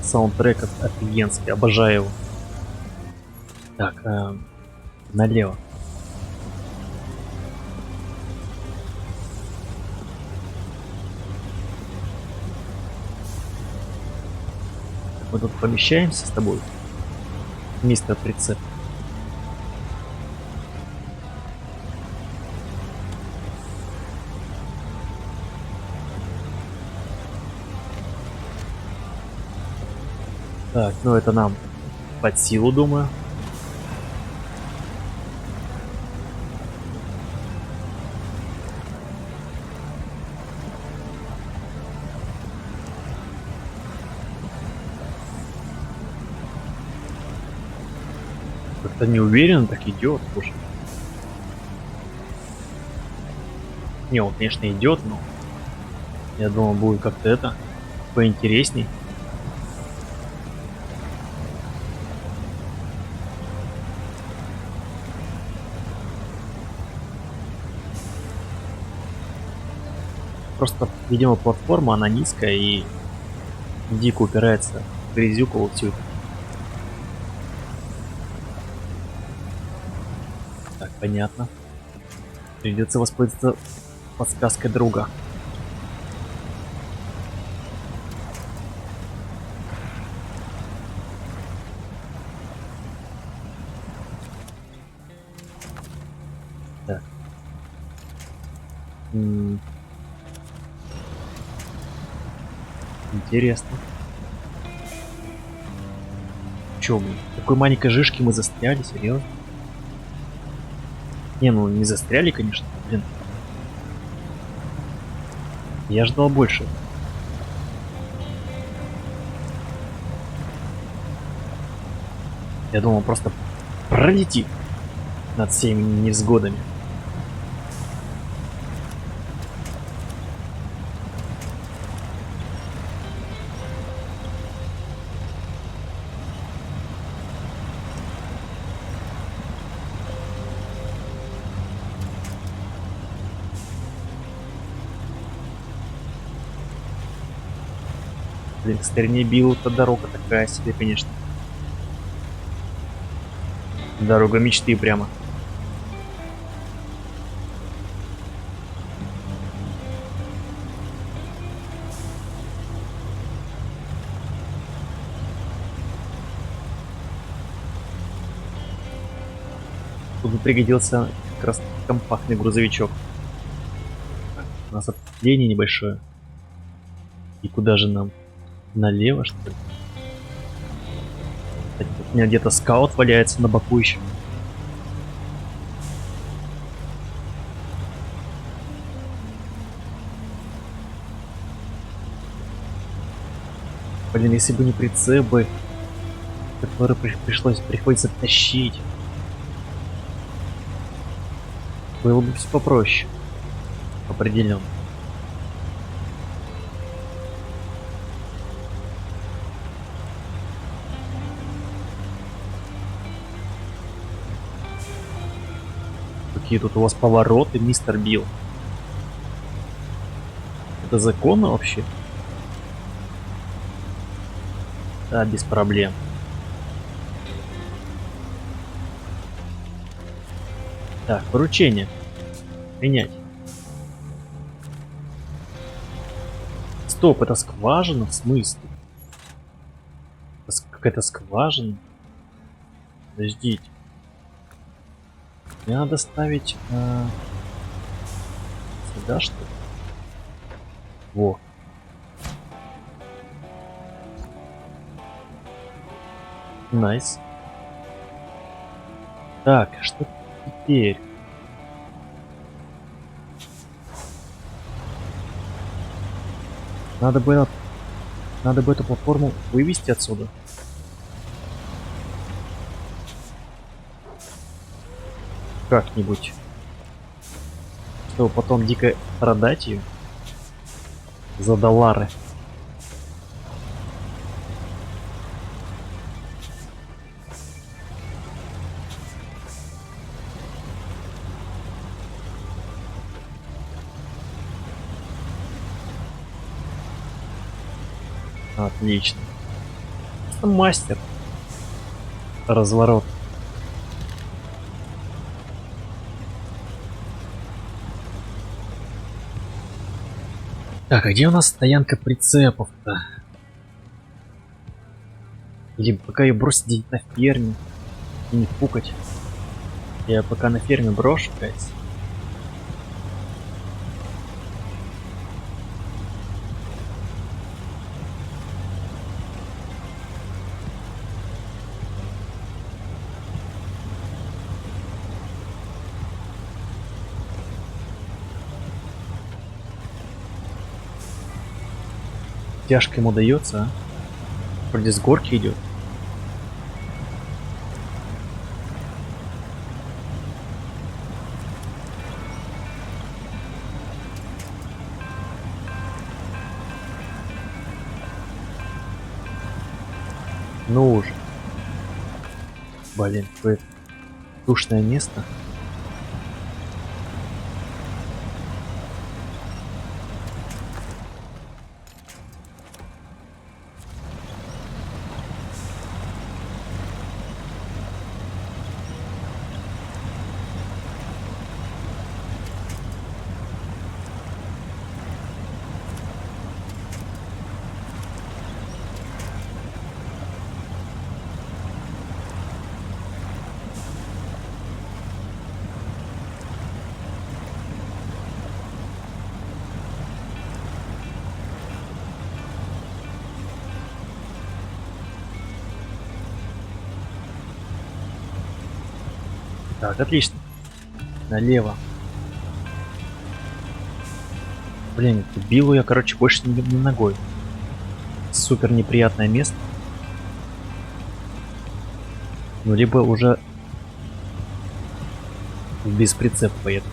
Саундтрек офигенский, обожаю его. Так, налево. Мы тут помещаемся с тобой, мистер Прицеп. Так, ну это нам под силу, думаю. Как-то не уверен, так идет, слушай. Не, он, конечно, идет, но я думал, будет как-то это поинтересней. Просто, видимо, платформа, она низкая и дико упирается в грязюку вот всю эту. Так, понятно. Придется воспользоваться подсказкой друга. Так. Интересно. Чё, блин? В такой маленькой жишке мы застряли, серьезно? Не, ну не застряли, конечно, блин. Я ждал больше. Я думал, просто пролетит над всеми невзгодами. Блин, к старине Билла-то дорога такая себе, конечно. Дорога мечты прямо. Тут бы пригодился как раз компактный грузовичок. Так, у нас ответвление небольшое. И куда же нам? Налево, что ли? Кстати, тут у меня где-то скаут валяется на боку еще. Блин, если бы не прицепы, которые приходится тащить, было бы все попроще. Определенно. Какие тут у вас повороты, мистер Билл? Это законно вообще? Да, без проблем. Так, поручение. Принять. Стоп, это скважина? В смысле? Какая-то скважина? Подождите. Мне надо ставить сюда, что ли? Во. Найс. Так, что теперь? Надо бы эту платформу вывести отсюда. Как-нибудь. Чтобы потом дико продать ее. За доллары. Отлично. Мастер. Разворот. Так, а где у нас стоянка прицепов-то? Или пока ее бросить где-нибудь на ферме и не пукать. Я пока на ферме брошу, гайс. Тяжко ему дается, а? Вроде с горки идет. Ну уже. Блин, какое душное место. Так, отлично. Налево. Блин, Биллу я, короче, больше не ногой. Супер неприятное место. Ну, либо уже без прицепа поеду.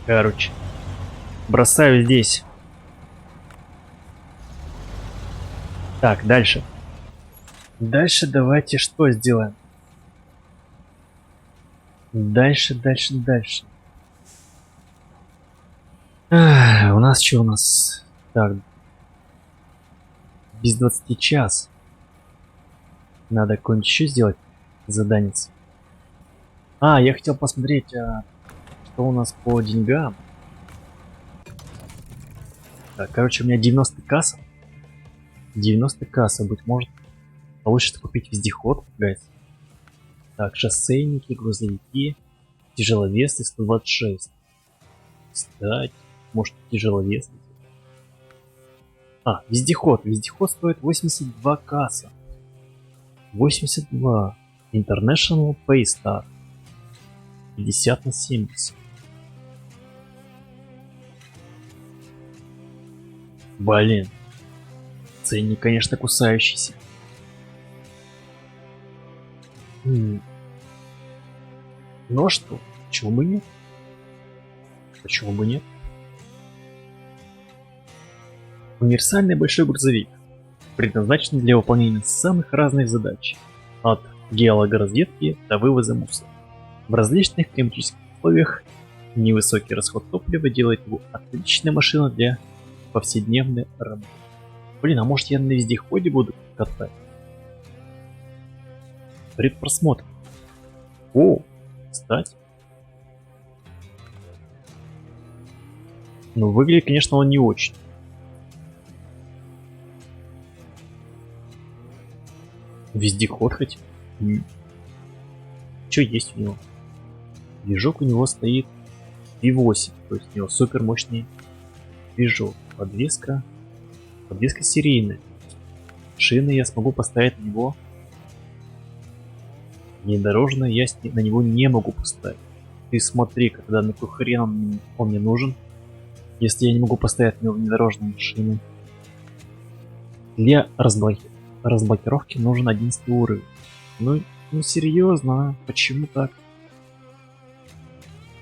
Короче, бросаю здесь. Так, дальше. Дальше давайте что сделаем? Дальше. У нас что у нас? Так, без 20 час. Надо какое-нибудь еще сделать заданец. А, я хотел посмотреть, что у нас по деньгам. Так, короче, у меня 90 касса. 90 касса, быть может. Получится купить вездеход, гайс. Так, шоссейники, грузовики, тяжеловесы 126. Кстати, может тяжеловесы. А, вездеход. Вездеход стоит 82 касса. 82. International Paystar. 50 на 70. Блин. Ценник, конечно, кусающийся. Ну а что? Почему бы нет? Почему бы нет? Универсальный большой грузовик, предназначен для выполнения самых разных задач, от геологоразведки до вывоза мусора. В различных климатических условиях невысокий расход топлива делает его отличной машиной для повседневной работы. Блин, а может я на вездеходе буду катать? Предпросмотр. О, кстати. Ну, выглядит, конечно, он не очень. Вездеход хоть. Что есть у него? Движок у него стоит V8, то есть у него супер мощный движок. Подвеска серийная. Шины я смогу поставить на него. Внедорожное я на него не могу поставить. Ты смотри, когда на какой хрен он мне нужен, если я не могу поставить на него внедорожные шины. Для разблокировки нужен 11 уровень. Ну серьезно, почему так?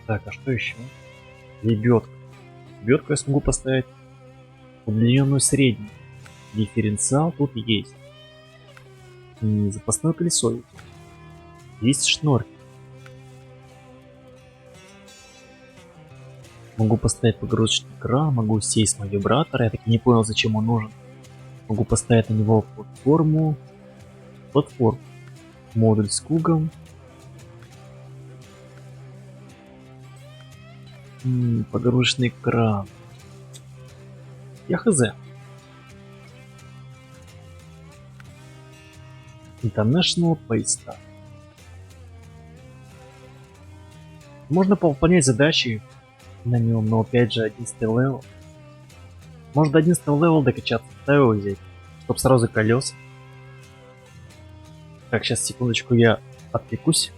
Так, а что еще? Лебедка. Лебедку я смогу поставить удлиненную среднюю. Дифференциал тут есть. Запасное колесо. Есть шнорки. Могу поставить погрузочный кран, могу сейсмовибратор. Я так и не понял, зачем он нужен. Могу поставить на него платформу. Модуль с кугом. Погрузочный кран. Я хз. International Paystar. Можно повыполнять задачи на нем, но опять же 11 левел. Может до 11 левел докачаться, ставил взять, чтоб сразу колес. Так, сейчас секундочку, я отвлекусь.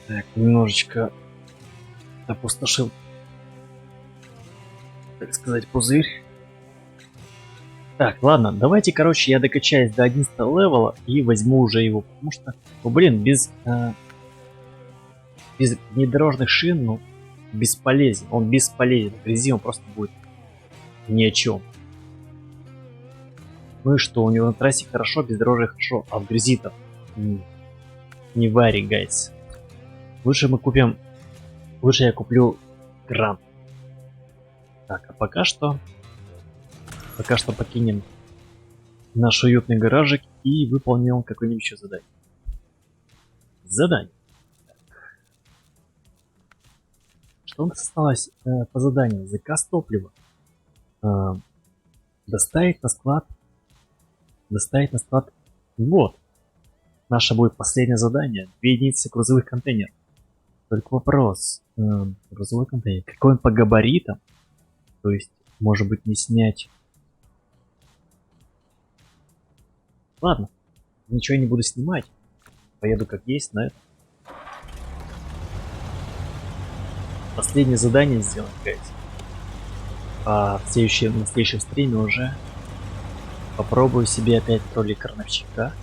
Так, немножечко опустошил, так сказать, пузырь. Так, ладно, давайте, короче, я докачаюсь до 11 левела и возьму уже его, потому что, ну, блин, без внедорожных шин, ну, бесполезен. Он бесполезен. В грязи он просто будет ни о чем. Ну и что, у него на трассе хорошо, бездорожье хорошо, а в грязи-то не вари, гайс. Лучше я куплю кран. Так, а пока что покинем наш уютный гаражик и выполним какое-нибудь еще задание. Что у нас осталось по заданию? Заказ топлива. Доставить на склад. Вот. Наше будет последнее задание. 2 единицы грузовых контейнеров. Только вопрос. Грузовой контейнер. Какой он по габаритам? То есть, может быть, не снять Ладно, ничего я не буду снимать. Поеду как есть на это. Последнее задание сделать, guys. А на следующем стриме уже попробую себе опять роли крановщика.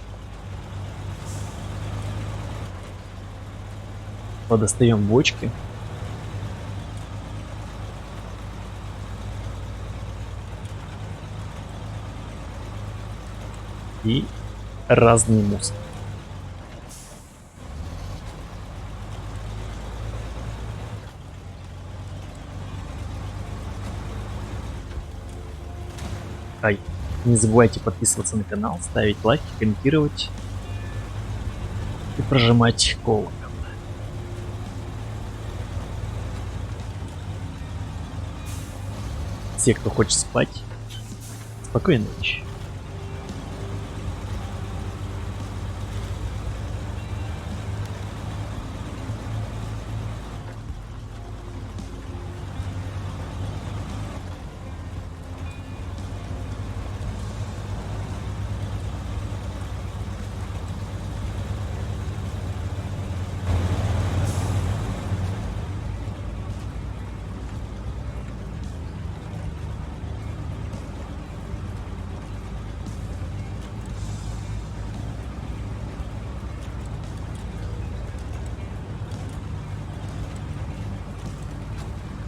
Подостаем бочки. И разные мусор. Не забывайте подписываться на канал, ставить лайки, комментировать и прожимать колокол. Все, кто хочет спать, спокойной ночи.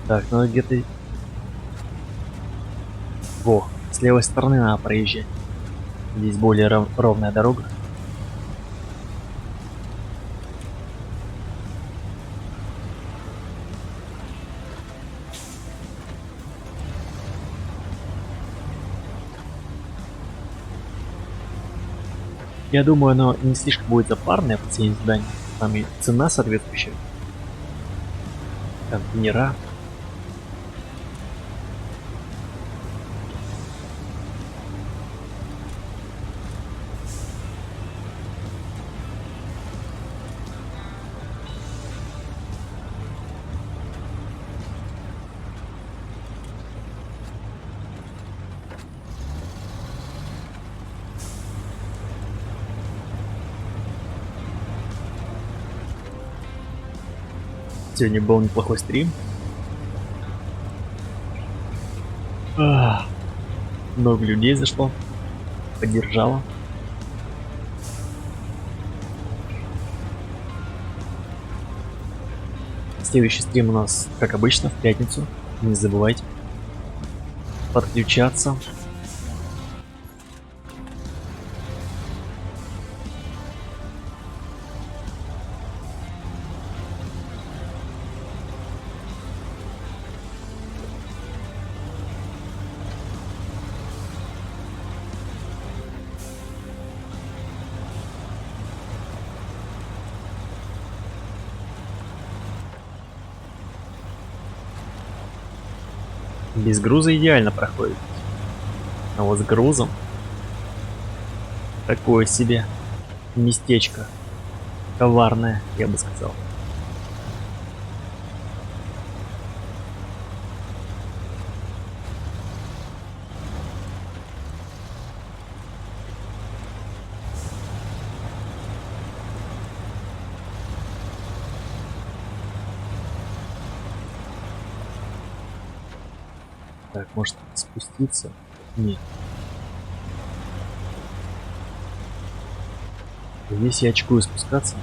Так, ну где-то... Во, с левой стороны надо проезжать. Здесь более ровная дорога. Я думаю, оно не слишком будет запарное последнее задание. Там и цена соответствующая. Контейнера. Сегодня был неплохой стрим. Много людей зашло. Поддержало. Следующий стрим у нас, как обычно, в пятницу. Не забывайте подключаться. Без груза идеально проходит. А вот с грузом такое себе местечко. Коварное, я бы сказал. Так, может спуститься? Нет. Здесь я очкую спускаться.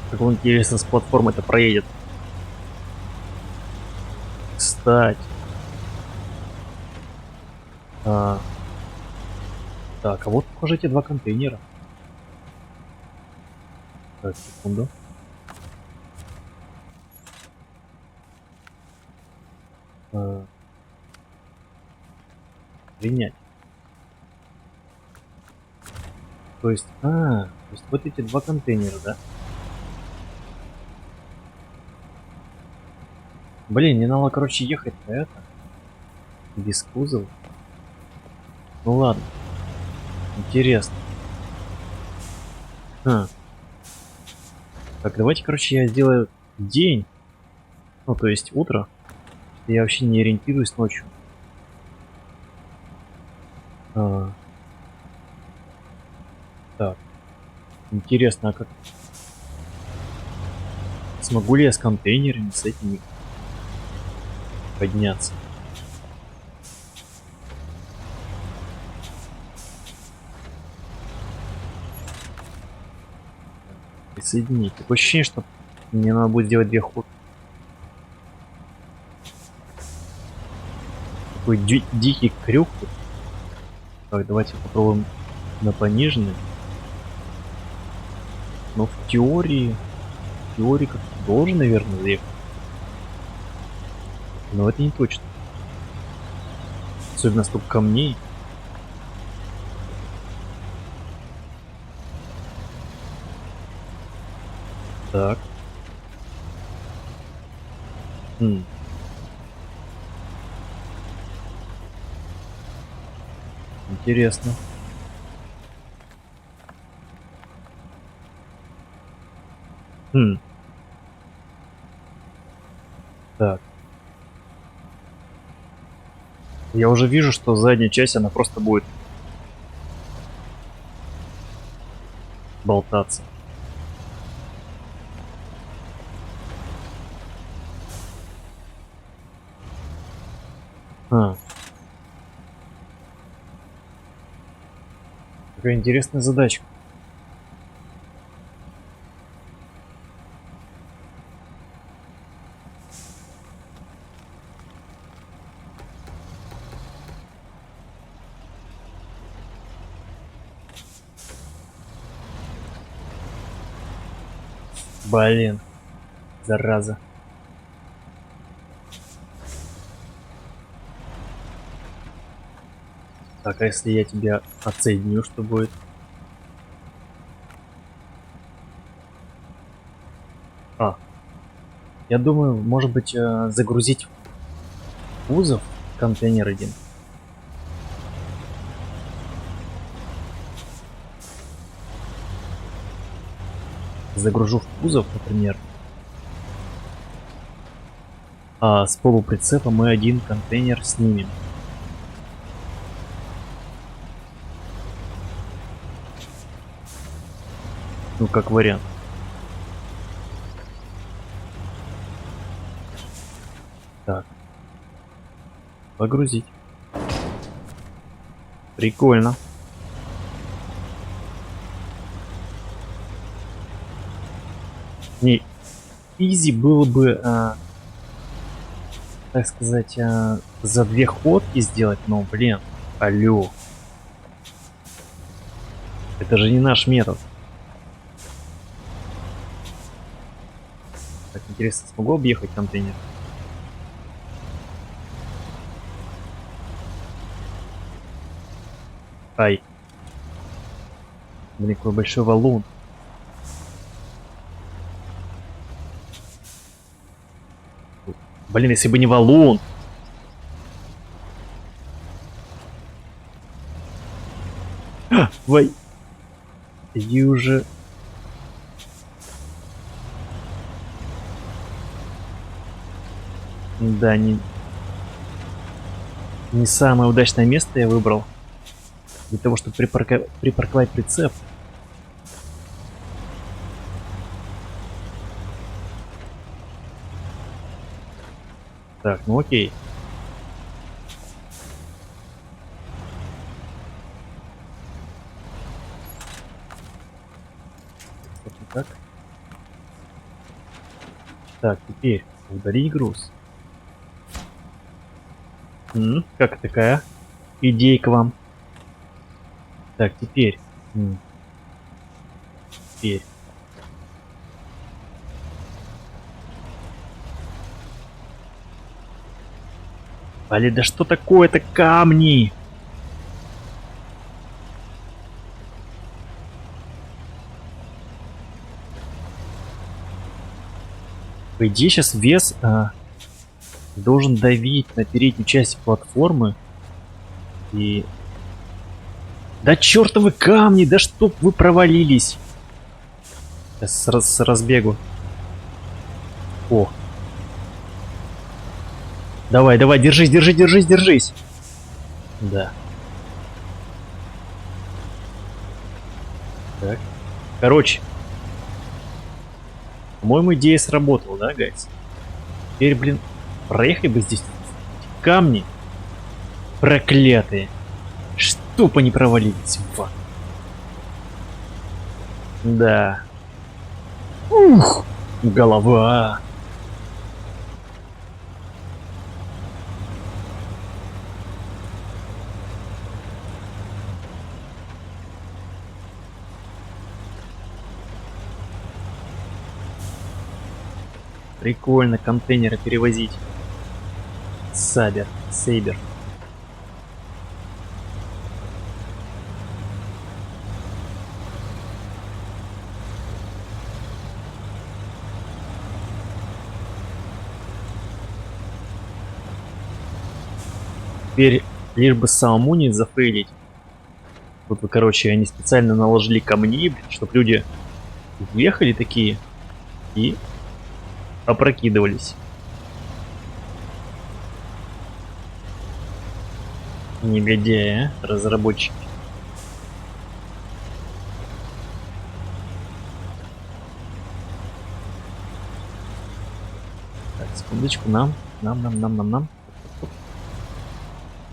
Как он, интересно, с платформы-то проедет. Кстати. Так, а вот, похоже, эти два контейнера. Так, секунду. Принять. То есть, то есть вот эти два контейнера, да? Блин, мне надо, короче, ехать на это. Без кузова. Ну ладно. Интересно. А. Так, давайте, короче, я сделаю день. Ну, то есть утро. Я вообще не ориентируюсь ночью. Так. Интересно, а как... Смогу ли я с контейнерами, с этими подняться? Присоединить. Такое ощущение, что мне надо будет делать две ходки. Такой дикий крюк. Так, давайте попробуем на пониженный. Но в теории как должен, наверное, заехать. Но это не точно. Особенно столько камней. Так. Интересно. Так. Я уже вижу, что задняя часть, она просто будет болтаться. Какая интересная задачка. Блин. Зараза. Так, а если я тебя отсоединю, что будет? Я думаю, может быть, загрузить в кузов контейнер один. Загружу в кузов, например. А с полуприцепа мы один контейнер снимем. Ну, как вариант. Так. Погрузить. Прикольно. Не, изи было бы, так сказать, за две ходки сделать, но, блин, алло. Это же не наш метод. Так, интересно, смогу объехать контейнер? Ай. Блин, какой большой валун. Блин, если бы не валун. Вай. И уже... Да, не самое удачное место я выбрал. Для того, чтобы припарковать прицеп. Так, ну окей. Так. Так, теперь удалить груз. Как такая идейка вам? Так, теперь. Теперь. Али, да что такое-то камни? По идее, сейчас вес должен давить на переднюю часть платформы. И... Да чертовы камни, да чтоб вы провалились. Сейчас с разбегу. О. Давай, давай, держись, держись, держись, держись. Да. Так. Короче. По-моему, идея сработала, да, гайс? Теперь, блин, проехали бы здесь камни. Проклятые. Чтоб они провалились. Вот. Да. Ух, голова. Прикольно контейнеры перевозить. Сейбер. Теперь лишь бы самому не зафейлить. Тут, короче, они специально наложили камни, чтобы люди въехали такие и опрокидывались. Негодяи, а? Разработчики. Так, секундочку, нам.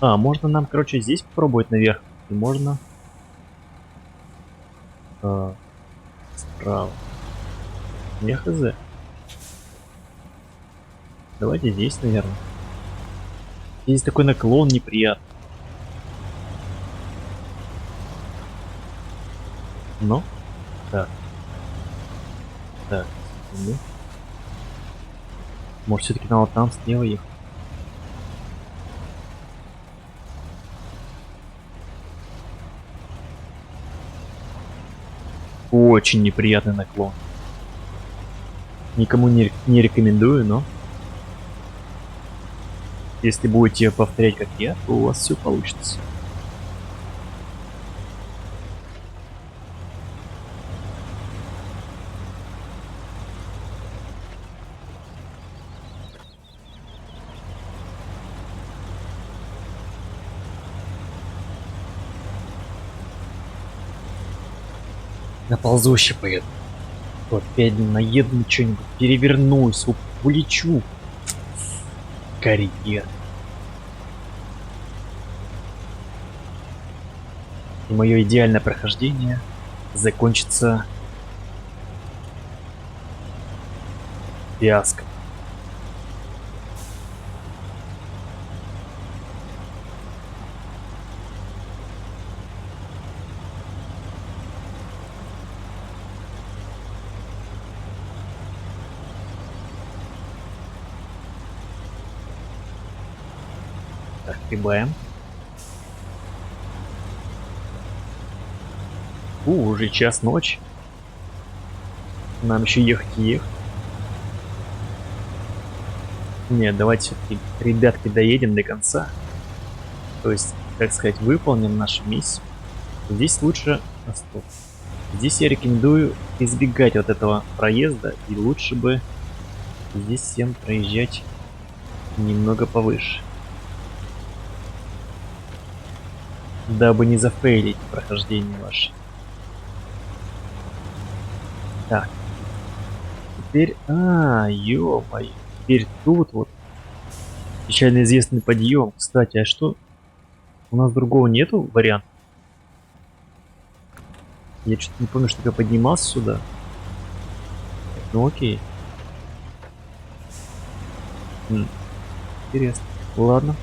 А, можно нам, короче, здесь попробовать наверх. И можно... справа. Не хз. Давайте здесь, наверное. Здесь такой наклон неприятный. Ну, так. Так, секунду. Может, все-таки надо там слева ехать? Очень неприятный наклон. Никому не рекомендую, но если будете повторять как я, то у вас все получится. На ползущий поеду. Вот, опять наеду на что-нибудь, перевернусь, улечу. Карьер. И мое идеальное прохождение закончится фиаско. Так, прибавим. Уже час ночи. Нам еще ехать и ехать. Нет, давайте все-таки, ребятки, доедем до конца. То есть, как сказать, выполним нашу миссию. Здесь лучше... Стоп. Здесь я рекомендую избегать вот этого проезда. И лучше бы здесь всем проезжать немного повыше. Дабы не зафейлить прохождение ваше. Так. Теперь... ё-моё. Теперь тут вот печально известный подъем. Кстати, а что? У нас другого нету варианта? Я что-то не помню, что я поднимался сюда. Ну окей. Интересно. Ладно.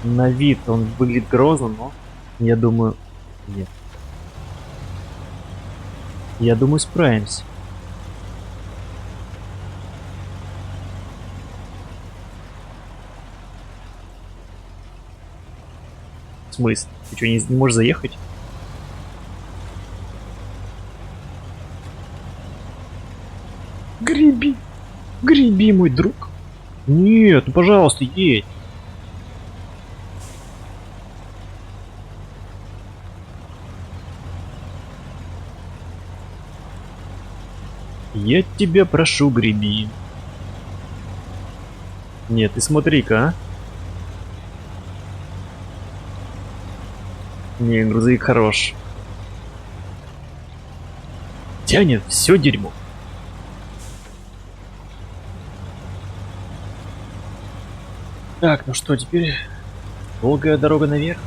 На вид он выглядит грозно, но я думаю... Нет. Я думаю, справимся. В смысле? Ты что, не можешь заехать? Греби! Греби, мой друг! Нет, ну пожалуйста, едь! Я тебя прошу, греби. Нет, ты смотри-ка, а. Не, грузовик хорош. Тянет все дерьмо. Так, ну что, теперь долгая дорога наверх.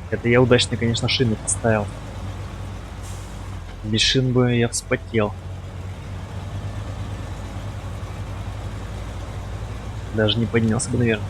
Это я удачно, конечно, шины поставил. Без шин бы я вспотел. Даже не поднялся бы, наверное.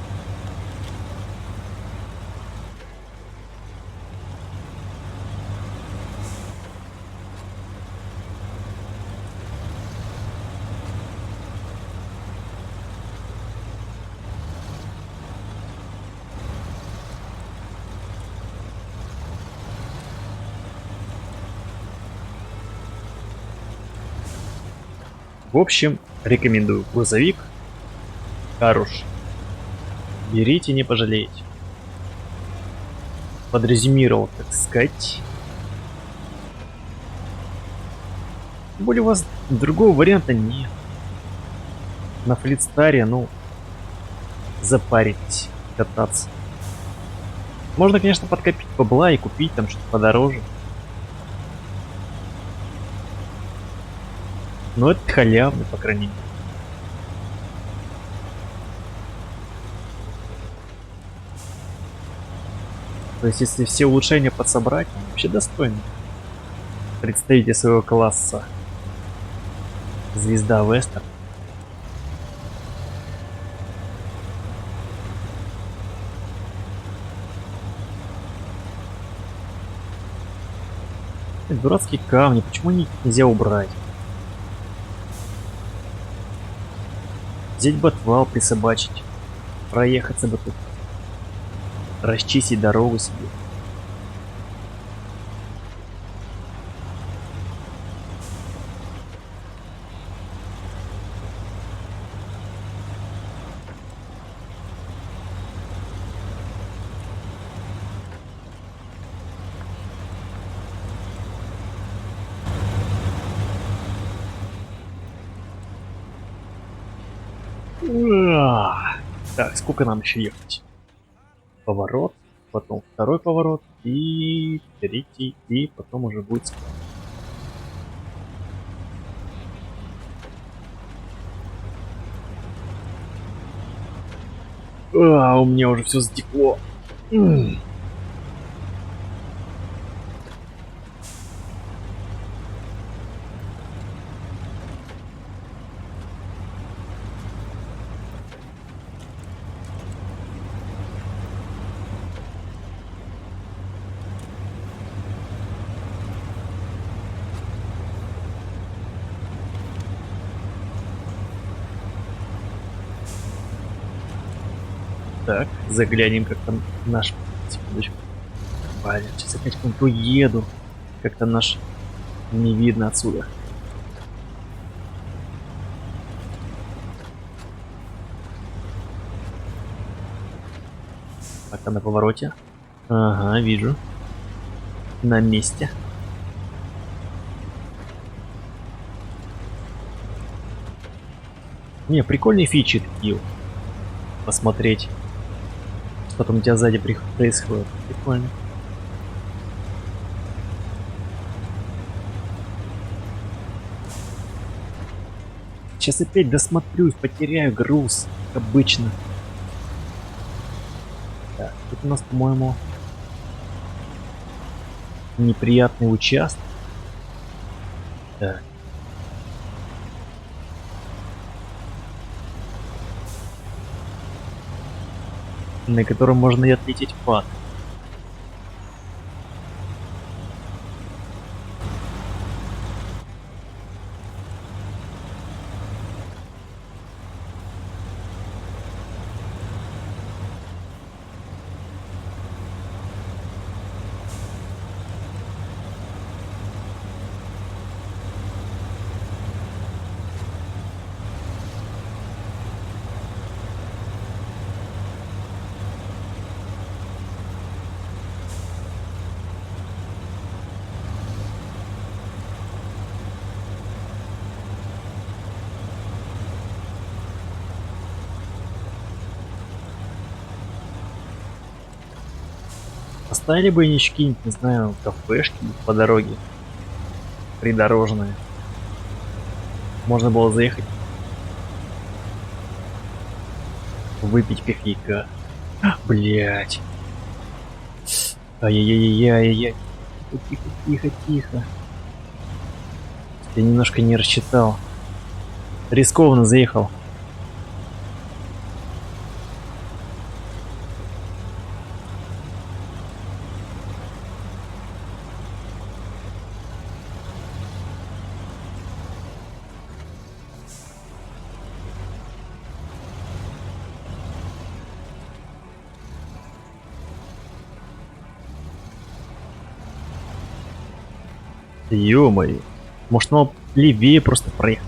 В общем, рекомендую грузовик. Хороший. Берите, не пожалеете. Подрезюмировал, так сказать. Тем более у вас другого варианта нет. На Флитстаре, ну, запаритесь кататься. Можно, конечно, подкопить бабла и купить там что-то подороже. Но это халявный, по крайней мере. То есть, если все улучшения подсобрать, вообще достойно. Представитель своего класса. Звезда Вестер. Дурацкие камни, почему их нельзя убрать? Взять бы отвал, присобачить. Проехаться бы тут. Расчистить дорогу себе. Так, сколько нам еще ехать? Поворот, потом второй поворот и третий, и потом уже будет склад. У меня уже все стекло. Так, заглянем, как там наш... Секундочку. Блин, сейчас опять куда-то уеду. Как-то наш не видно отсюда. Пока на повороте. Ага, вижу. На месте. Не, прикольные фичи такие. Посмотреть, что там у тебя сзади происходит. Прикольно. Сейчас опять досмотрюсь, потеряю груз, как обычно. Так, тут у нас, по-моему, неприятный участок. Так. На котором можно и отлететь в ад. поставили бы они какие-нибудь, не знаю, кафешки по дороге. Придорожные. Можно было заехать. Выпить кофейка. Блять. Ай-яй-яй-яй-яй. Тихо, тихо, тихо. Я немножко не рассчитал. Рискованно заехал. Ё-моё. Может, нам левее просто проехать?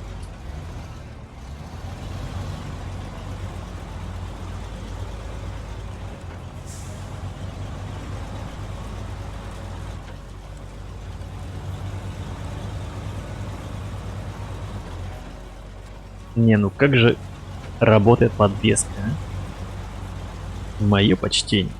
Не, ну как же работает подвеска, а? Мое почтение.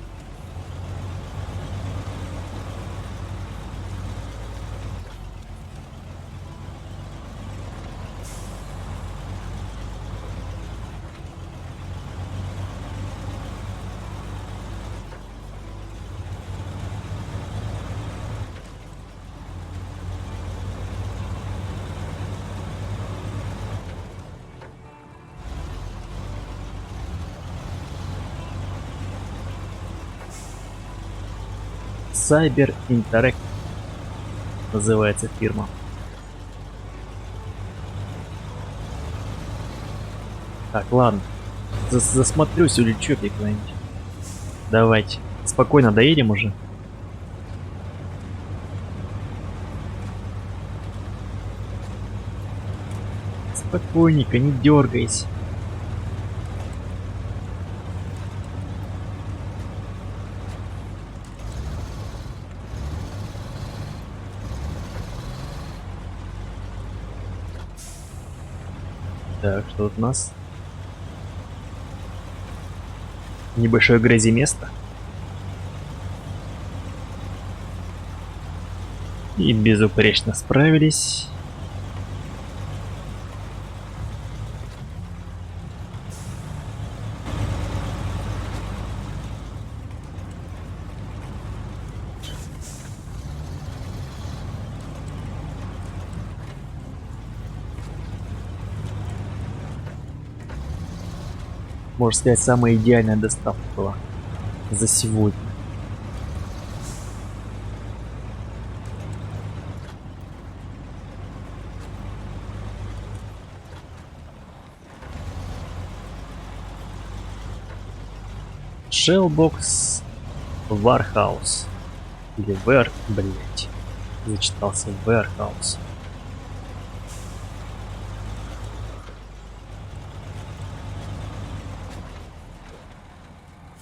Cyber Interact называется фирма. Так, ладно. Засмотрюсь, улечу я куда-нибудь. Давайте. Спокойно доедем уже. Спокойненько, не дергайся. Так, что тут у нас? Небольшое грязи место. И безупречно справились. Можно сказать, самая идеальная доставка была за сегодня. Shellbox Warehouse. Или блять. Зачитался Warehouse.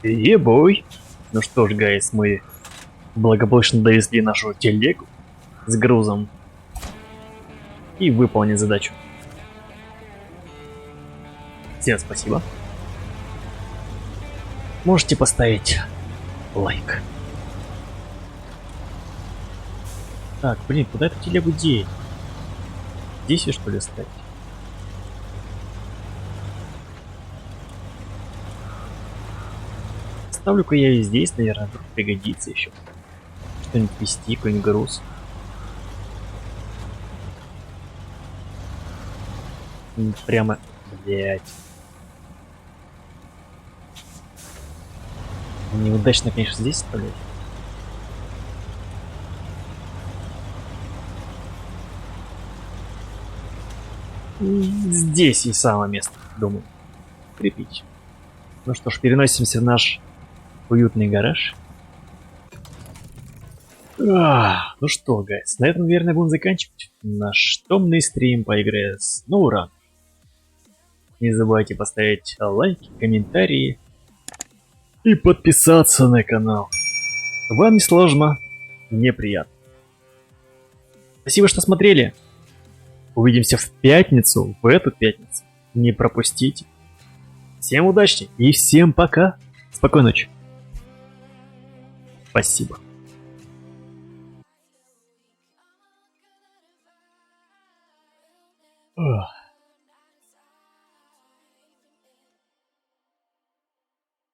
Ебой. Ну что ж, гайс, мы благополучно довезли нашу телегу с грузом и выполнили задачу. Всем спасибо. Можете поставить лайк. Так, блин, куда эту телегу деть? Здесь ее что ли ставить? Ставлю-ка я ее здесь, наверное, вдруг пригодится еще. Что-нибудь везти, какой-нибудь груз. Прямо, блять. Неудачно, конечно, здесь ставлять. Здесь и самое место, думаю, крепить. Ну что ж, переносимся в наш уютный гараж. Ну что, гайс, на этом, наверное, будем заканчивать наш томный стрим по игре SnowRunner. Не забывайте поставить лайки, комментарии и подписаться на канал. Вам не сложно, мне приятно. Спасибо, что смотрели. Увидимся в пятницу, в эту пятницу. Не пропустите. Всем удачи и всем пока. Спокойной ночи. Спасибо. Ugh.